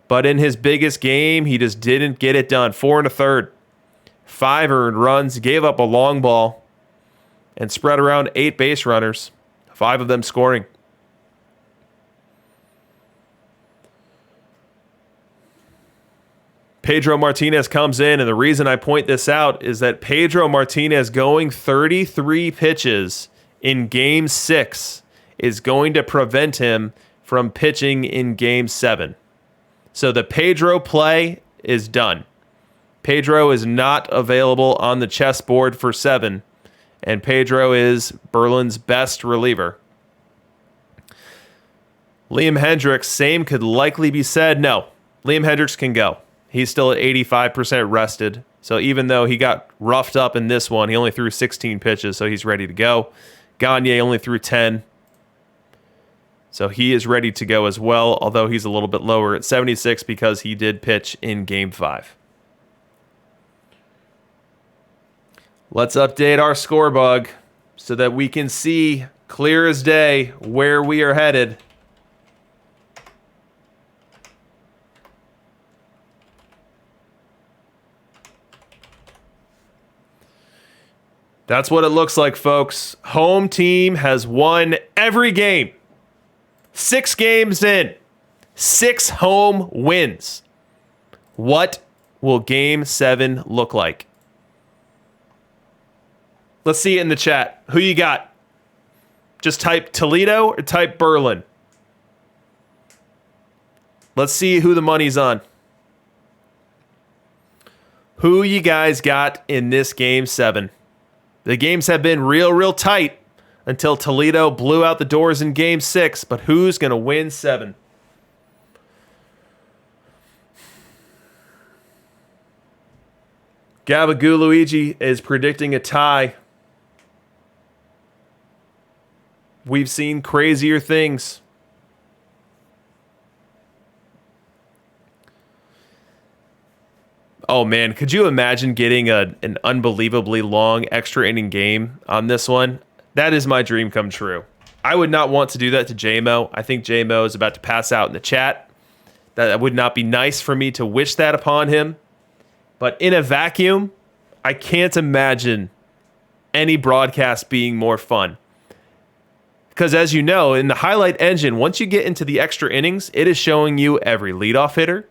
but in his biggest game, he just didn't get it done. 4 1/3. 5 earned runs, gave up a long ball, and spread around 8 base runners, 5 of them scoring. Pedro Martinez comes in, and the reason I point this out is that Pedro Martinez going 33 pitches in Game 6 is going to prevent him from pitching in Game 7. So the Pedro play is done. Pedro is not available on the chessboard for 7, and Pedro is Berlin's best reliever. Liam Hendricks, same could likely be said. No, Liam Hendricks can go. He's still at 85% rested, so even though he got roughed up in this one, he only threw 16 pitches, so he's ready to go. Gagne only threw 10, so he is ready to go as well, although he's a little bit lower at 76 because he did pitch in Game 5. Let's update our score bug so that we can see clear as day where we are headed. That's what it looks like, folks. Home team has won every game. 6 games in. 6 home wins. What will Game 7 look like? Let's see it in the chat. Who you got? Just type Toledo or type Berlin. Let's see who the money's on. Who you guys got in this Game 7? The games have been real tight until Toledo blew out the doors in Game 6, but who's going to win 7? Gabaguluigi is predicting a tie. We've seen crazier things. Oh man, could you imagine getting an unbelievably long extra inning game on this one? That is my dream come true. I would not want to do that to JMO. I think JMO is about to pass out in the chat. That would not be nice for me to wish that upon him. But in a vacuum, I can't imagine any broadcast being more fun. Because as you know, in the highlight engine, once you get into the extra innings, it is showing you every leadoff hitter.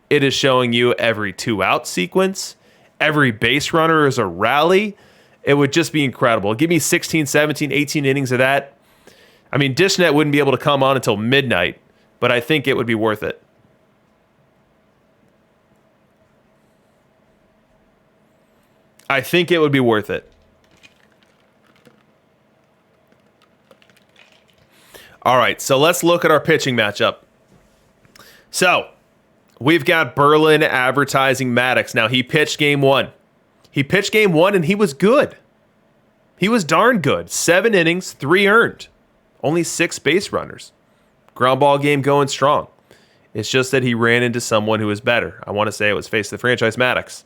It is showing you every 2-out sequence. Every base runner is a rally. It would just be incredible. Give me 16, 17, 18 innings of that. I mean, DishNet wouldn't be able to come on until midnight, but I think it would be worth it. I think it would be worth it. All right, so let's look at our pitching matchup. So, we've got Berlin advertising Maddox. Now, he pitched game 1. He pitched game 1, and he was good. He was darn good. 7 innings, 3 earned. Only 6 base runners. Ground ball game going strong. It's just that he ran into someone who was better. I want to say it was face of the franchise Maddox.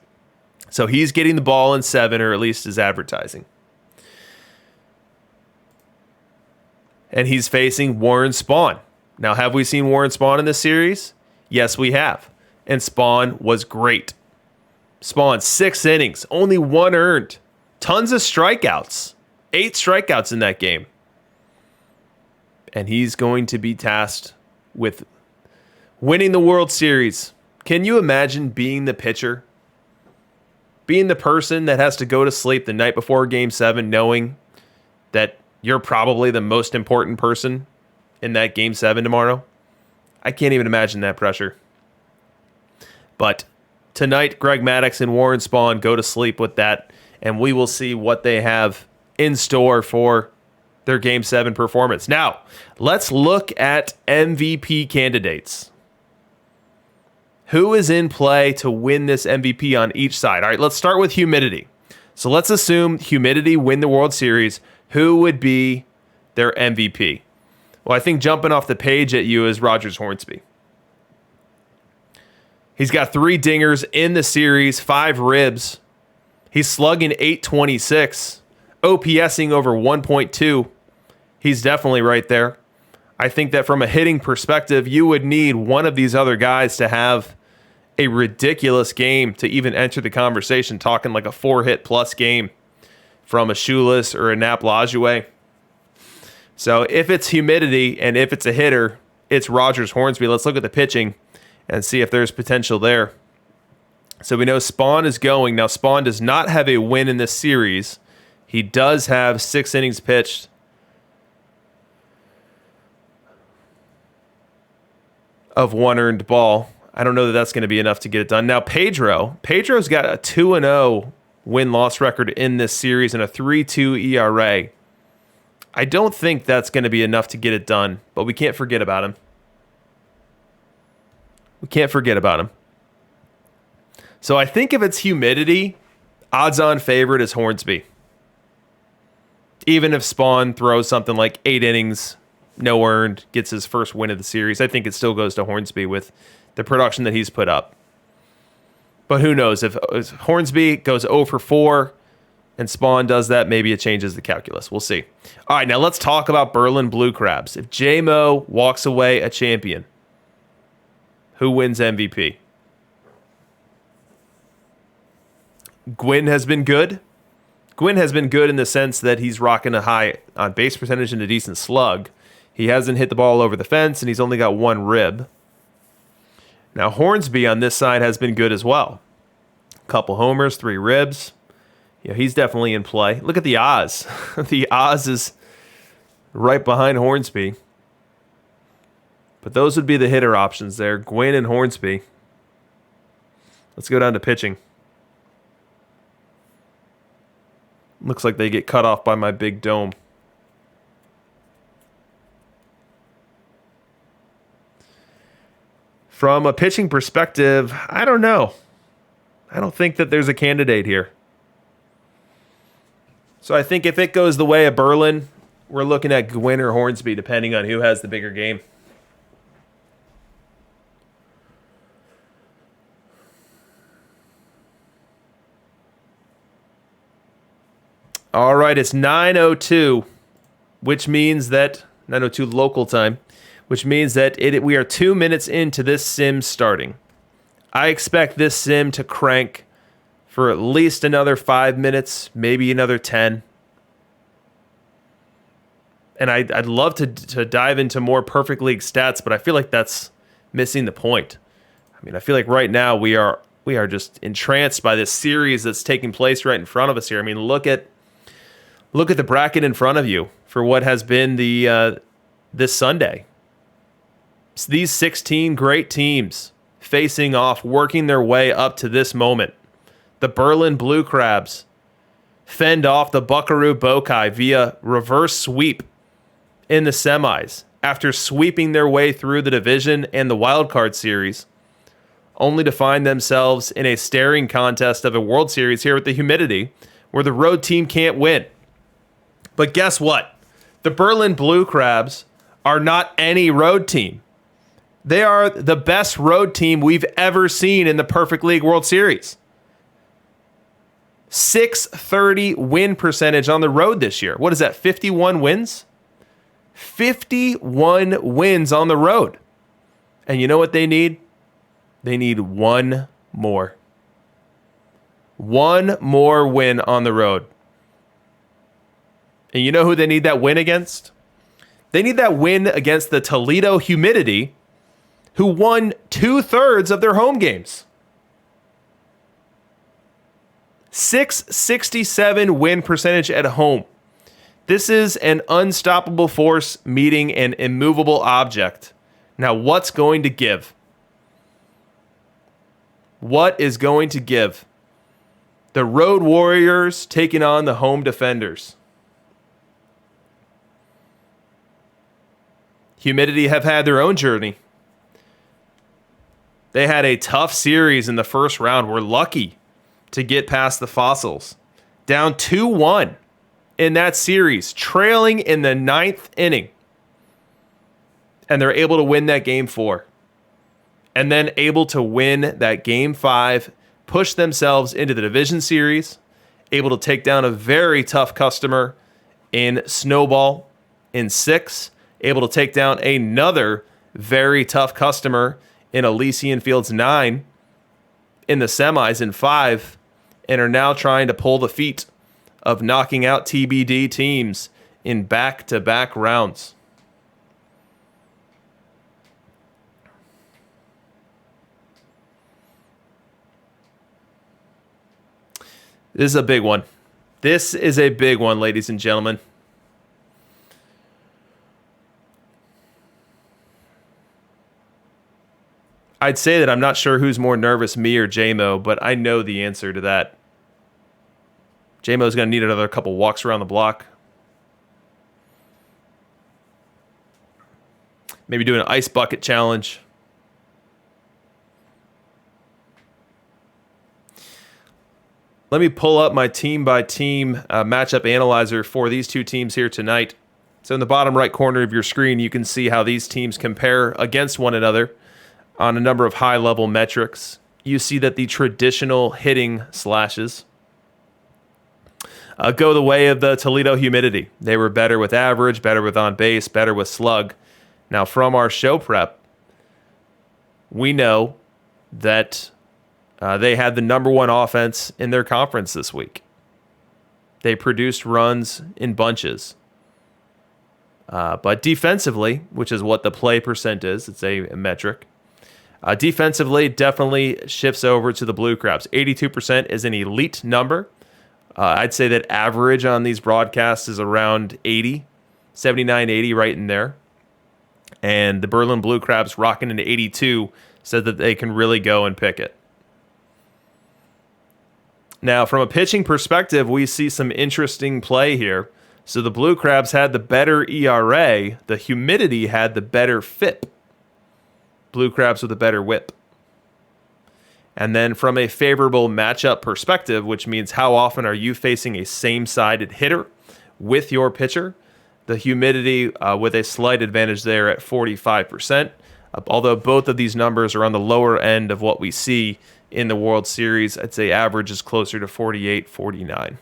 So he's getting the ball in 7, or at least is advertising. And he's facing Warren Spahn. Now, have we seen Warren Spahn in this series? Yes, we have. And Spahn was great. Spahn, 6 innings, only 1 earned. Tons of strikeouts. 8 strikeouts in that game. And he's going to be tasked with winning the World Series. Can you imagine being the pitcher? Being the person that has to go to sleep the night before Game 7 knowing that you're probably the most important person in that Game 7 tomorrow? I can't even imagine that pressure. But tonight, Greg Maddox and Warren Spahn go to sleep with that, and we will see what they have in store for their Game 7 performance. Now, let's look at MVP candidates. Who is in play to win this MVP on each side? All right, let's start with humidity. So let's assume humidity win the World Series. Who would be their MVP? Well, I think jumping off the page at you is Rogers Hornsby. He's got 3 dingers in the series, 5 ribs. He's slugging .826, OPSing over 1.2. He's definitely right there. I think that from a hitting perspective, you would need one of these other guys to have a ridiculous game to even enter the conversation, talking like a 4-hit plus game from a Shoeless or a Nap Lajoie. So if it's humidity and if it's a hitter, it's Rogers Hornsby. Let's look at the pitching and see if there's potential there. So we know Spahn is going. Now, Spahn does not have a win in this series. He does have 6 innings pitched. Of 1 earned ball. I don't know that that's going to be enough to get it done. Now, Pedro's got a 2-0 win-loss record in this series and a 3.2 ERA. I don't think that's going to be enough to get it done, but we can't forget about him. We can't forget about him. So I think if it's humidity, odds-on favorite is Hornsby. Even if Spahn throws something like 8 innings, no earned, gets his first win of the series, I think it still goes to Hornsby with the production that he's put up. But who knows? If Hornsby goes 0 for 4 and Spahn does that, maybe it changes the calculus. We'll see. All right, now let's talk about Berlin Blue Crabs. If J-Mo walks away a champion, who wins MVP? Gwynn has been good. Gwynn has been good in the sense that he's rocking a high on base percentage and a decent slug. He hasn't hit the ball over the fence, and he's only got 1 rib. Now, Hornsby on this side has been good as well. Couple homers, 3 ribs. Yeah, he's definitely in play. Look at the Oz. The Oz is right behind Hornsby. But those would be the hitter options there, Gwynn and Hornsby. Let's go down to pitching. Looks like they get cut off by my big dome. From a pitching perspective, I don't know. I don't think that there's a candidate here. So I think if it goes the way of Berlin, we're looking at Gwynn or Hornsby, depending on who has the bigger game. All right, it's 9:02, which means that 9:02 local time, which means that we are 2 minutes into this sim starting. I expect this sim to crank for at least another 5 minutes, maybe another 10. And I'd love to dive into more Perfect League stats, but I feel like that's missing the point. I mean, I feel like right now we are just entranced by this series that's taking place right in front of us here. I mean, look at the bracket in front of you for what has been this Sunday. It's these 16 great teams facing off, working their way up to this moment. The Berlin Blue Crabs fend off the Buckaroo Bokai via reverse sweep in the semis after sweeping their way through the division and the wildcard series, only to find themselves in a staring contest of a World Series here with the humidity, where the road team can't win. But guess what? The Berlin Blue Crabs are not any road team. They are the best road team we've ever seen in the Perfect League World Series. .630 win percentage on the road this year. What is that, 51 wins? 51 wins on the road. And you know what they need? They need one more. One more win on the road. And you know who they need that win against? They need that win against the Toledo Humidity, who won 2/3 of their home games. .667 win percentage at home. This is an unstoppable force meeting an immovable object. Now, what's going to give? What is going to give? The Road Warriors taking on the home defenders. Humidity have had their own journey. They had a tough series in the first round. We're lucky to get past the Fossils. Down 2-1 in that series, trailing in the 9th inning. And they're able to win that game 4. And then able to win that game 5, push themselves into the division series, able to take down a very tough customer in Snowball in 6, able to take down another very tough customer in Elysian Fields 9 in the semis in 5, and are now trying to pull the feat of knocking out TBD teams in back-to-back rounds. This is a big one. This is a big one, ladies and gentlemen. I'd say that I'm not sure who's more nervous, me or J-Mo, but I know the answer to that. J-Mo's going to need another couple walks around the block. Maybe do an ice bucket challenge. Let me pull up my team-by-team matchup analyzer for these two teams here tonight. So in the bottom right corner of your screen, you can see how these teams compare against one another on a number of high-level metrics. You see that the traditional hitting slashes go the way of the Toledo Humidity. They were better with average, better with on-base, better with slug. Now, from our show prep, we know that they had the number one offense in their conference this week. They produced runs in bunches. But defensively, which is what the play percent is, it's a metric. Defensively, definitely shifts over to the Blue Crabs. 82% is an elite number. I'd say that average on these broadcasts is around 80, 79, 80, right in there. And the Berlin Blue Crabs rocking into 82 said that they can really go and pick it. Now, from a pitching perspective, we see some interesting play here. So the Blue Crabs had the better ERA. The humidity had the better FIP. Blue Crabs with a better whip. And then from a favorable matchup perspective, which means how often are you facing a same-sided hitter with your pitcher, the humidity with a slight advantage there at 45%. Although both of these numbers are on the lower end of what we see in the World Series, I'd say average is closer to 48, 49.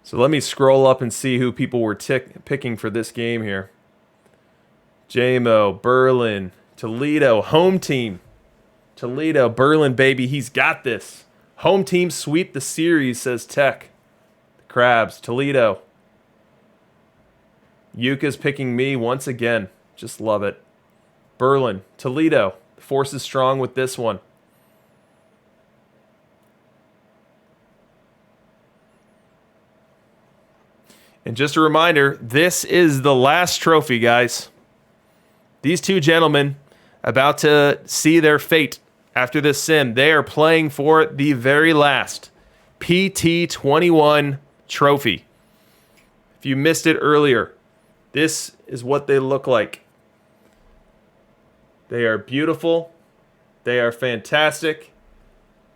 So let me scroll up and see who people were picking for this game here. JMO, Berlin, Toledo, home team. Toledo, Berlin, baby, he's got this. Home team sweep the series, says Tech. The Crabs, Toledo. Yuka's picking me once again. Just love it. Berlin, Toledo. The force is strong with this one. And just a reminder, this is the last trophy, guys. These two gentlemen about to see their fate after this sim. They are playing for the very last PT21 trophy. If you missed it earlier, this is what they look like. They are beautiful. They are fantastic.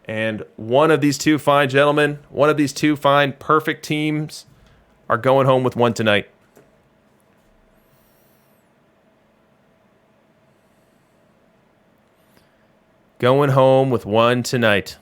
And one of these two fine gentlemen, one of these two fine perfect teams are going home with one tonight. Going home with one tonight.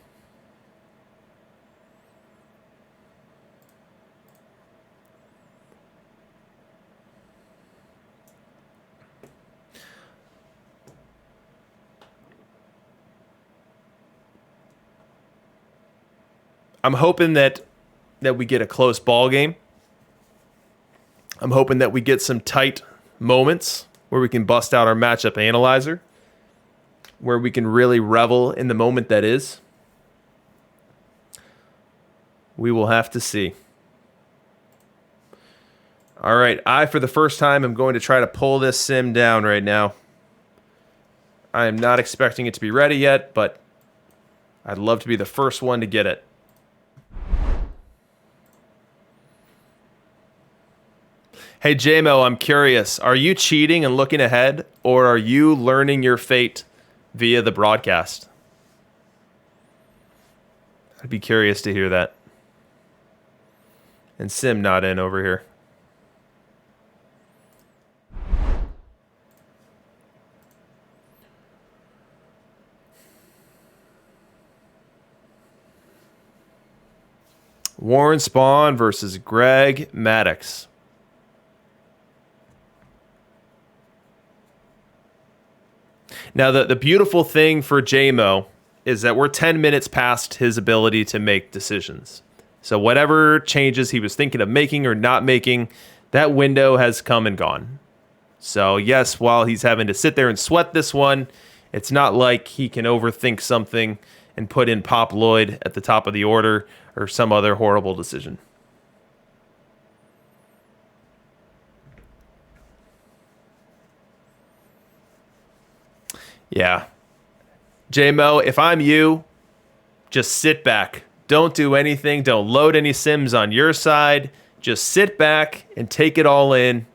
I'm hoping that we get a close ball game. I'm hoping that we get some tight moments where we can bust out our matchup analyzer, where we can really revel in the moment that is. We will have to see. All right, I, for the first time, am going to try to pull this sim down right now. I am not expecting it to be ready yet, but I'd love to be the first one to get it. Hey, JMO, I'm curious. Are you cheating and looking ahead, or are you learning your fate via the broadcast? I'd be curious to hear that. And Sim not in over here. Warren Spahn versus Greg Maddox. Now, the beautiful thing for JMO is that we're 10 minutes past his ability to make decisions. So whatever changes he was thinking of making or not making, that window has come and gone. So yes, while he's having to sit there and sweat this one, it's not like he can overthink something and put in Pop Lloyd at the top of the order or some other horrible decision. Yeah. JMO, if I'm you, just sit back. Don't do anything. Don't load any sims on your side. Just sit back and take it all in.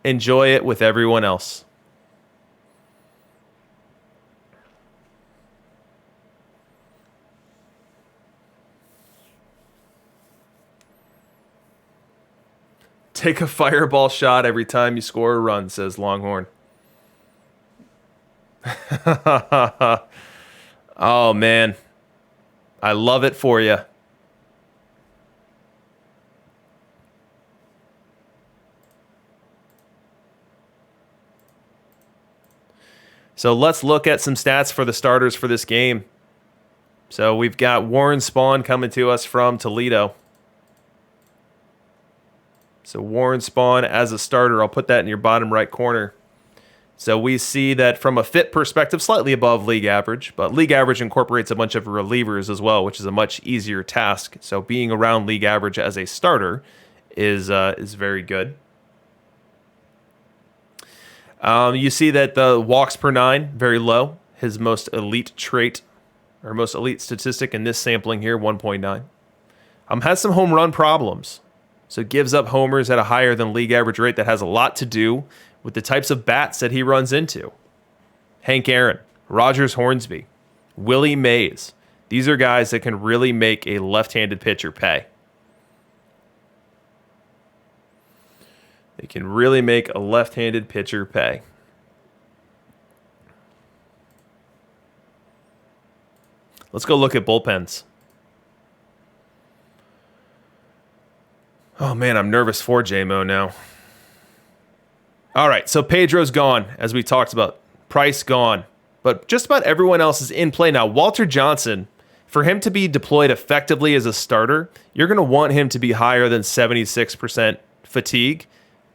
Enjoy it with everyone else. Take a fireball shot every time you score a run, says Longhorn. Oh, man. I love it for you. So let's look at some stats for the starters for this game. So we've got Warren Spahn coming to us from Toledo. So Warren Spahn as a starter, I'll put that in your bottom right corner. So we see that from a fit perspective, slightly above league average, but league average incorporates a bunch of relievers as well, which is a much easier task. So being around league average as a starter is very good. You see that the walks per 9, very low. His most elite trait, or most elite statistic in this sampling here, 1.9. Has some home run problems. So gives up homers at a higher than league average rate. That has a lot to do with the types of bats that he runs into. Hank Aaron, Rogers Hornsby, Willie Mays. These are guys that can really make a left-handed pitcher pay. They can really make a left-handed pitcher pay. Let's go look at bullpens. Oh, man, I'm nervous for J-Mo now. All right, so Pedro's gone, as we talked about. Price gone. But just about everyone else is in play now. Walter Johnson, for him to be deployed effectively as a starter, you're going to want him to be higher than 76% fatigue.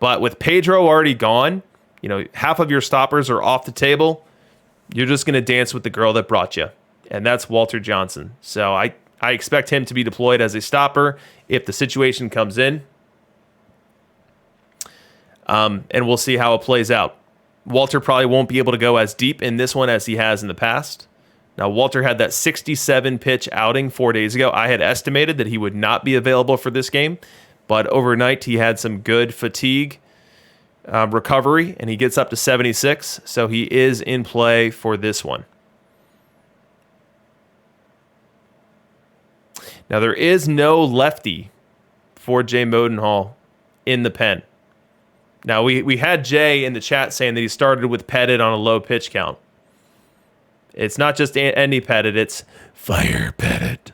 But with Pedro already gone, half of your stoppers are off the table. You're just going to dance with the girl that brought you. And that's Walter Johnson. So I expect him to be deployed as a stopper if the situation comes in. And we'll see how it plays out. Walter probably won't be able to go as deep in this one as he has in the past. Now, Walter had that 67-pitch outing 4 days ago. I had estimated that he would not be available for this game, but overnight he had some good fatigue recovery, and he gets up to 76, so he is in play for this one. Now, there is no lefty for Jay Modenhall in the pen. Now, we had Jay in the chat saying that he started with Pettit on a low pitch count. It's not just any Pettit, it's Fire Pettit.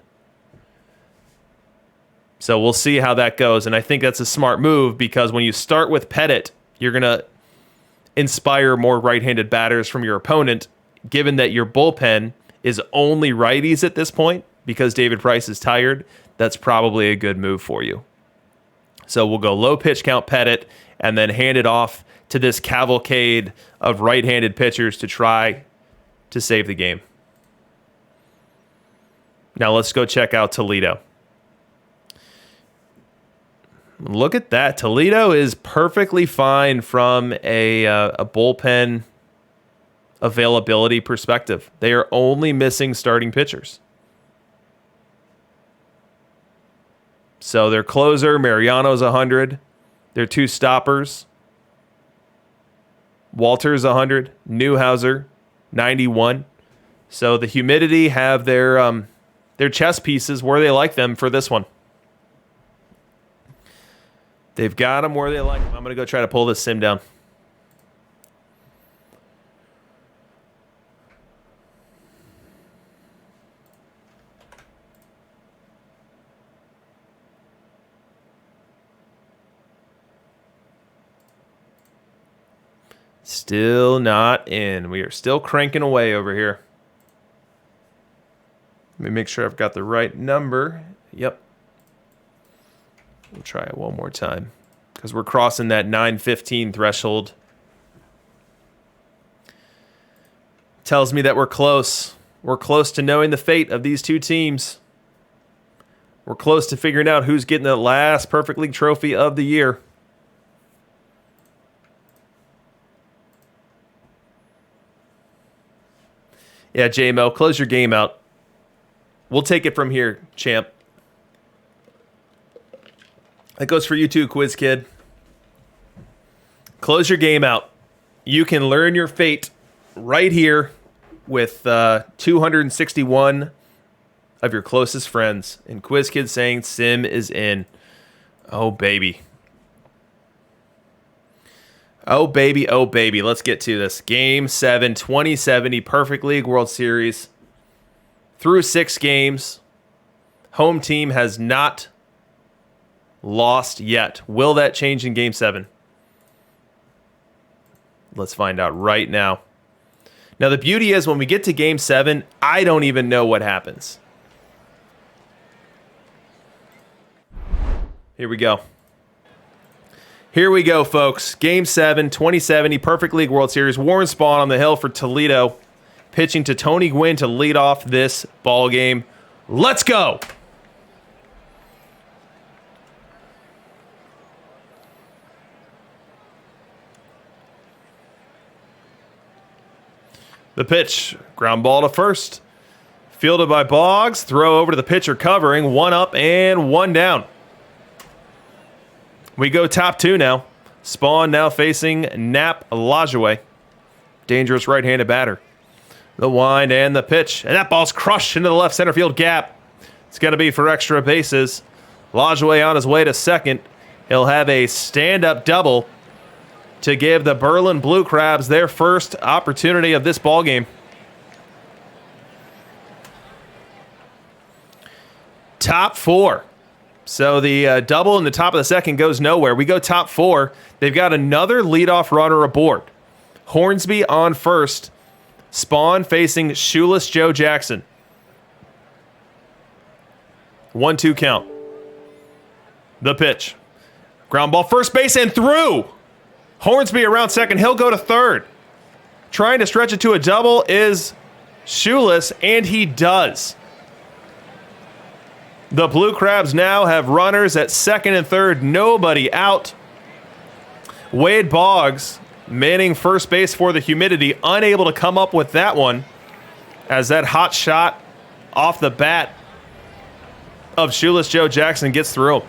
So we'll see how that goes, and I think that's a smart move because when you start with Pettit, you're going to inspire more right-handed batters from your opponent, given that your bullpen is only righties at this point because David Price is tired. That's probably a good move for you. So we'll go low pitch count Pettit and then hand it off to this cavalcade of right-handed pitchers to try to save the game. Now let's go check out Toledo. Look at that. Toledo is perfectly fine from a bullpen availability perspective. They are only missing starting pitchers. So their closer, Mariano's 100. Their two stoppers, Walter's 100, Newhouser 91. So the humidity have their chess pieces where they like them for this one. They've got them where they like them. I'm going to go try to pull this sim down. Still not in. We are still cranking away over here. Let me make sure I've got the right number. Yep. We'll try it one more time because we're crossing that 915 threshold. Tells me that we're close. We're close to knowing the fate of these two teams. We're close to figuring out who's getting the last Perfect League trophy of the year. Yeah, J-Mo, close your game out. We'll take it from here, champ. That goes for you too, Quiz Kid. Close your game out. You can learn your fate right here with 261 of your closest friends. And Quiz Kid saying Sim is in. Oh, baby. Oh, baby. Oh, baby. Let's get to this. Game 7, 2070 Perfect League World Series. Through 6 games. Home team has not lost yet. Will that change in Game 7? Let's find out right now. Now, the beauty is when we get to Game 7, I don't even know what happens. Here we go. Here we go, folks. Game 7, 2070 Perfect League World Series. Warren Spahn on the hill for Toledo. Pitching to Tony Gwynn to lead off this ball game. Let's go! The pitch. Ground ball to first. Fielded by Boggs. Throw over to the pitcher covering. 1 up and 1 down. We go top 2 now. Spawn now facing Nap Lajoie. Dangerous right-handed batter. The wind and the pitch. And that ball's crushed into the left center field gap. It's going to be for extra bases. Lajoie on his way to second. He'll have a stand-up double to give the Berlin Blue Crabs their first opportunity of this ballgame. Top 4. So the double in the top of the second goes nowhere. We go top 4. They've got another leadoff runner aboard. Hornsby on first. Spawn facing Shoeless Joe Jackson. 1-2 count. The pitch. Ground ball first base and through. Hornsby around second. He'll go to third. Trying to stretch it to a double is Shoeless, and he does. The Blue Crabs now have runners at second and third. Nobody out. Wade Boggs manning first base for the Humidity. Unable to come up with that one as that hot shot off the bat of Shoeless Joe Jackson gets through.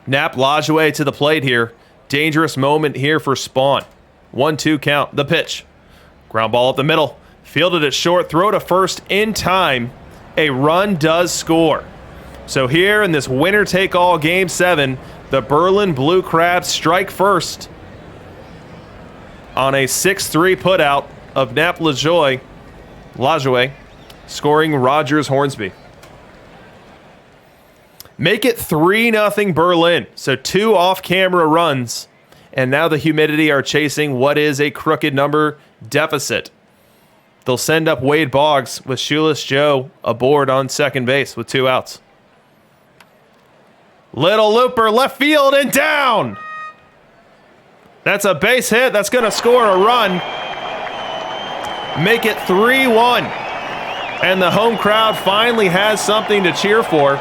Nap Lajoie to the plate here. Dangerous moment here for Spawn. 1-2 count. The pitch. Ground ball up the middle. Fielded it short. Throw to first in time. A run does score. So here in this winner-take-all Game 7, the Berlin Blue Crabs strike first on a 6-3 putout of Nap Lajoie, scoring Rogers Hornsby. Make it 3-0 Berlin. So 2 off-camera runs. And now the Humidity are chasing what is a crooked number deficit. They'll send up Wade Boggs with Shoeless Joe aboard on second base with 2 outs. Little looper, left field and down. That's a base hit. That's going to score a run. Make it 3-1. And the home crowd finally has something to cheer for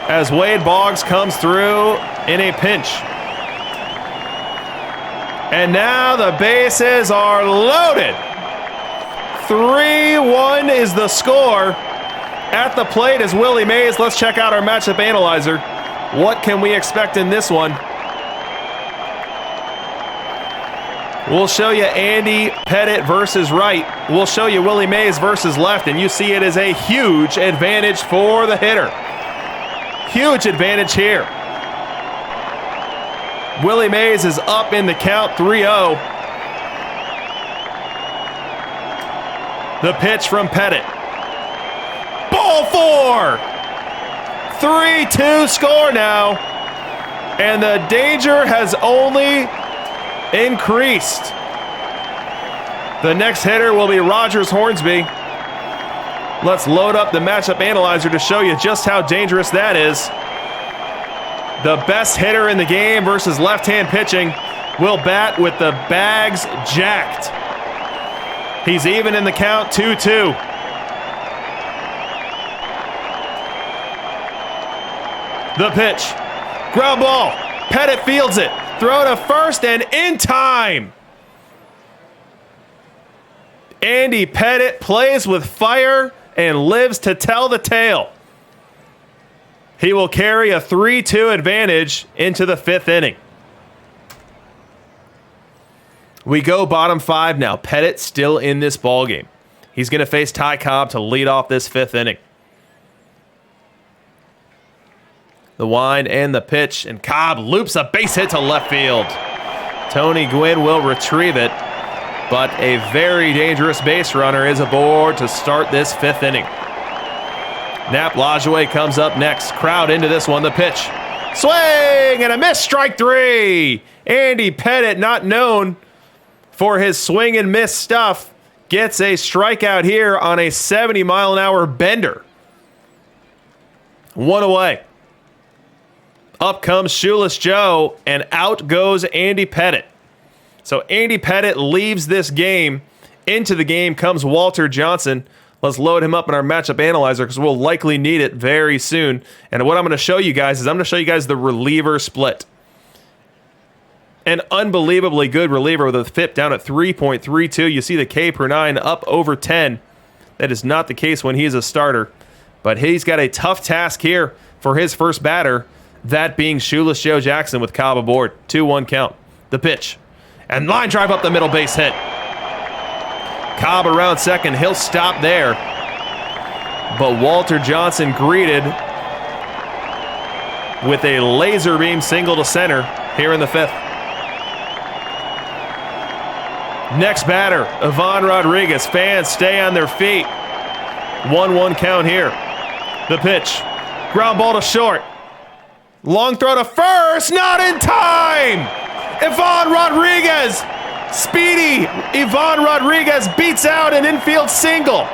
as Wade Boggs comes through in a pinch. And now the bases are loaded. 3-1 is the score. At the plate is Willie Mays. Let's check out our matchup analyzer. What can we expect in this one? We'll show you Andy Pettit versus right. We'll show you Willie Mays versus left, and you see it is a huge advantage for the hitter. Huge advantage here. Willie Mays is up in the count 3-0. The pitch from Pettit. Ball 4! 3-2 score now. And the danger has only increased. The next hitter will be Rogers Hornsby. Let's load up the matchup analyzer to show you just how dangerous that is. The best hitter in the game versus left-hand pitching will bat with the bags jacked. He's even in the count, 2-2. The pitch. Ground ball. Pettit fields it. Throw to first and in time. Andy Pettit plays with fire and lives to tell the tale. He will carry a 3-2 advantage into the 5th inning. We go bottom 5 now. Pettit still in this ballgame. He's going to face Ty Cobb to lead off this 5th inning. The wind and the pitch, and Cobb loops a base hit to left field. Tony Gwynn will retrieve it, but a very dangerous base runner is aboard to start this 5th inning. Nap Lajoie comes up next. Crowd into this one. The pitch. Swing and a miss. Strike 3. Andy Pettit, not known for his swing and miss stuff, gets a strikeout here on a 70-mile-an-hour bender. 1 away. Up comes Shoeless Joe, and out goes Andy Pettit. So Andy Pettit leaves this game. Into the game comes Walter Johnson. Let's load him up in our matchup analyzer because we'll likely need it very soon. And what I'm going to show you guys is I'm going to show you guys the reliever split. An unbelievably good reliever with a FIP down at 3.32. You see the K per 9 up over 10. That is not the case when he's a starter. But he's got a tough task here for his first batter, that being Shoeless Joe Jackson with Cobb aboard. 2-1 count. The pitch. And line drive up the middle, base hit. Cobb around second. He'll stop there. But Walter Johnson greeted with a laser beam single to center here in the 5th. Next batter, Ivan Rodriguez. Fans stay on their feet. 1-1 count here. The pitch. Ground ball to short. Long throw to first. Not in time. Ivan Rodriguez. Speedy Ivan Rodriguez beats out an infield single.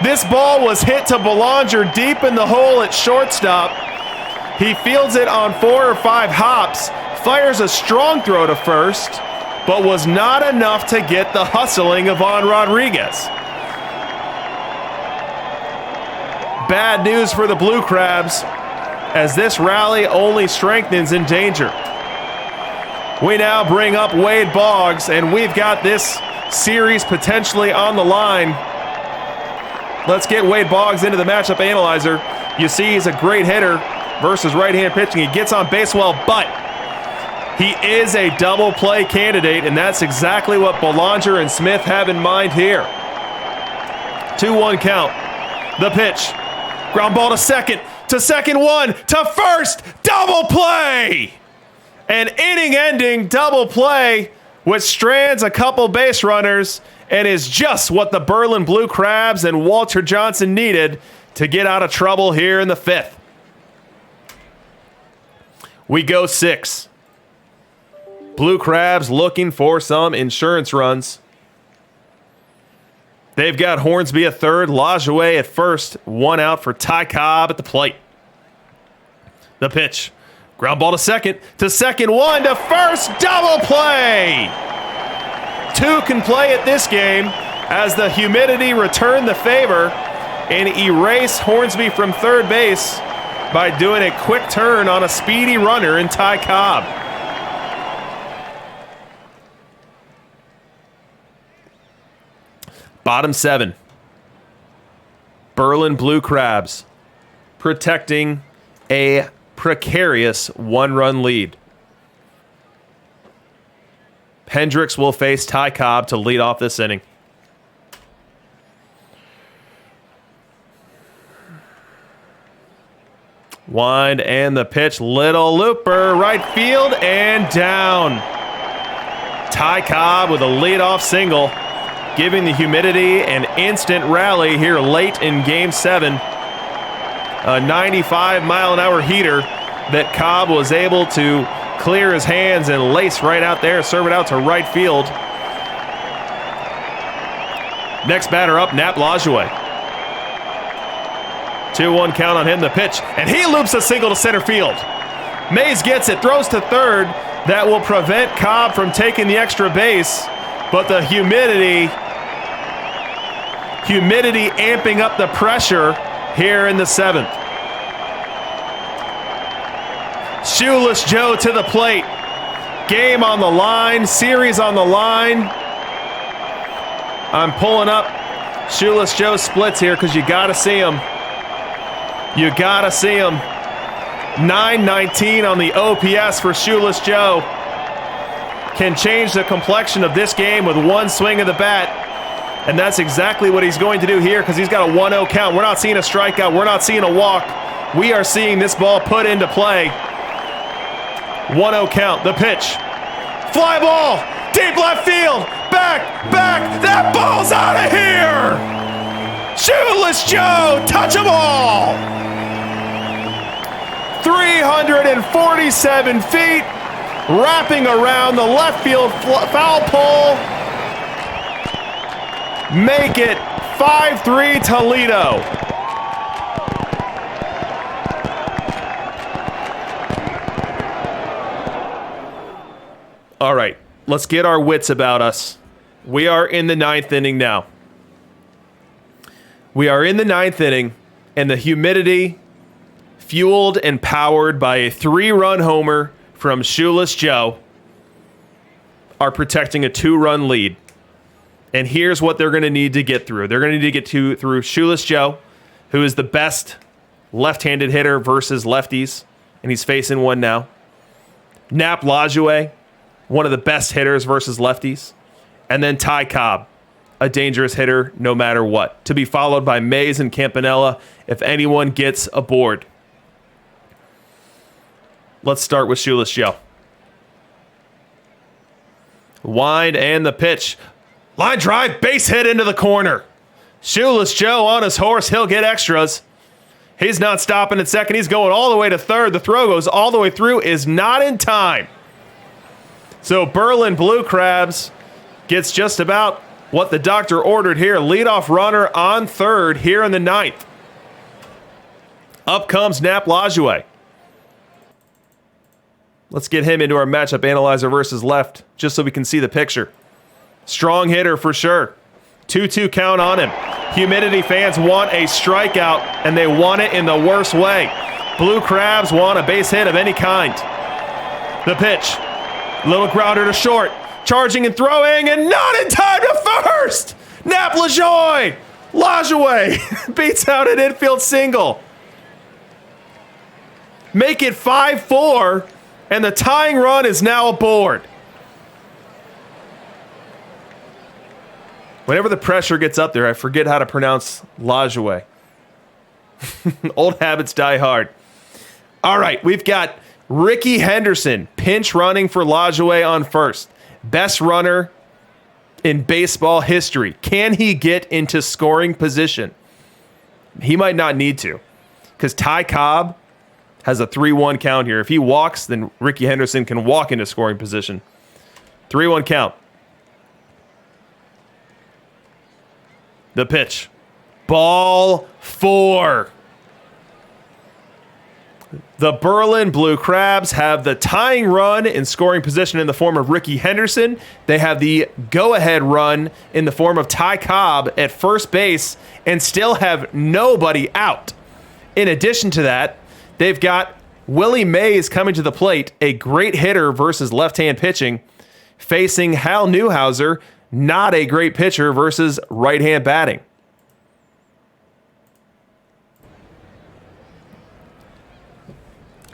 This ball was hit to Belanger deep in the hole at shortstop. He fields it on 4 or 5 hops. Fires a strong throw to first, but was not enough to get the hustling of Ivan Rodriguez. Bad news for the Blue Crabs, as this rally only strengthens in danger. We now bring up Wade Boggs, and we've got this series potentially on the line. Let's get Wade Boggs into the matchup analyzer. You see he's a great hitter versus right-hand pitching. He gets on base well, but he is a double play candidate, and that's exactly what Belanger and Smith have in mind here. 2-1 count. The pitch. Ground ball to second one, to first. Double play! An inning-ending double play which strands a couple base runners and is just what the Berlin Blue Crabs and Walter Johnson needed to get out of trouble here in the 5th. We go 6. Blue Crabs looking for some insurance runs. They've got Hornsby at third, Lajoie at first, 1 out for Ty Cobb at the plate. The pitch. Ground ball to second one, to first, double play! 2 can play at this game as the humidity returned the favor and erase Hornsby from third base by doing a quick turn on a speedy runner in Ty Cobb. Bottom 7. Berlin Blue Crabs protecting a precarious 1-run lead. Hendricks will face Ty Cobb to lead off this inning. Wind and the pitch. Little looper, right field and down. Ty Cobb with a leadoff single, giving the humidity an instant rally here late in Game 7. A 95-mile-an-hour heater that Cobb was able to clear his hands and lace right out there, serve it out to right field. Next batter up, Nap Lajoie. 2-1 count on him, the pitch, and he loops a single to center field. Mays gets it, throws to third. That will prevent Cobb from taking the extra base, but the humidity amping up the pressure here in the 7th. Shoeless Joe to the plate. Game on the line, series on the line. I'm pulling up Shoeless Joe splits here because you got to see them. You got to see them. 919 on the OPS for Shoeless Joe. Can change the complexion of this game with one swing of the bat. And that's exactly what he's going to do here because he's got a 1-0 count. We're not seeing a strikeout. We're not seeing a walk. We are seeing this ball put into play. 1-0 count. The pitch. Fly ball. Deep left field. Back. That ball's out of here. Shoeless Joe. Touch 'em all. 347 feet. Wrapping around the left field foul pole. Make it 5-3 Toledo. All right, let's get our wits about us. We are in the 9th inning now. We are in the 9th inning, and the humidity, fueled and powered by a 3-run homer from Shoeless Joe are protecting a 2-run lead. And here's what they're going to need to get through. They're going to need to get through Shoeless Joe, who is the best left-handed hitter versus lefties, and he's facing one now. Nap Lajoie, one of the best hitters versus lefties. And then Ty Cobb, a dangerous hitter no matter what. To be followed by Mays and Campanella if anyone gets aboard. Let's start with Shoeless Joe. Wind and the pitch. Line drive, base hit into the corner. Shoeless Joe on his horse. He'll get extras. He's not stopping at second. He's going all the way to third. The throw goes all the way through. Is not in time. So Berlin Blue Crabs gets just about what the doctor ordered here. Leadoff runner on third here in the ninth. Up comes Nap Lajoie. Let's get him into our matchup analyzer versus left, just so we can see the picture. Strong hitter for sure. 2-2 count on him. Humidity fans want a strikeout, and they want it in the worst way. Blue Crabs want a base hit of any kind. The pitch. Little grounder to short. Charging and throwing, and not in time to first! Nap Lajoie beats out an infield single. Make it 5-4, and the tying run is now aboard. Whenever the pressure gets up there, I forget how to pronounce Lajoie. Old habits die hard. All right, we've got Ricky Henderson pinch running for Lajoie on first. Best runner in baseball history. Can he get into scoring position? He might not need to, because Ty Cobb has a 3-1 count here. If he walks, then Ricky Henderson can walk into scoring position. 3-1 count. The pitch. Ball 4. The Berlin Blue Crabs have the tying run in scoring position in the form of Ricky Henderson. They have the go-ahead run in the form of Ty Cobb at first base and still have nobody out. In addition to that, they've got Willie Mays coming to the plate, a great hitter versus left-hand pitching, facing Hal Newhouser, not a great pitcher versus right-hand batting.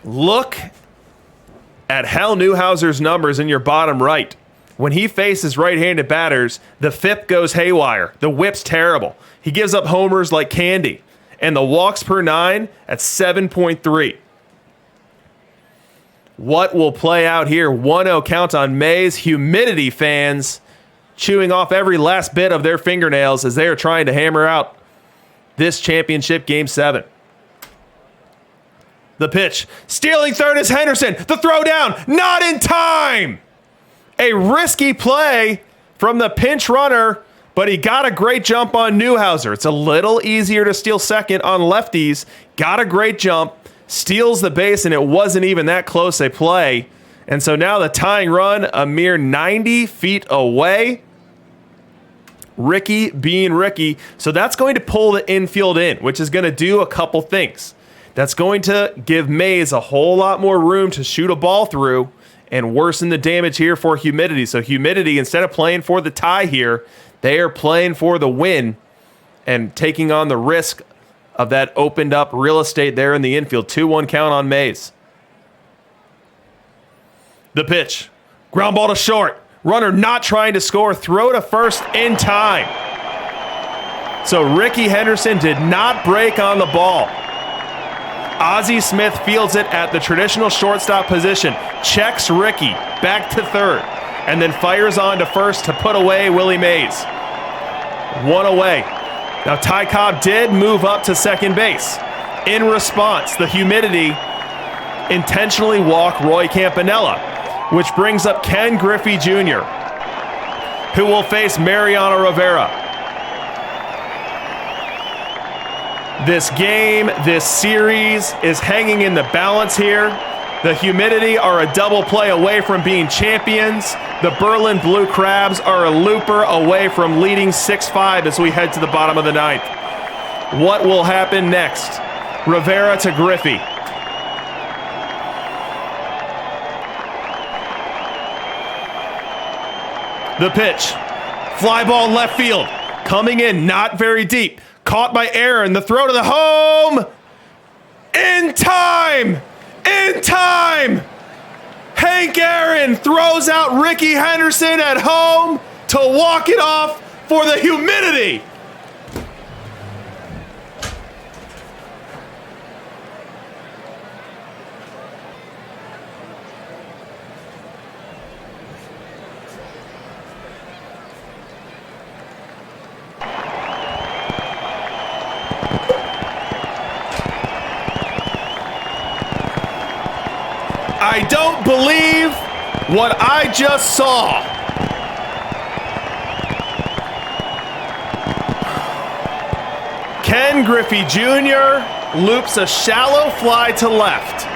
Look at Hal Newhouser's numbers in your bottom right. When he faces right-handed batters, the FIP goes haywire. The whip's terrible. He gives up homers like candy. And the walks per 9 at 7.3. What will play out here? 1-0 count on Mays. Humidity fans chewing off every last bit of their fingernails as they are trying to hammer out this championship Game 7. The pitch. Stealing third is Henderson. The throw down. Not in time. A risky play from the pinch runner, but he got a great jump on Newhouser. It's a little easier to steal second on lefties. Got a great jump. Steals the base, and it wasn't even that close a play. And so now the tying run a mere 90 feet away. Ricky being Ricky. So that's going to pull the infield in, which is going to do a couple things. That's going to give Mays a whole lot more room to shoot a ball through and worsen the damage here for Humidity. So Humidity, instead of playing for the tie here, they are playing for the win and taking on the risk of that opened up real estate there in the infield. 2-1 count on Mays. The pitch. Ground ball to short. Runner not trying to score. Throw to first in time. So Ricky Henderson did not break on the ball. Ozzie Smith fields it at the traditional shortstop position. Checks Ricky back to third. And then fires on to first to put away Willie Mays. 1 away. Now Ty Cobb did move up to second base. In response, the Humidity intentionally walk Roy Campanella, which brings up Ken Griffey Jr., who will face Mariano Rivera. This game, this series is hanging in the balance here. The Humidity are a double play away from being champions. The Berlin Blue Crabs are a looper away from leading 6-5 as we head to the bottom of the ninth. What will happen next? Rivera to Griffey. The pitch. Fly ball left field. Coming in, not very deep. Caught by Aaron. The throw to the home. In time. In time. Hank Aaron throws out Ricky Henderson at home to walk it off for the humidity. I don't believe what I just saw. Ken Griffey Jr. loops a shallow fly to left.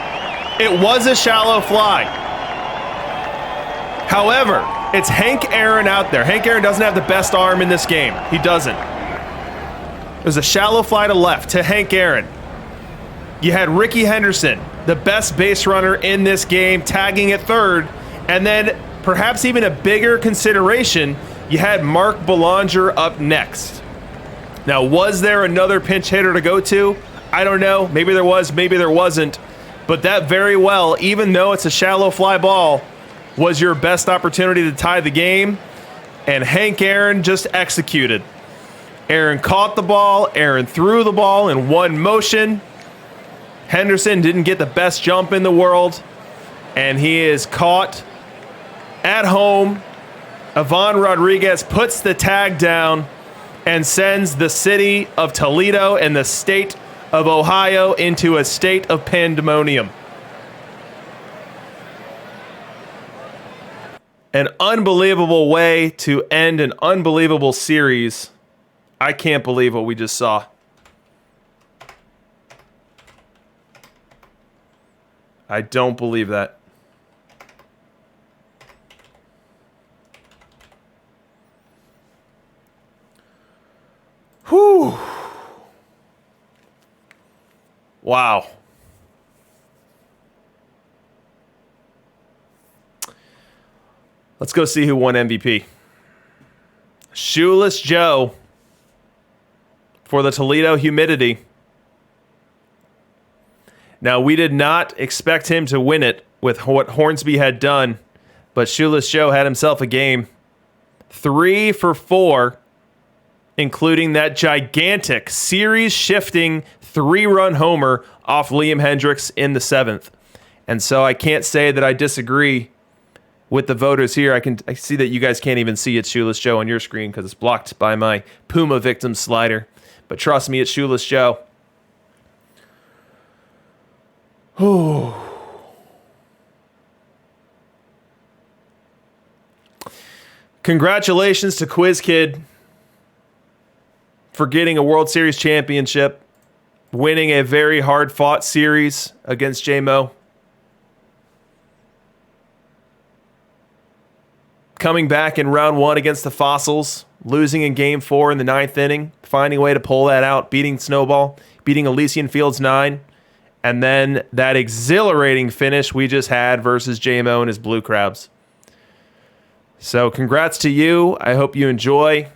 It was a shallow fly. However, it's Hank Aaron out there. Hank Aaron doesn't have the best arm in this game. He doesn't. It was a shallow fly to left to Hank Aaron. You had Ricky Henderson, the best base runner in this game, tagging at third. And then, perhaps even a bigger consideration, you had Mark Belanger up next. Now, was there another pinch hitter to go to? I don't know. Maybe there was, maybe there wasn't. But that very well, even though it's a shallow fly ball, was your best opportunity to tie the game. And Hank Aaron just executed. Aaron caught the ball. Aaron threw the ball in one motion. Henderson didn't get the best jump in the world, and he is caught at home. Ivan Rodriguez puts the tag down and sends the city of Toledo and the state of Ohio into a state of pandemonium. An unbelievable way to end an unbelievable series. I can't believe what we just saw. I don't believe that. Whew. Wow. Let's go see who won MVP. Shoeless Joe for the Toledo Humidity. Now, we did not expect him to win it with what Hornsby had done, but Shoeless Joe had himself a game. 3 for 4, including that gigantic series-shifting 3-run homer off Liam Hendricks in the 7th. And so I can't say that I disagree with the voters here. I see that you guys can't even see it, Shoeless Joe, on your screen because it's blocked by my Puma victim slider. But trust me, it's Shoeless Joe. Congratulations to Quiz Kid for getting a World Series championship, winning a very hard-fought series against J-Mo. Coming back in round 1 against the Fossils, losing in game 4 in the 9th inning, finding a way to pull that out, beating Snowball, beating Elysian Fields 9. And then that exhilarating finish we just had versus J-Mo and his Blue Crabs. So congrats to you. I hope you enjoy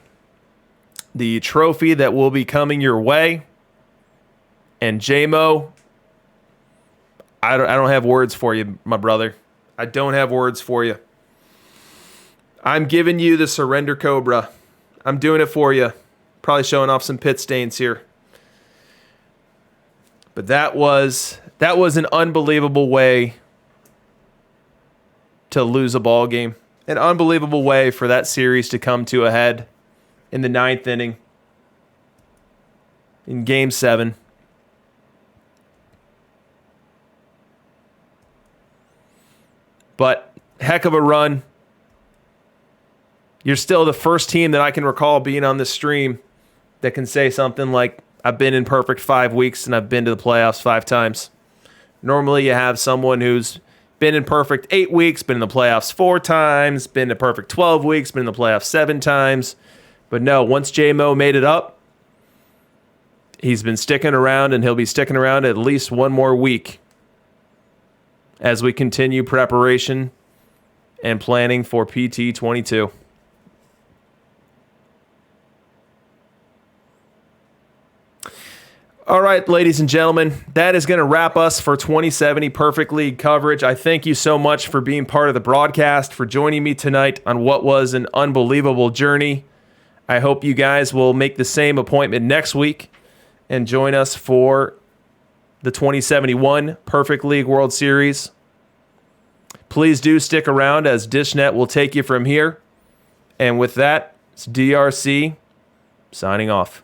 the trophy that will be coming your way. And J-Mo, I don't have words for you, my brother. I don't have words for you. I'm giving you the Surrender Cobra. I'm doing it for you. Probably showing off some pit stains here. But that was an unbelievable way to lose a ball game. An unbelievable way for that series to come to a head in the 9th inning in Game 7. But heck of a run. You're still the first team that I can recall being on this stream that can say something like, I've been in perfect 5 weeks and I've been to the playoffs 5 times. Normally you have someone who's been in perfect 8 weeks, been in the playoffs 4 times, been in perfect 12 weeks, been in the playoffs 7 times. But no, once J-Mo made it up, he's been sticking around and he'll be sticking around at least one more week as we continue preparation and planning for PT 22. All right, ladies and gentlemen, that is going to wrap us for 2070 Perfect League coverage. I thank you so much for being part of the broadcast, for joining me tonight on what was an unbelievable journey. I hope you guys will make the same appointment next week and join us for the 2071 Perfect League World Series. Please do stick around as DishNet will take you from here. And with that, it's DRC signing off.